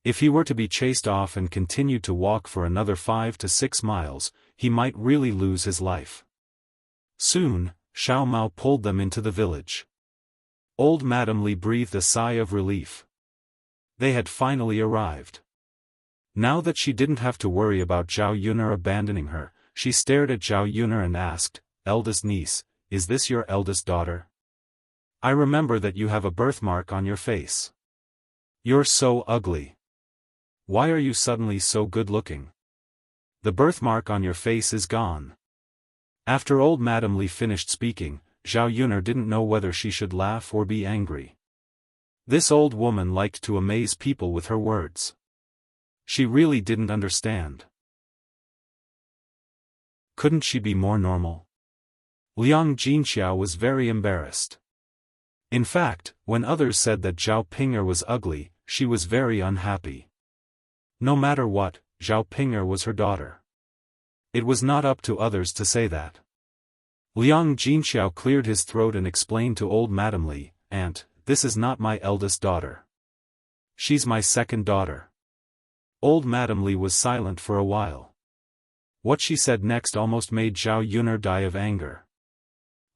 Speaker 1: If he were to be chased off and continue to walk for another 5 to 6 miles, he might really lose his life. Soon, Xiao Mao pulled them into the village. Old Madame Li breathed a sigh of relief. They had finally arrived. Now that she didn't have to worry about Zhao Yun abandoning her, she stared at Zhao Yun and asked, "Eldest niece, is this your eldest daughter? I remember that you have a birthmark on your face. You're so ugly. Why are you suddenly so good-looking? The birthmark on your face is gone." After old Madame Li finished speaking, Zhao Yun didn't know whether she should laugh or be angry. This old woman liked to amaze people with her words. She really didn't understand. Couldn't she be more normal? Liang Jinxiao was very embarrassed. In fact, when others said that Zhao Ping'er was ugly, she was very unhappy. No matter what, Zhao Ping'er was her daughter. It was not up to others to say that. Liang Jinxiao cleared his throat and explained to old Madame Li, "Aunt, this is not my eldest daughter. She's my second daughter." Old Madame Li was silent for a while. What she said next almost made Zhao Yun die of anger.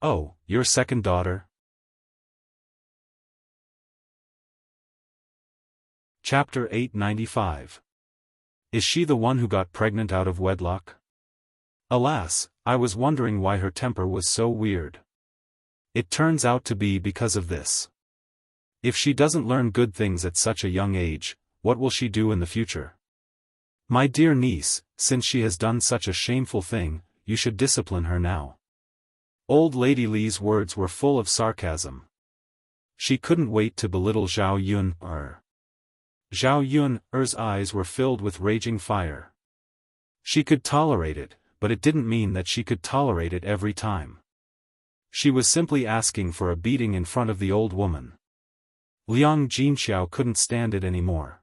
Speaker 1: "Oh, your second daughter?" Chapter 895. Is she the one who got pregnant out of wedlock? Alas, I was wondering why her temper was so weird. It turns out to be because of this. If she doesn't learn good things at such a young age, what will she do in the future? My dear niece, since she has done such a shameful thing, you should discipline her now. Old Lady Li's words were full of sarcasm. She couldn't wait to belittle Zhao Yun. Zhao Yun's eyes were filled with raging fire. She could tolerate it, but it didn't mean that she could tolerate it every time. She was simply asking for a beating in front of the old woman. Liang Jinxiao couldn't stand it anymore.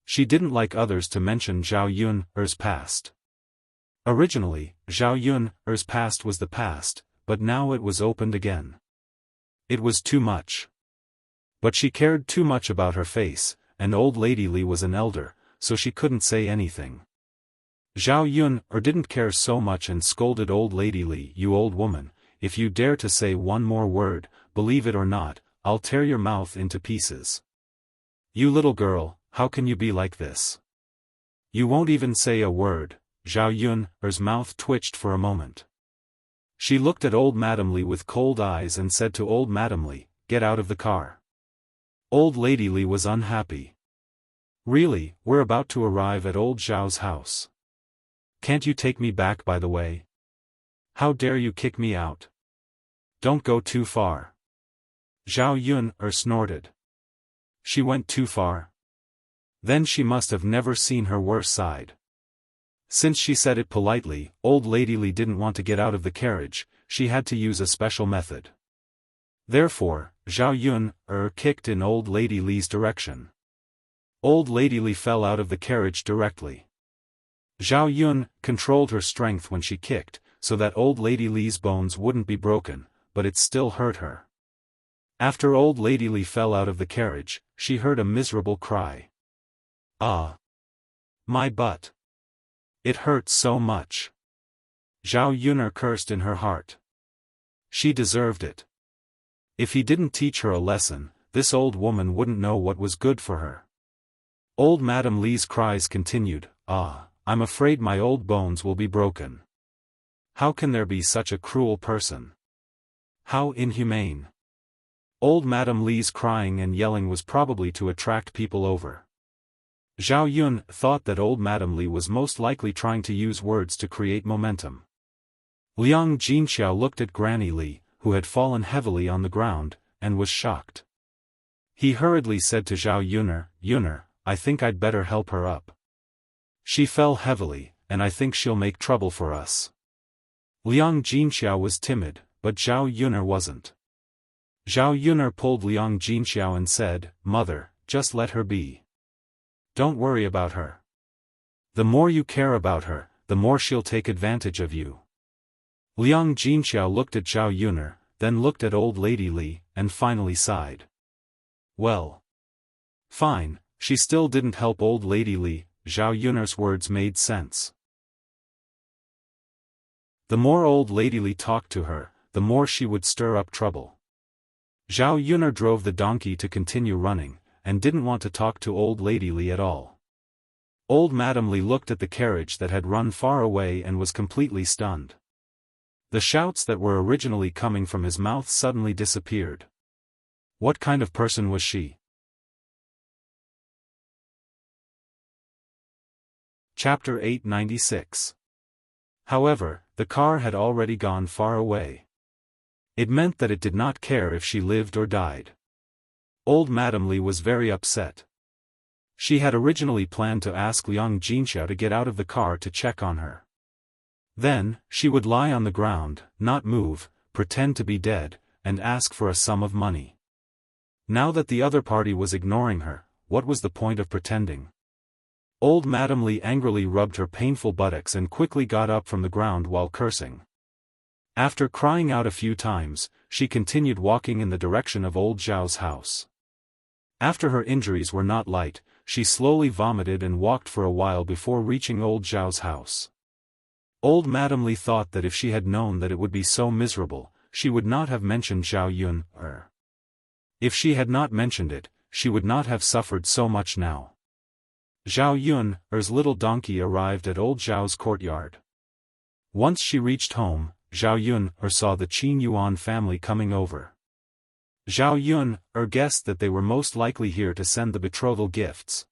Speaker 1: She didn't like others to mention Zhao Yun's past. Originally, Zhao Yun's past was the past, but now it was opened again. It was too much. But she cared too much about her face, and old Lady Li was an elder, so she couldn't say anything. Zhao Yun didn't care so much and scolded old Lady Li, "You old woman, if you dare to say one more word, believe it or not, I'll tear your mouth into pieces. You little girl, how can you be like this? You won't even say a word." Zhao Yun's mouth twitched for a moment. She looked at old Madame Li with cold eyes and said to old Madame Li, "Get out of the car." Old Lady Li was unhappy. Really, we're about to arrive at old Zhao's house. Can't you take me back by the way? How dare you kick me out? Don't go too far. Zhao Yun snorted. She went too far? Then she must have never seen her worst side. Since she said it politely, old lady Li didn't want to get out of the carriage, she had to use a special method. Therefore, Zhao Yun kicked in old lady Li's direction. Old lady Li fell out of the carriage directly. Zhao Yun controlled her strength when she kicked, so that old lady Li's bones wouldn't be broken, but it still hurt her. After old lady Li fell out of the carriage, she heard a miserable cry. Ah! My butt! It hurts so much. Zhao Yun cursed in her heart. She deserved it. If he didn't teach her a lesson, this old woman wouldn't know what was good for her. Old Madame Li's cries continued. Ah, I'm afraid my old bones will be broken. How can there be such a cruel person? How inhumane. Old Madame Li's crying and yelling was probably to attract people over. Zhao Yun thought that old Madame Li was most likely trying to use words to create momentum. Liang Jinxiao looked at Granny Li, who had fallen heavily on the ground, and was shocked. He hurriedly said to Zhao Yun, I think I'd better help her up. She fell heavily, and I think she'll make trouble for us. Liang Jinxiao was timid, but Zhao Yun wasn't. Zhao Yun pulled Liang Jinxiao and said, Mother, just let her be. Don't worry about her. The more you care about her, the more she'll take advantage of you. Liang Jinxiao looked at Zhao Yun, then looked at old lady Li, and finally sighed. Well. Fine, she still didn't help old lady Li. Zhao Yun's words made sense. The more old lady Li talked to her, the more she would stir up trouble. Zhao Yun drove the donkey to continue running, and didn't want to talk to old lady Li at all. Old Madame Li looked at the carriage that had run far away and was completely stunned. The shouts that were originally coming from his mouth suddenly disappeared. What kind of person was she? Chapter 896. However, the car had already gone far away. It meant that it did not care if she lived or died. Old Madame Li was very upset. She had originally planned to ask Liang Jinxiao to get out of the car to check on her. Then, she would lie on the ground, not move, pretend to be dead, and ask for a sum of money. Now that the other party was ignoring her, what was the point of pretending? Old Madame Li angrily rubbed her painful buttocks and quickly got up from the ground while cursing. After crying out a few times, she continued walking in the direction of old Zhao's house. After her injuries were not light, she slowly vomited and walked for a while before reaching old Zhao's house. Old Madame Li thought that if she had known that it would be so miserable, she would not have mentioned Zhao Yun. If she had not mentioned it, she would not have suffered so much now. Zhao Yun's little donkey arrived at old Zhao's courtyard. Once she reached home, Zhao Yun saw the Qin Yuan family coming over. Zhao Yun guessed that they were most likely here to send the betrothal gifts.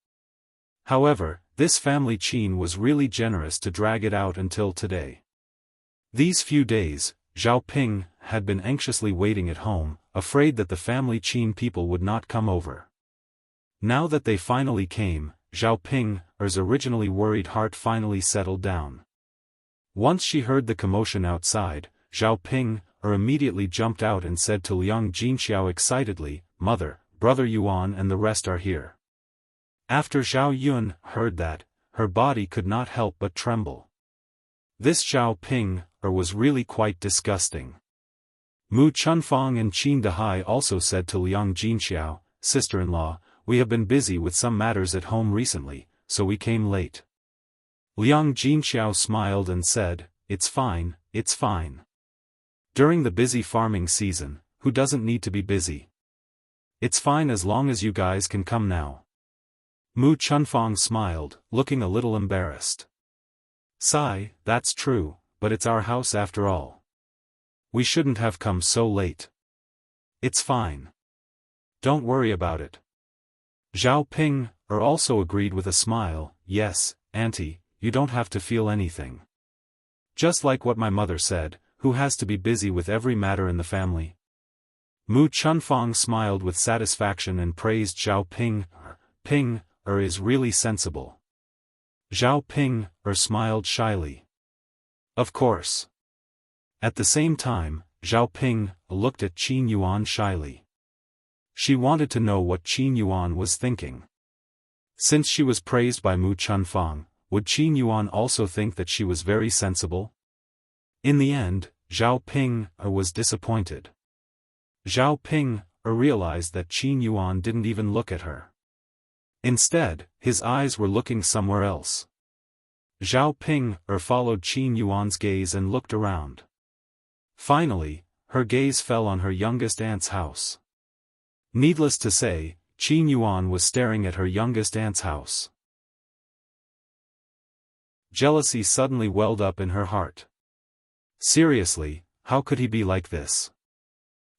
Speaker 1: However, this family Qin was really generous to drag it out until today. These few days, Zhao Ping had been anxiously waiting at home, afraid that the family Qin people would not come over. Now that they finally came, Zhao Ping's originally worried heart finally settled down. Once she heard the commotion outside, Zhao Ping immediately jumped out and said to Liang Jinxiao excitedly, Mother, Brother Yuan and the rest are here. After Zhao Yun heard that, her body could not help but tremble. This Zhao Ping was really quite disgusting. Mu Chunfang and Qin Dehai also said to Liang Jinxiao, Sister-in-law, we have been busy with some matters at home recently, so we came late. Liang Jinxiao smiled and said, It's fine, it's fine. During the busy farming season, who doesn't need to be busy? It's fine as long as you guys can come now. Mu Chunfang smiled, looking a little embarrassed. Sigh, that's true, but it's our house after all. We shouldn't have come so late. It's fine. Don't worry about it. Zhao Ping also agreed with a smile, Yes, Auntie, you don't have to feel anything. Just like what my mother said, who has to be busy with every matter in the family? Mu Chunfang smiled with satisfaction and praised Zhao Ping. Ping is really sensible. Zhao Ping smiled shyly. Of course. At the same time, Zhao Ping looked at Qin Yuan shyly. She wanted to know what Qin Yuan was thinking. Since she was praised by Mu Chunfang, would Qin Yuan also think that she was very sensible? In the end, Zhao Ping was disappointed. Zhao Ping realized that Qin Yuan didn't even look at her. Instead, his eyes were looking somewhere else. Zhao Ping followed Qin Yuan's gaze and looked around. Finally, her gaze fell on her youngest aunt's house. Needless to say, Qin Yuan was staring at her youngest aunt's house. Jealousy suddenly welled up in her heart. Seriously, how could he be like this?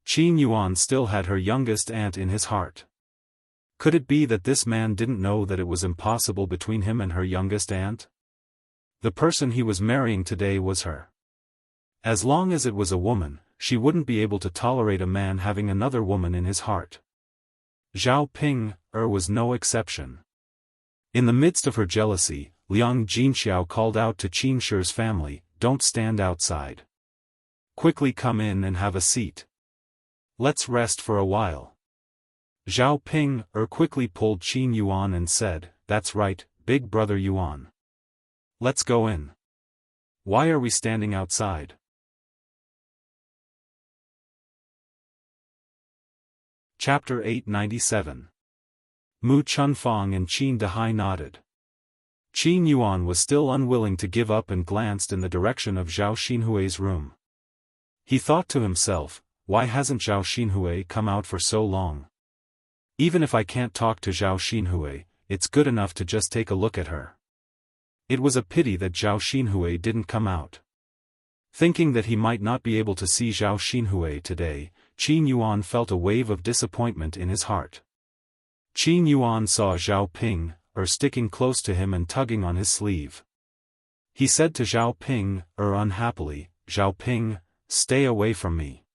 Speaker 1: Qin Yuan still had her youngest aunt in his heart. Could it be that this man didn't know that it was impossible between him and her youngest aunt? The person he was marrying today was her. As long as it was a woman, she wouldn't be able to tolerate a man having another woman in his heart. Zhao Ping was no exception. In the midst of her jealousy, Liang Jinxiao called out to Qin Shi's family, "Don't stand outside. Quickly come in and have a seat. Let's rest for a while." Zhao Ping quickly pulled Qin Yuan and said, "That's right, big brother Yuan. Let's go in. Why are we standing outside?" Chapter 897. Mu Chunfang and Qin Dehai nodded. Qin Yuan was still unwilling to give up and glanced in the direction of Zhao Xinhui's room. He thought to himself, why hasn't Zhao Xinhui come out for so long? Even if I can't talk to Zhao Xinhui, it's good enough to just take a look at her. It was a pity that Zhao Xinhui didn't come out. Thinking that he might not be able to see Zhao Xinhui today, Qin Yuan felt a wave of disappointment in his heart. Qin Yuan saw Zhao Ping sticking close to him and tugging on his sleeve. He said to Zhao Ping unhappily, "Zhao Ping, stay away from me.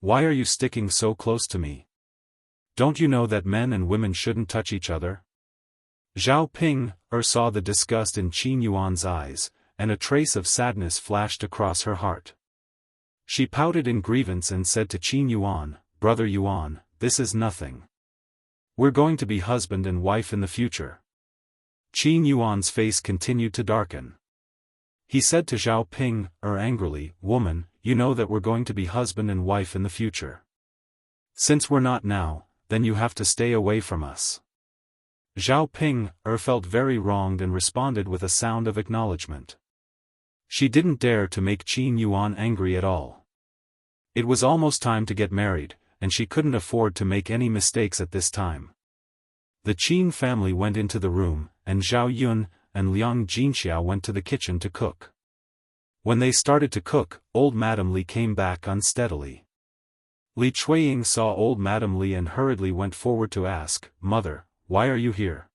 Speaker 1: Why are you sticking so close to me? Don't you know that men and women shouldn't touch each other?" Zhao Ping saw the disgust in Qin Yuan's eyes, and a trace of sadness flashed across her heart. She pouted in grievance and said to Qin Yuan, "Brother Yuan, this is nothing. We're going to be husband and wife in the future." Qin Yuan's face continued to darken. He said to Zhao Ping angrily, "Woman, you know that we're going to be husband and wife in the future. Since we're not now, then you have to stay away from us." Zhao Ping felt very wronged and responded with a sound of acknowledgement. She didn't dare to make Qin Yuan angry at all. It was almost time to get married, and she couldn't afford to make any mistakes at this time. The Qin family went into the room, and Zhao Yun and Liang Jinxiao went to the kitchen to cook. When they started to cook, old Madame Li came back unsteadily. Li Chuiying saw old Madame Li and hurriedly went forward to ask, "Mother, why are you here?"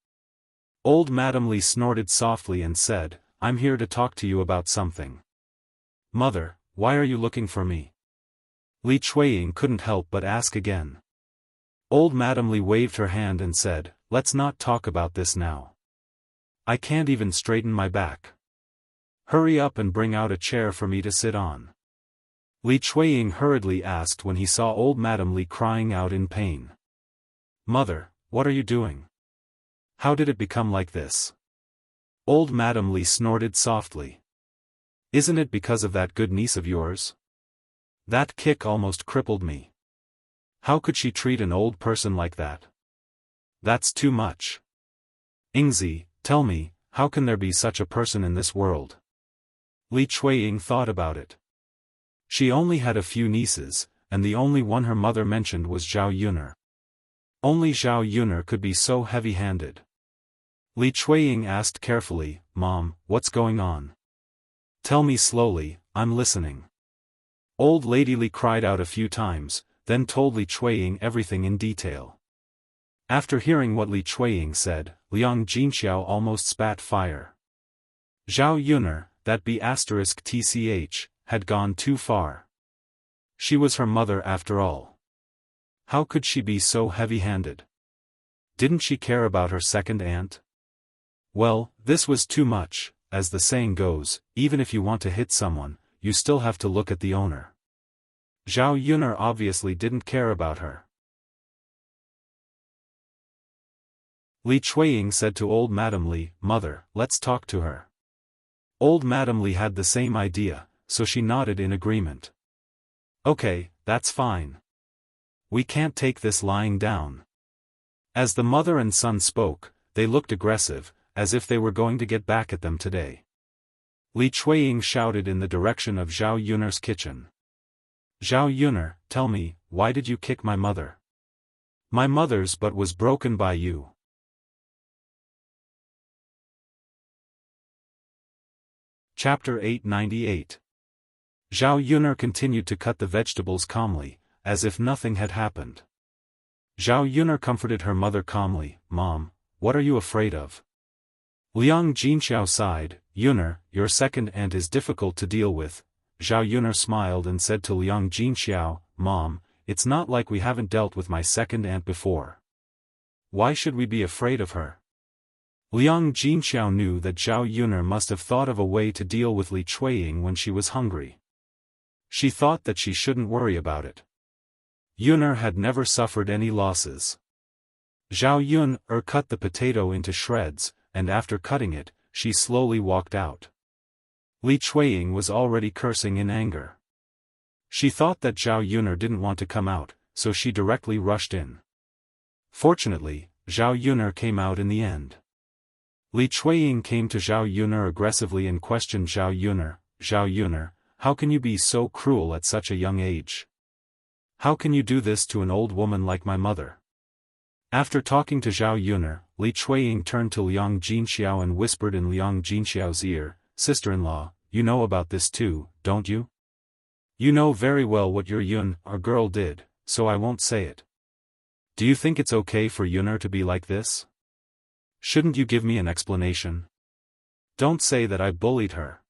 Speaker 1: Old Madame Li snorted softly and said, "I'm here to talk to you about something." "Mother, why are you looking for me?" Li Chuiying couldn't help but ask again. Old Madame Li waved her hand and said, "Let's not talk about this now. I can't even straighten my back. Hurry up and bring out a chair for me to sit on." Li Chuiying hurriedly asked when he saw old Madame Li crying out in pain. "Mother, what are you doing? How did it become like this?" Old Madame Li snorted softly. "Isn't it because of that good niece of yours? That kick almost crippled me. How could she treat an old person like that? That's too much. Ingzi, tell me, how can there be such a person in this world?" Li Chuiying thought about it. She only had a few nieces, and the only one her mother mentioned was Zhao Yuner. Only Zhao Yuner could be so heavy-handed. Li Chuiying asked carefully, "Mom, what's going on? Tell me slowly, I'm listening." Old Lady Li cried out a few times, then told Li Chuiying everything in detail. After hearing what Li Chuiying said, Liang Jinxiao almost spat fire. Zhao Yuner, that be asterisk tch, had gone too far. She was her mother after all. How could she be so heavy-handed? Didn't she care about her second aunt? Well, this was too much. As the saying goes, even if you want to hit someone, you still have to look at the owner. Zhao Yuner obviously didn't care about her. Li Chuiying said to old Madame Li, "Mother, let's talk to her." Old Madame Li had the same idea, so she nodded in agreement. "Okay, that's fine. We can't take this lying down." As the mother and son spoke, they looked aggressive, as if they were going to get back at them today. Li Chuiying shouted in the direction of Zhao Yuner's kitchen. "Zhao Yuner, tell me, why did you kick my mother? My mother's butt was broken by you." Chapter 898. Zhao Yuner continued to cut the vegetables calmly, as if nothing had happened. Zhao Yuner comforted her mother calmly, "Mom, what are you afraid of?" Liang Jinxiao sighed, "Yuner, your second aunt is difficult to deal with." Zhao Yuner smiled and said to Liang Jinxiao, "Mom, it's not like we haven't dealt with my second aunt before. Why should we be afraid of her?" Liang Jinxiao knew that Zhao Yuner must have thought of a way to deal with Li Chuiying when she was hungry. She thought that she shouldn't worry about it. Yuner had never suffered any losses. Zhao Yuner cut the potato into shreds, and after cutting it, she slowly walked out. Li Chuiying was already cursing in anger. She thought that Zhao Yuner didn't want to come out, so she directly rushed in. Fortunately, Zhao Yuner came out in the end. Li Chuiying came to Zhao Yuner aggressively and questioned Zhao Yuner, how can you be so cruel at such a young age? How can you do this to an old woman like my mother?" After talking to Zhao Yuner, Li Chuiying turned to Liang Jinxiao and whispered in Liang Jinxiao's ear, "Sister-in-law, you know about this too, don't you? You know very well what your our girl did, so I won't say it. Do you think it's okay for Yuner to be like this? Shouldn't you give me an explanation? Don't say that I bullied her.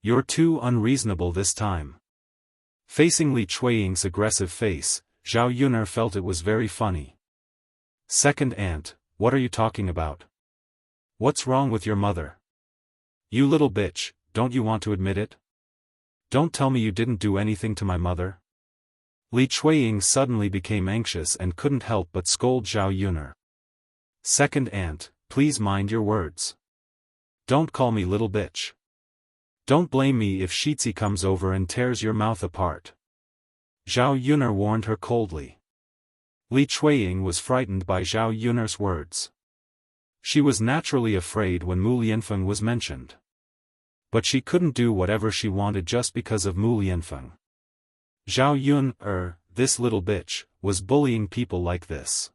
Speaker 1: You're too unreasonable this time." Facing Li Chuiying's aggressive face, Zhao Yuner felt it was very funny. "Second aunt, what are you talking about? What's wrong with your mother? You little bitch, don't you want to admit it? Don't tell me you didn't do anything to my mother." Li Chuiying suddenly became anxious and couldn't help but scold Zhao Yuner. "Second aunt, please mind your words. Don't call me little bitch. Don't blame me if Shitzi comes over and tears your mouth apart." Zhao Yuner warned her coldly. Li Chuiying was frightened by Zhao Yuner's words. She was naturally afraid when Mu Lianfeng was mentioned. But she couldn't do whatever she wanted just because of Mu Lianfeng. Zhao Yuner, this little bitch, was bullying people like this.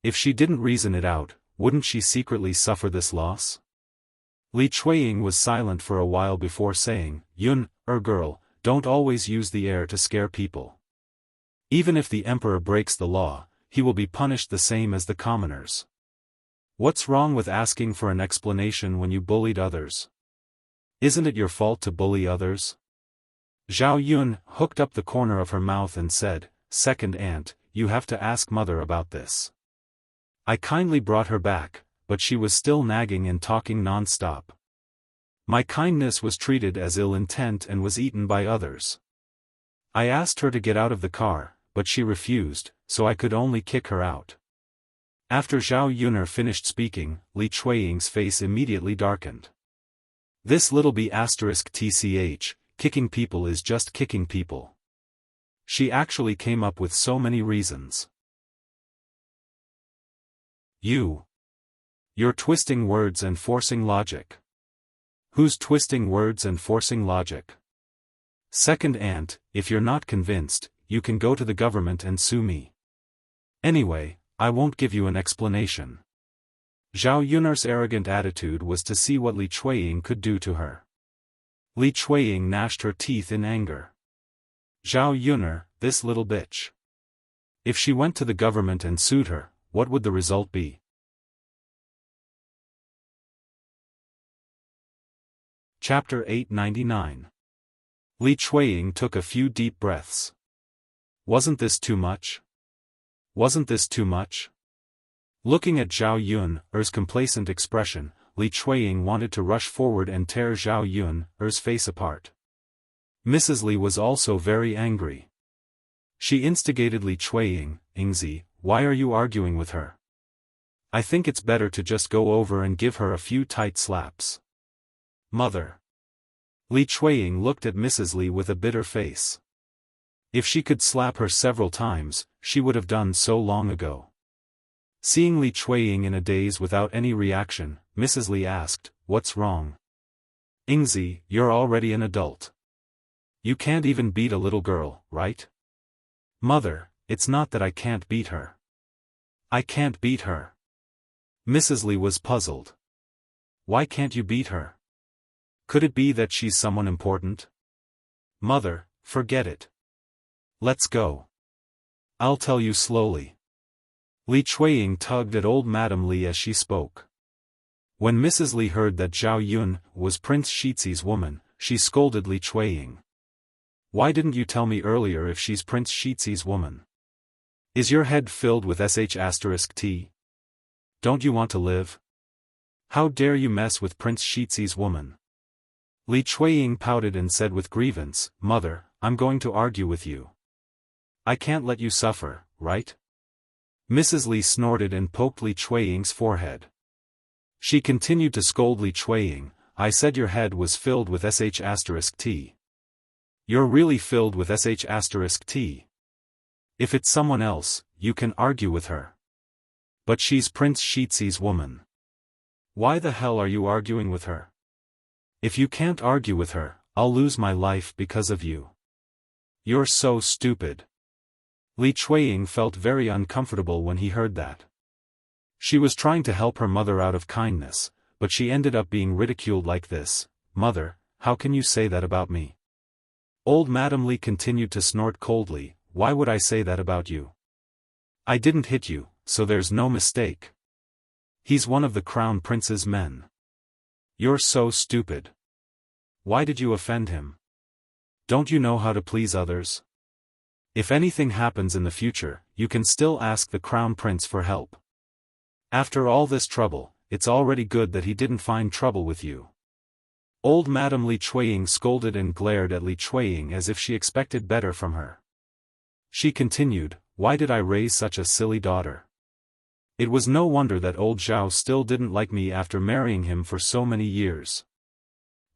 Speaker 1: If she didn't reason it out, wouldn't she secretly suffer this loss? Li Chuiying was silent for a while before saying, "Girl, don't always use the air to scare people. Even if the emperor breaks the law, he will be punished the same as the commoners. What's wrong with asking for an explanation when you bullied others? Isn't it your fault to bully others?" Zhao Yun hooked up the corner of her mouth and said, "Second aunt, you have to ask mother about this. I kindly brought her back, but she was still nagging and talking non-stop. My kindness was treated as ill intent and was eaten by others. I asked her to get out of the car, but she refused, so I could only kick her out." After Zhao Yuner finished speaking, Li Chuiying's face immediately darkened. This little b** tch, kicking people is just kicking people. She actually came up with so many reasons. You're twisting words and forcing logic. Who's twisting words and forcing logic? Second aunt, if you're not convinced, you can go to the government and sue me. Anyway, I won't give you an explanation. Zhao Yuner's arrogant attitude was to see what Li Chuiying could do to her. Li Chuiying gnashed her teeth in anger. Zhao Yuner, this little bitch. If she went to the government and sued her, what would the result be? Chapter 899. Li Chuiying took a few deep breaths. Wasn't this too much? Wasn't this too much? Looking at Zhao Yun's complacent expression, Li Chuiying wanted to rush forward and tear Zhao Yun's face apart. Mrs. Li was also very angry. She instigated Li Chuiying, "Ingzi, why are you arguing with her? I think it's better to just go over and give her a few tight slaps." "Mother." Li Chuiying looked at Mrs. Li with a bitter face. If she could slap her several times, she would have done so long ago. Seeing Li Chuiying in a daze without any reaction, Mrs. Li asked, "What's wrong? Ingzi, you're already an adult. You can't even beat a little girl, right?" "Mother, it's not that I can't beat her. I can't beat her." Mrs. Li was puzzled. "Why can't you beat her? Could it be that she's someone important?" "Mother, forget it. Let's go. I'll tell you slowly." Li Chuiying tugged at old Madame Li as she spoke. When Mrs. Li heard that Zhao Yun was Prince Shizi's woman, she scolded Li Chuiying. "Why didn't you tell me earlier if she's Prince Shizi's woman? Is your head filled with sh*t? Don't you want to live? How dare you mess with Prince Shizi's woman?" Li Chuiying pouted and said with grievance, "Mother, I'm going to argue with you. I can't let you suffer, right?" Mrs. Li snorted and poked Li Chuiying's forehead. She continued to scold Li Chuiying, "I said your head was filled with sh*t. You're really filled with sh*t. If it's someone else, you can argue with her. But she's Prince Shizi's woman. Why the hell are you arguing with her? If you can't argue with her, I'll lose my life because of you. You're so stupid." Li Chuiying felt very uncomfortable when he heard that. She was trying to help her mother out of kindness, but she ended up being ridiculed like this. "Mother, how can you say that about me?" Old Madame Li continued to snort coldly, "Why would I say that about you? I didn't hit you, so there's no mistake. He's one of the crown prince's men. You're so stupid. Why did you offend him? Don't you know how to please others? If anything happens in the future, you can still ask the crown prince for help. After all this trouble, it's already good that he didn't find trouble with you." Old Madame Li Chuiying scolded and glared at Li Chuiying as if she expected better from her. She continued, "Why did I raise such a silly daughter? It was no wonder that old Zhao still didn't like me after marrying him for so many years.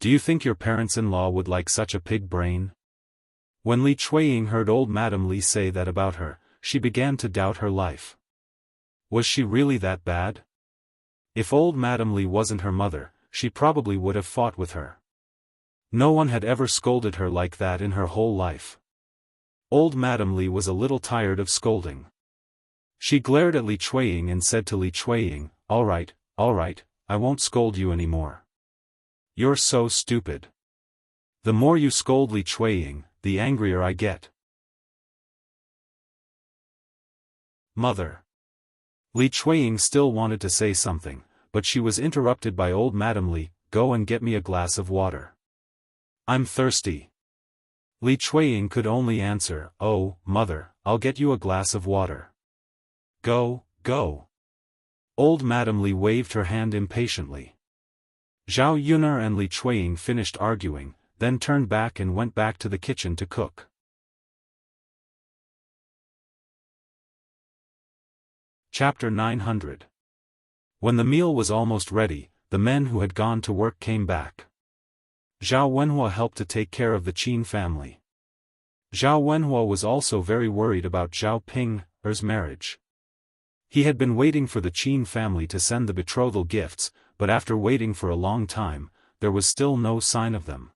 Speaker 1: Do you think your parents-in-law would like such a pig brain?" When Li Chuiying heard old Madame Li say that about her, she began to doubt her life. Was she really that bad? If old Madame Li wasn't her mother, she probably would have fought with her. No one had ever scolded her like that in her whole life. Old Madame Li was a little tired of scolding. She glared at Li Chuiying and said to Li Chuiying, all right, I won't scold you anymore. You're so stupid. The more you scold Li Chuiying, the angrier I get." "Mother." Li Chuiying still wanted to say something, but she was interrupted by old Madame Li, "Go and get me a glass of water. I'm thirsty." Li Chuiying could only answer, "Oh, mother, I'll get you a glass of water. Go, go." Old Madame Li waved her hand impatiently. Zhao Yun and Li Chuiying finished arguing, then turned back and went back to the kitchen to cook. Chapter 900. When the meal was almost ready, the men who had gone to work came back. Zhao Wenhua helped to take care of the Qin family. Zhao Wenhua was also very worried about Zhao Ping's marriage. He had been waiting for the Qin family to send the betrothal gifts, but after waiting for a long time, there was still no sign of them.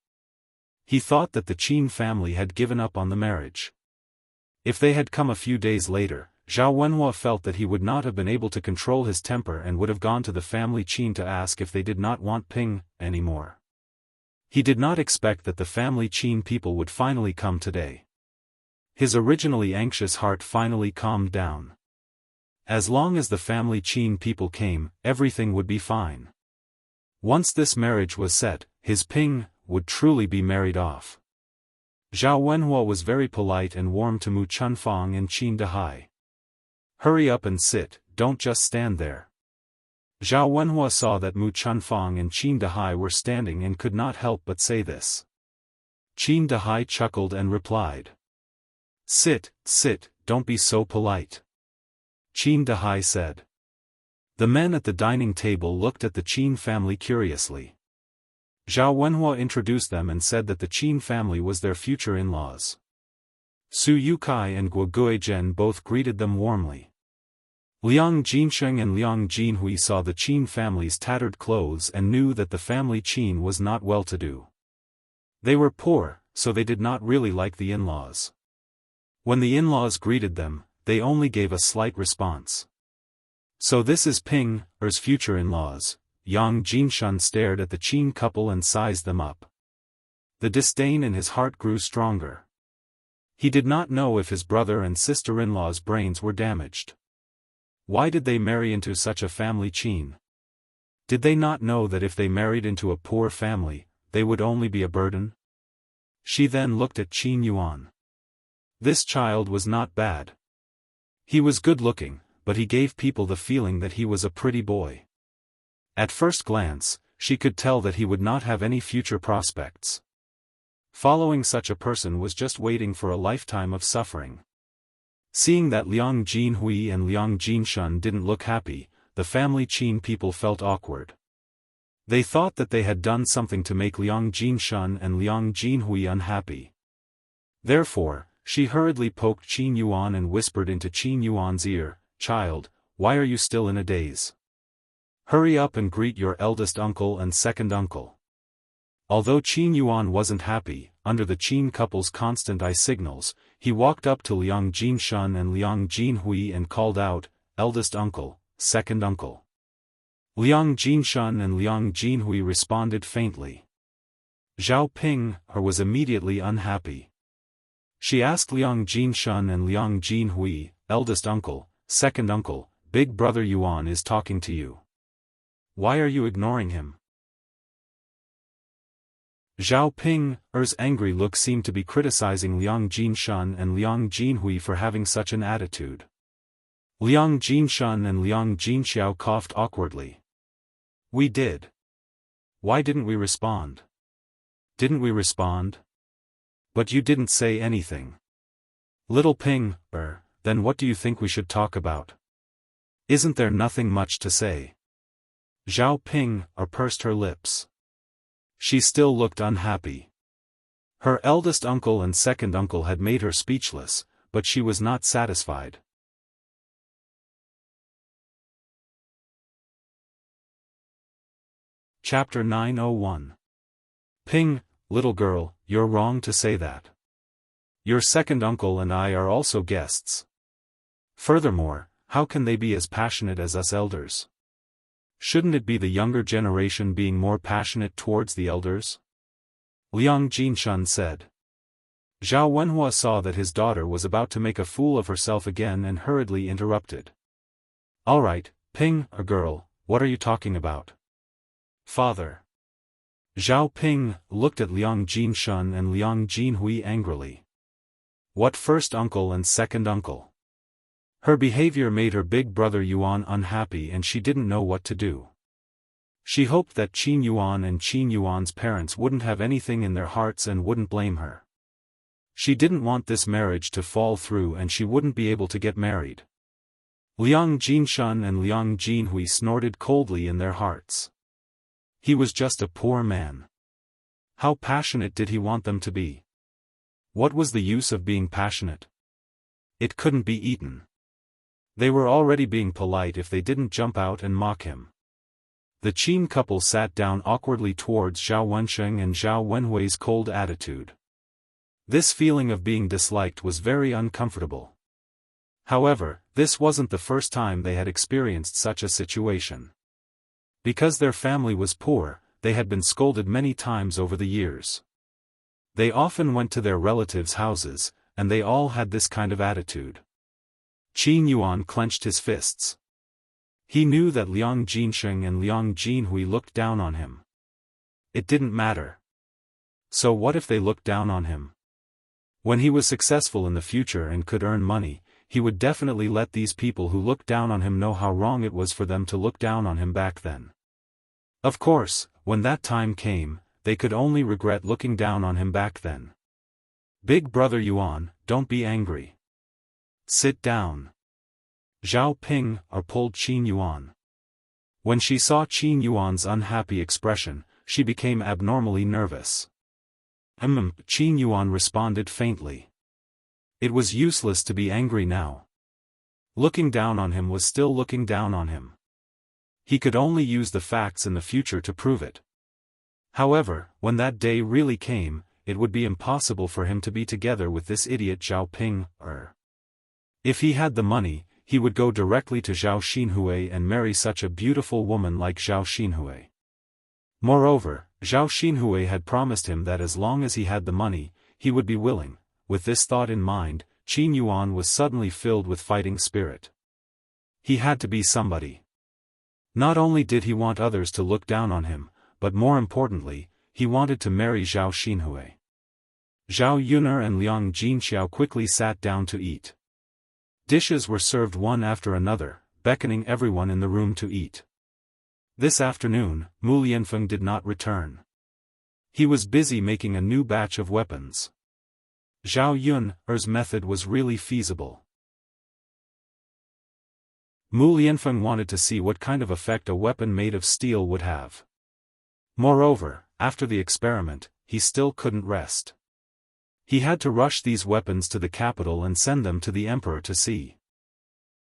Speaker 1: He thought that the Qin family had given up on the marriage. If they had come a few days later, Zhao Wenhua felt that he would not have been able to control his temper and would have gone to the family Qin to ask if they did not want Ping anymore. He did not expect that the family Qin people would finally come today. His originally anxious heart finally calmed down. As long as the family Qin people came, everything would be fine. Once this marriage was set, his Ping would truly be married off. Zhao Wenhua was very polite and warm to Mu Chunfang and Qin Dehai. Hurry up and sit, don't just stand there. Zhao Wenhua saw that Mu Chunfang and Qin Dehai were standing and could not help but say this. Qin Dehai chuckled and replied. Sit, sit, don't be so polite. Qin Dehai said. The men at the dining table looked at the Qin family curiously. Zhao Wenhua introduced them and said that the Qin family was their future in-laws. Su Yukai and Guo Guizhen both greeted them warmly. Liang Jinsheng and Liang Jinhui saw the Qin family's tattered clothes and knew that the family Qin was not well-to-do. They were poor, so they did not really like the in-laws. When the in-laws greeted them, they only gave a slight response. So this is Ping Er's future in-laws. Yang Jinshan stared at the Qin couple and sized them up. The disdain in his heart grew stronger. He did not know if his brother and sister-in-law's brains were damaged. Why did they marry into such a family Qin? Did they not know that if they married into a poor family, they would only be a burden? She then looked at Qin Yuan. This child was not bad. He was good-looking, but he gave people the feeling that he was a pretty boy. At first glance, she could tell that he would not have any future prospects. Following such a person was just waiting for a lifetime of suffering. Seeing that Liang Jinhui and Liang Jinshan didn't look happy, the family Qin people felt awkward. They thought that they had done something to make Liang Jinshan and Liang Jinhui unhappy. Therefore, she hurriedly poked Qin Yuan and whispered into Qin Yuan's ear, "Child, why are you still in a daze? Hurry up and greet your eldest uncle and second uncle." Although Qin Yuan wasn't happy, under the Qin couple's constant eye signals, he walked up to Liang Jinshan and Liang Jinhui and called out, "Eldest uncle, second uncle." Liang Jinshan and Liang Jinhui responded faintly. Zhao Ping was immediately unhappy. She asked Liang Jinshan and Liang Jinhui, "Eldest uncle, second uncle, big brother Yuan is talking to you. Why are you ignoring him?" Zhao Ping's angry look seemed to be criticizing Liang Jinshan and Liang Jinhui for having such an attitude. Liang Jinshan and Liang Jinxiao coughed awkwardly. "We did. Why didn't we respond?" "Didn't we respond? But you didn't say anything." "Little Ping, then what do you think we should talk about? Isn't there nothing much to say?" Zhao Ping pursed her lips. She still looked unhappy. Her eldest uncle and second uncle had made her speechless, but she was not satisfied. Chapter 901. Ping, little girl, you're wrong to say that. Your second uncle and I are also guests. Furthermore, how can they be as passionate as us elders? Shouldn't it be the younger generation being more passionate towards the elders? Liang Jinshan said. Zhao Wenhua saw that his daughter was about to make a fool of herself again and hurriedly interrupted. "All right, Ping, girl, what are you talking about?" "Father." Zhao Ping looked at Liang Jinshan and Liang Jinhui angrily. What first uncle and second uncle? Her behavior made her big brother Yuan unhappy and she didn't know what to do. She hoped that Qin Yuan and Qin Yuan's parents wouldn't have anything in their hearts and wouldn't blame her. She didn't want this marriage to fall through and she wouldn't be able to get married. Liang Jinshan and Liang Jinhui snorted coldly in their hearts. He was just a poor man. How passionate did he want them to be? What was the use of being passionate? It couldn't be eaten. They were already being polite if they didn't jump out and mock him. The Qin couple sat down awkwardly towards Zhao Wensheng and Zhao Wenhui's cold attitude. This feeling of being disliked was very uncomfortable. However, this wasn't the first time they had experienced such a situation. Because their family was poor, they had been scolded many times over the years. They often went to their relatives' houses, and they all had this kind of attitude. Qin Yuan clenched his fists. He knew that Liang Jinsheng and Liang Jinhui looked down on him. It didn't matter. So what if they looked down on him? When he was successful in the future and could earn money, he would definitely let these people who looked down on him know how wrong it was for them to look down on him back then. Of course, when that time came, they could only regret looking down on him back then. Big brother Yuan, don't be angry. Sit down. Zhao Ping pulled Qin Yuan. When she saw Qin Yuan's unhappy expression, she became abnormally nervous. Qin Yuan responded faintly. It was useless to be angry now. Looking down on him was still looking down on him. He could only use the facts in the future to prove it. However, when that day really came, it would be impossible for him to be together with this idiot Zhao Ping. If he had the money, he would go directly to Zhao Xinhui and marry such a beautiful woman like Zhao Xinhui. Moreover, Zhao Xinhui had promised him that as long as he had the money, he would be willing. With this thought in mind, Qin Yuan was suddenly filled with fighting spirit. He had to be somebody. Not only did he want others to look down on him, but more importantly, he wanted to marry Zhao Xinhui. Zhao Yuner and Liang Jinxiao quickly sat down to eat. Dishes were served one after another, beckoning everyone in the room to eat. This afternoon, Mu Lianfeng did not return. He was busy making a new batch of weapons. Zhao Yun's method was really feasible. Mu Lianfeng wanted to see what kind of effect a weapon made of steel would have. Moreover, after the experiment, he still couldn't rest. He had to rush these weapons to the capital and send them to the emperor to see.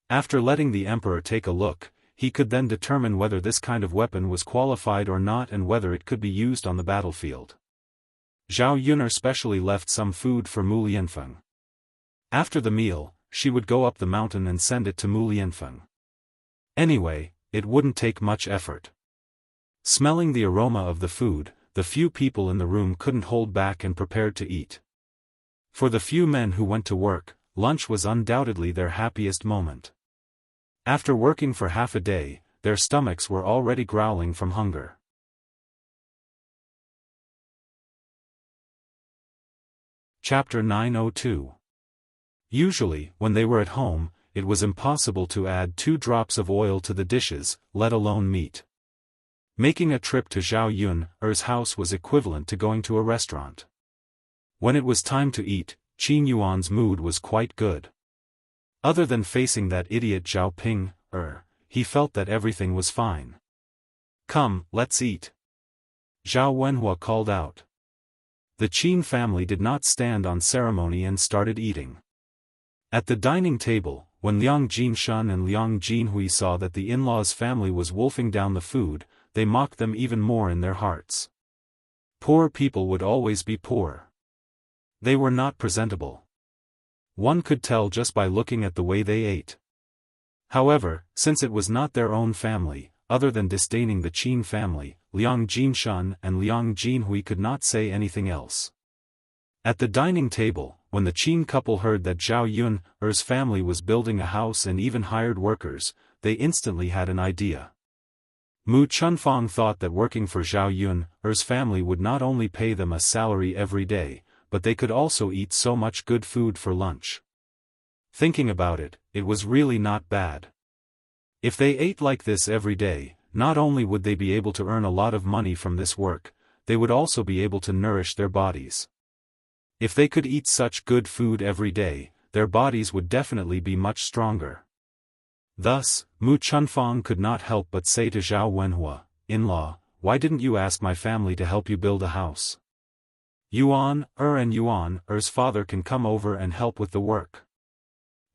Speaker 1: After letting the emperor take a look, he could then determine whether this kind of weapon was qualified or not and whether it could be used on the battlefield. Zhao Yuner specially left some food for Mu Lianfeng. After the meal, she would go up the mountain and send it to Mu Lianfeng. Anyway, it wouldn't take much effort. Smelling the aroma of the food, the few people in the room couldn't hold back and prepared to eat. For the few men who went to work, lunch was undoubtedly their happiest moment. After working for half a day, their stomachs were already growling from hunger. Chapter 902. Usually, when they were at home, it was impossible to add 2 drops of oil to the dishes, let alone meat. Making a trip to Zhao Yun's house was equivalent to going to a restaurant. When it was time to eat, Qin Yuan's mood was quite good. Other than facing that idiot Zhao Ping, he felt that everything was fine. Come, let's eat. Zhao Wenhua called out. The Qin family did not stand on ceremony and started eating. At the dining table, when Liang Jinshan and Liang Jinhui saw that the in-laws' family was wolfing down the food, they mocked them even more in their hearts. Poor people would always be poor. They were not presentable. One could tell just by looking at the way they ate. However, since it was not their own family, other than disdaining the Qin family, Liang Jinshan and Liang Jinhui could not say anything else. At the dining table, when the Qin couple heard that Zhao Yun's family was building a house and even hired workers, they instantly had an idea. Mu Chunfang thought that working for Zhao Yun's family would not only pay them a salary every day, but they could also eat so much good food for lunch. Thinking about it, it was really not bad. If they ate like this every day, not only would they be able to earn a lot of money from this work, they would also be able to nourish their bodies. If they could eat such good food every day, their bodies would definitely be much stronger. Thus, Mu Chunfang could not help but say to Zhao Wenhua, "In-law, why didn't you ask my family to help you build a house? Yuan and Yuan's father can come over and help with the work."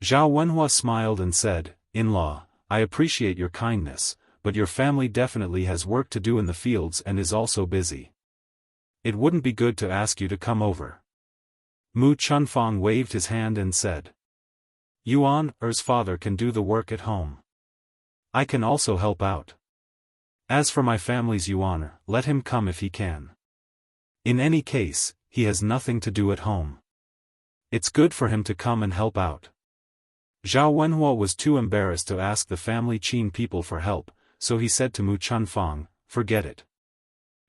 Speaker 1: Zhao Wenhua smiled and said, "In-law, I appreciate your kindness, but your family definitely has work to do in the fields and is also busy. It wouldn't be good to ask you to come over." Mu Chunfang waved his hand and said, "Yuan's father can do the work at home. I can also help out. As for my family's Yuan, let him come if he can. In any case, he has nothing to do at home. It's good for him to come and help out." Zhao Wenhua was too embarrassed to ask the family Qin people for help, so he said to Mu Chunfang, "Forget it.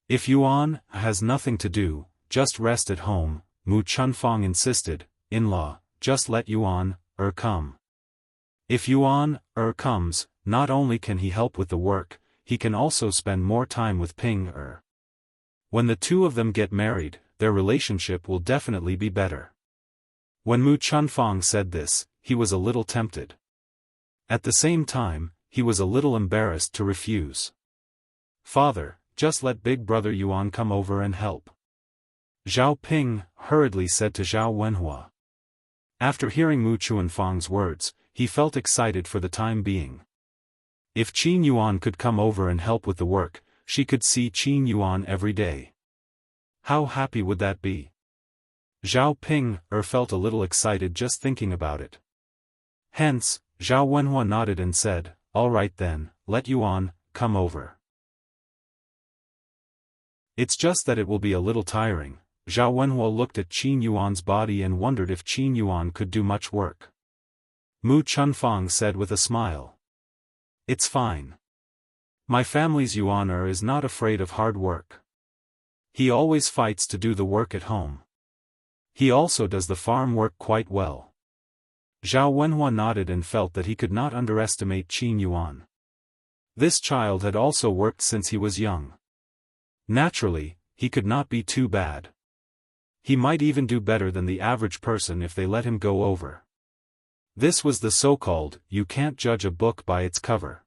Speaker 1: If Yuan has nothing to do, just rest at home." Mu Chunfang insisted, "In-law, just let Yuan come. If Yuan comes, not only can he help with the work, he can also spend more time with Ping Er. When the two of them get married, their relationship will definitely be better." When Mu Chunfang said this, he was a little tempted. At the same time, he was a little embarrassed to refuse. "Father, just let big brother Yuan come over and help," Zhao Ping hurriedly said to Zhao Wenhua. After hearing Mu Chunfang's words, he felt excited for the time being. If Qin Yuan could come over and help with the work, she could see Qin Yuan every day. How happy would that be? Zhao Ping felt a little excited just thinking about it. Hence, Zhao Wenhua nodded and said, "All right then, let Yuan come over. It's just that it will be a little tiring." Zhao Wenhua looked at Qin Yuan's body and wondered if Qin Yuan could do much work. Mu Chunfang said with a smile, "It's fine. My family's Yuan is not afraid of hard work. He always fights to do the work at home. He also does the farm work quite well." Zhao Wenhua nodded and felt that he could not underestimate Qin Yuan. This child had also worked since he was young. Naturally, he could not be too bad. He might even do better than the average person if they let him go over. This was the so-called, "you can't judge a book by its cover."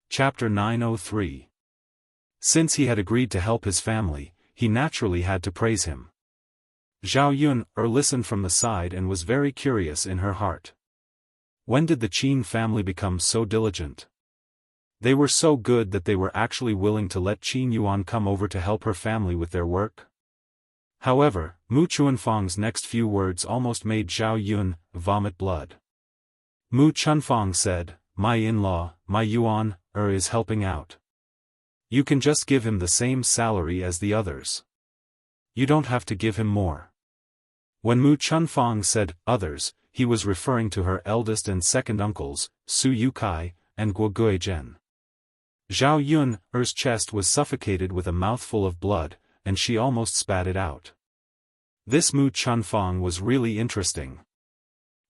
Speaker 1: Chapter 903. Since he had agreed to help his family, he naturally had to praise him. Zhao Yun listened from the side and was very curious in her heart. When did the Qin family become so diligent? They were so good that they were actually willing to let Qin Yuan come over to help her family with their work? However, Mu Chunfang's next few words almost made Zhao Yun vomit blood. Mu Chunfang said, "My in-law, my Yuan is helping out. You can just give him the same salary as the others. You don't have to give him more." When Mu Chunfang said others, he was referring to her eldest and second uncles, Su Yukai and Guo Guizhen. Zhao Yun's chest was suffocated with a mouthful of blood, and she almost spat it out. This Mu Chunfang was really interesting.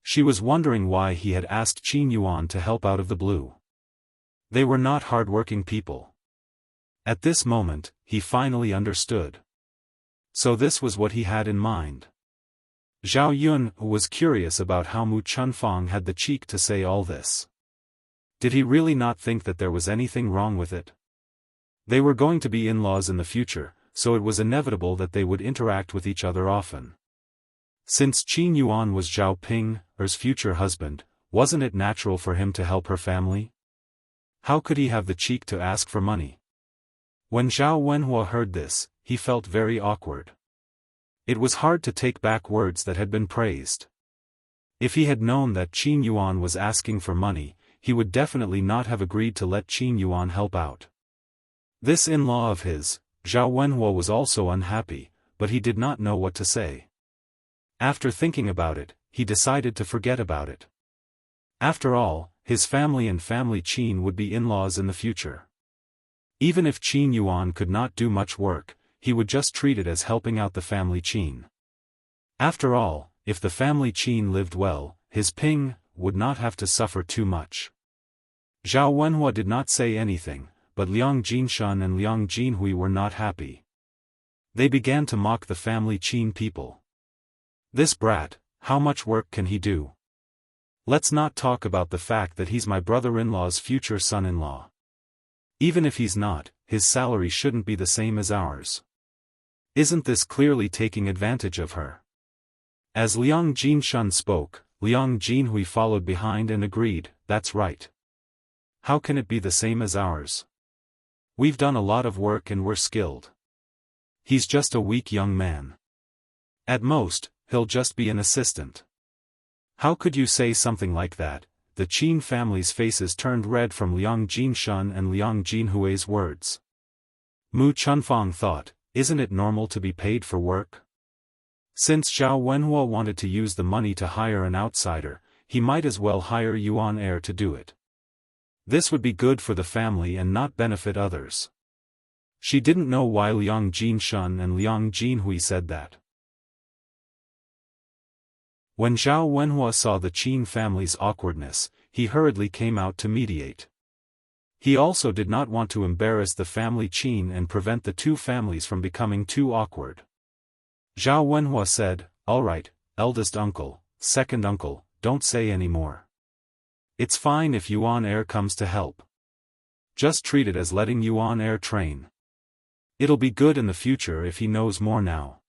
Speaker 1: She was wondering why he had asked Qin Yuan to help out of the blue. They were not hard-working people. At this moment, he finally understood. So this was what he had in mind. Zhao Yun was curious about how Mu Chunfang had the cheek to say all this. Did he really not think that there was anything wrong with it? They were going to be in-laws in the future, so it was inevitable that they would interact with each other often. Since Qin Yuan was Zhao Ping's future husband, wasn't it natural for him to help her family? How could he have the cheek to ask for money? When Zhao Wenhua heard this, he felt very awkward. It was hard to take back words that had been praised. If he had known that Qin Yuan was asking for money, he would definitely not have agreed to let Qin Yuan help out. This in-law of his, Zhao Wenhua, was also unhappy, but he did not know what to say. After thinking about it, he decided to forget about it. After all, his family and family Qin would be in-laws in the future. Even if Qin Yuan could not do much work, he would just treat it as helping out the family Qin. After all, if the family Qin lived well, his Ping would not have to suffer too much. Zhao Wenhua did not say anything, but Liang Jinshan and Liang Jinhui were not happy. They began to mock the family Qin people. This brat, how much work can he do? Let's not talk about the fact that he's my brother-in-law's future son-in-law. Even if he's not, his salary shouldn't be the same as ours. Isn't this clearly taking advantage of her? As Liang Jinshan spoke, Liang Jinhui followed behind and agreed, "That's right. How can it be the same as ours? We've done a lot of work and we're skilled. He's just a weak young man. At most, he'll just be an assistant." How could you say something like that? The Qin family's faces turned red from Liang Jinshan and Liang Jinhui's words. Mu Chunfang thought, isn't it normal to be paid for work? Since Zhao Wenhua wanted to use the money to hire an outsider, he might as well hire Yuan heir to do it. This would be good for the family and not benefit others. She didn't know why Liang Jinshun and Liang Jinhui said that. When Zhao Wenhua saw the Qin family's awkwardness, he hurriedly came out to mediate. He also did not want to embarrass the family Qin and prevent the two families from becoming too awkward. Zhao Wenhua said, "All right, eldest uncle, second uncle, don't say any more. It's fine if Yuan heir comes to help. Just treat it as letting Yuan heir train. It'll be good in the future if he knows more now."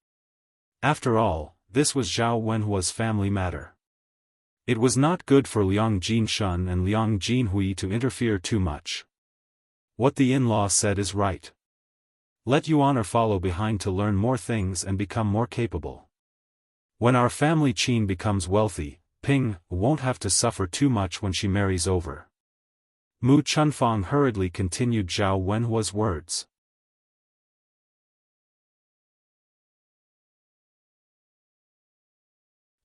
Speaker 1: After all, this was Zhao Wenhua's family matter. It was not good for Liang Jinshun and Liang Jinhui to interfere too much. What the in-law said is right. Let Yuan follow behind to learn more things and become more capable. When our family Qin becomes wealthy, Ping won't have to suffer too much when she marries over. Mu Chunfang hurriedly continued Zhao Wenhua's words.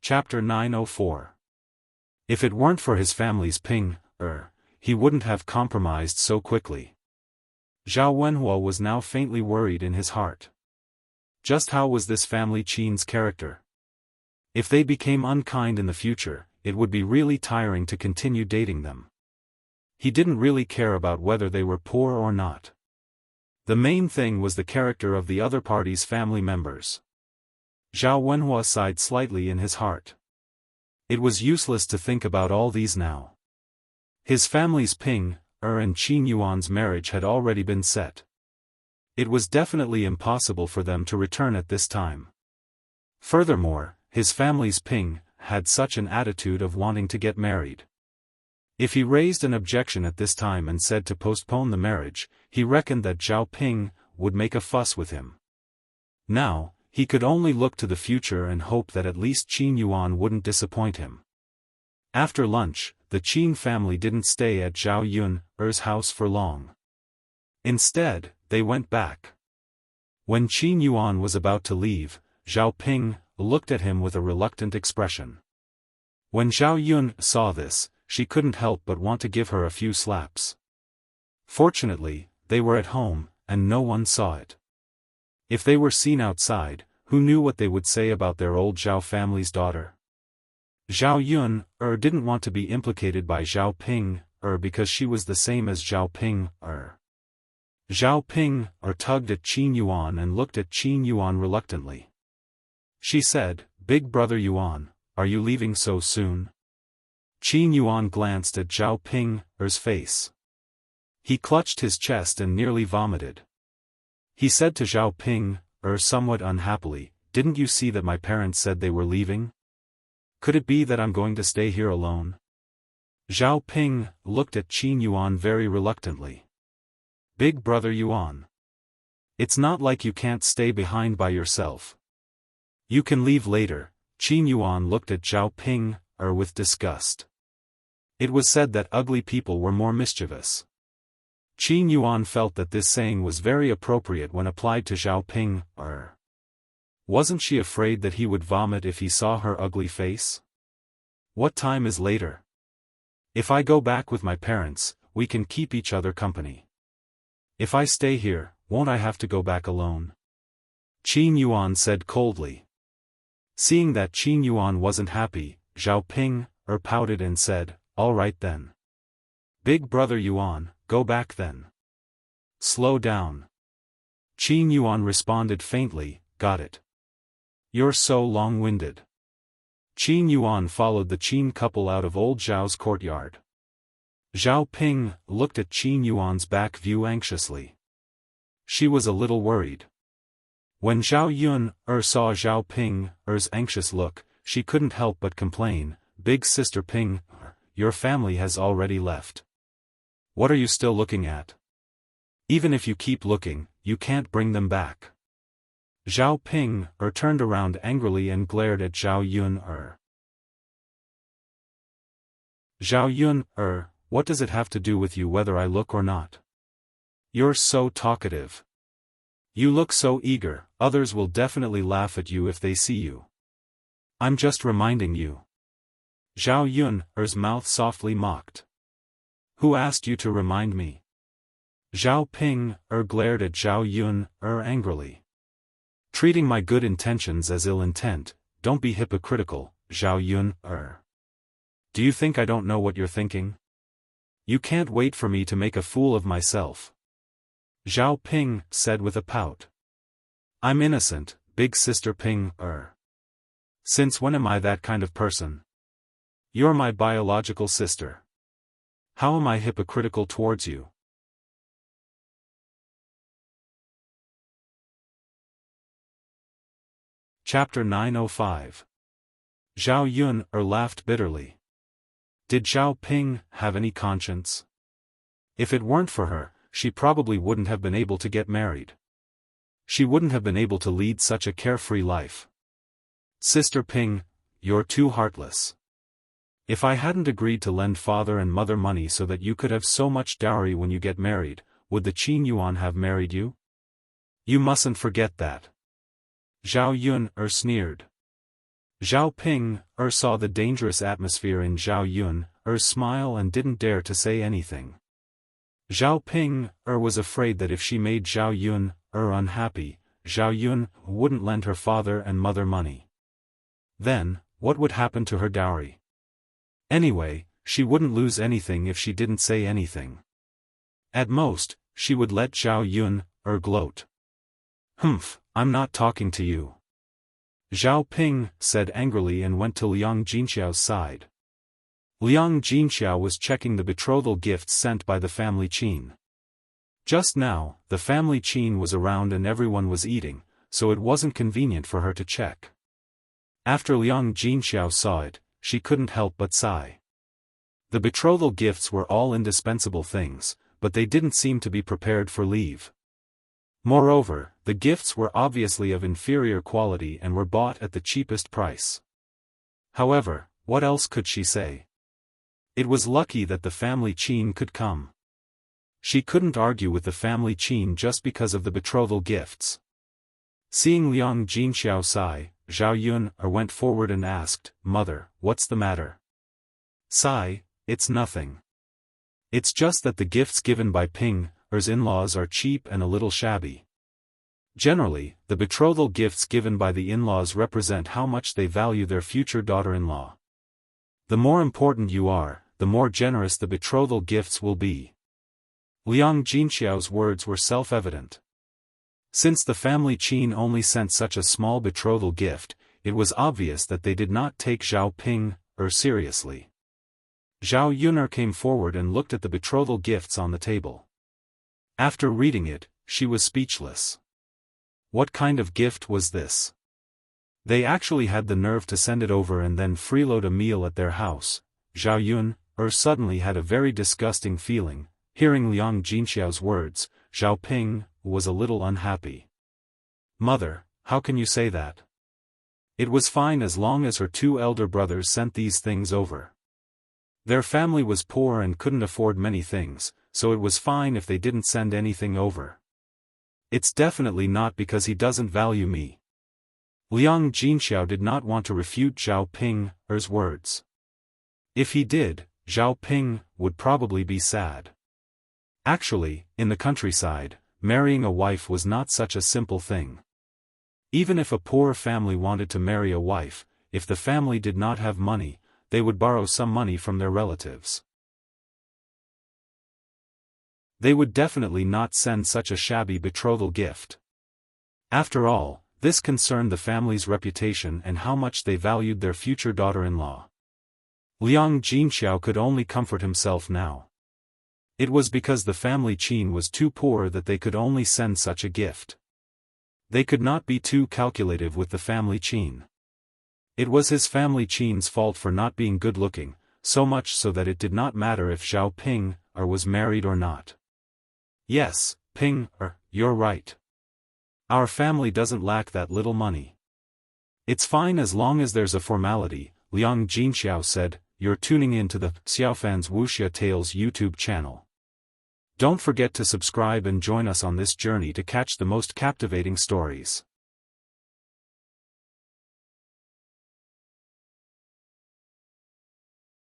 Speaker 1: Chapter 904. If it weren't for his family's Ping, he wouldn't have compromised so quickly. Zhao Wenhua was now faintly worried in his heart. Just how was this family Qin's character? If they became unkind in the future, it would be really tiring to continue dating them. He didn't really care about whether they were poor or not. The main thing was the character of the other party's family members. Zhao Wenhua sighed slightly in his heart. It was useless to think about all these now. His family's Ping, and Qin Yuan's marriage had already been set. It was definitely impossible for them to return at this time. Furthermore, his family's Ping had such an attitude of wanting to get married. If he raised an objection at this time and said to postpone the marriage, he reckoned that Zhao Ping would make a fuss with him. Now, he could only look to the future and hope that at least Qin Yuan wouldn't disappoint him. After lunch, the Qin family didn't stay at Zhao Yun's house for long. Instead, they went back. When Qin Yuan was about to leave, Zhao Ping looked at him with a reluctant expression. When Zhao Yun saw this, she couldn't help but want to give her a few slaps. Fortunately, they were at home, and no one saw it. If they were seen outside, who knew what they would say about their old Zhao family's daughter? Zhao Yun didn't want to be implicated by Zhao Ping because she was the same as Zhao Ping Zhao Ping tugged at Qin Yuan and looked at Qin Yuan reluctantly. She said, "Big brother Yuan, are you leaving so soon?" Qin Yuan glanced at Zhao Ping's face. He clutched his chest and nearly vomited. He said to Zhao Ping, somewhat unhappily, "Didn't you see that my parents said they were leaving? Could it be that I'm going to stay here alone?" Zhao Ping looked at Qin Yuan very reluctantly. "Big brother Yuan. It's not like you can't stay behind by yourself. You can leave later." Qin Yuan looked at Zhao Ping with disgust. It was said that ugly people were more mischievous. Qin Yuan felt that this saying was very appropriate when applied to Zhao Ping Wasn't she afraid that he would vomit if he saw her ugly face? "What time is later? If I go back with my parents, we can keep each other company. If I stay here, won't I have to go back alone?" Qin Yuan said coldly. Seeing that Qin Yuan wasn't happy, Zhao Ping pouted and said, "All right then. Big brother Yuan, go back then. Slow down." Qin Yuan responded faintly, "Got it. You're so long-winded." Qin Yuan followed the Qin couple out of old Zhao's courtyard. Zhao Ping looked at Qin Yuan's back view anxiously. She was a little worried. When Zhao Yun saw Zhao Ping's anxious look, she couldn't help but complain, "Big sister Ping, your family has already left. What are you still looking at? Even if you keep looking, you can't bring them back." Zhao Ping turned around angrily and glared at Zhao Yun. "Zhao Yun, what does it have to do with you whether I look or not? You're so talkative. You look so eager, others will definitely laugh at you if they see you." I'm just reminding you. Zhao Yun's mouth softly mocked. Who asked you to remind me? Zhao Ping glared at Zhao Yun angrily. Treating my good intentions as ill intent, don't be hypocritical, Zhao Yun. Do you think I don't know what you're thinking? You can't wait for me to make a fool of myself. Zhao Ping said with a pout. I'm innocent, big sister Ping. Since when am I that kind of person? You're my biological sister. How am I hypocritical towards you? Chapter 905. Zhao Yun laughed bitterly. Did Zhao Ping have any conscience? If it weren't for her, she probably wouldn't have been able to get married. She wouldn't have been able to lead such a carefree life. Sister Ping, you're too heartless. If I hadn't agreed to lend father and mother money so that you could have so much dowry when you get married, would the Qin Yuan have married you? You mustn't forget that. Zhao Yun sneered. Zhao Ping saw the dangerous atmosphere in Zhao Yun's smile and didn't dare to say anything. Zhao Ping was afraid that if she made Zhao Yun unhappy, Zhao Yun wouldn't lend her father and mother money. Then, what would happen to her dowry? Anyway, she wouldn't lose anything if she didn't say anything. At most, she would let Zhao Yun gloat. Humph, I'm not talking to you. Zhao Ping said angrily and went to Liang Jinxiao's side. Liang Jinxiao was checking the betrothal gifts sent by the family Qin. Just now, the family Qin was around and everyone was eating, so it wasn't convenient for her to check. After Liang Jinxiao saw it, she couldn't help but sigh. The betrothal gifts were all indispensable things, but they didn't seem to be prepared for leave. Moreover, the gifts were obviously of inferior quality and were bought at the cheapest price. However, what else could she say? It was lucky that the family Qin could come. She couldn't argue with the family Qin just because of the betrothal gifts. Seeing Liang Jinxiao sigh, Zhao Yun went forward and asked, Mother, what's the matter? Sigh, it's nothing. It's just that the gifts given by Ping's in-laws are cheap and a little shabby. Generally, the betrothal gifts given by the in-laws represent how much they value their future daughter-in-law. The more important you are, the more generous the betrothal gifts will be. Liang Jinxiao's words were self-evident. Since the family Qin only sent such a small betrothal gift, it was obvious that they did not take Zhao Ping seriously. Zhao Yun came forward and looked at the betrothal gifts on the table. After reading it, she was speechless. What kind of gift was this? They actually had the nerve to send it over and then freeload a meal at their house. Zhao Yun suddenly had a very disgusting feeling. Hearing Liang Jinxiao's words, Zhao Ping was a little unhappy. Mother, how can you say that? It was fine as long as her two elder brothers sent these things over. Their family was poor and couldn't afford many things, so it was fine if they didn't send anything over. It's definitely not because he doesn't value me. Liang Jinxiao did not want to refute Zhao Ping's words. If he did, Zhao Ping would probably be sad. Actually, in the countryside, marrying a wife was not such a simple thing. Even if a poor family wanted to marry a wife, if the family did not have money, they would borrow some money from their relatives. They would definitely not send such a shabby betrothal gift. After all, this concerned the family's reputation and how much they valued their future daughter-in-law. Liang Jinxiao could only comfort himself now. It was because the family Qin was too poor that they could only send such a gift. They could not be too calculative with the family Qin. It was his family Qin's fault for not being good-looking, so much so that it did not matter if Zhao Ping was married or not. Yes, Ping, you're right. Our family doesn't lack that little money. It's fine as long as there's a formality, Liang Jinxiao said. You're tuning in to the Xiaofan's Wuxia Tales YouTube channel. Don't forget to subscribe and join us on this journey to catch the most captivating stories.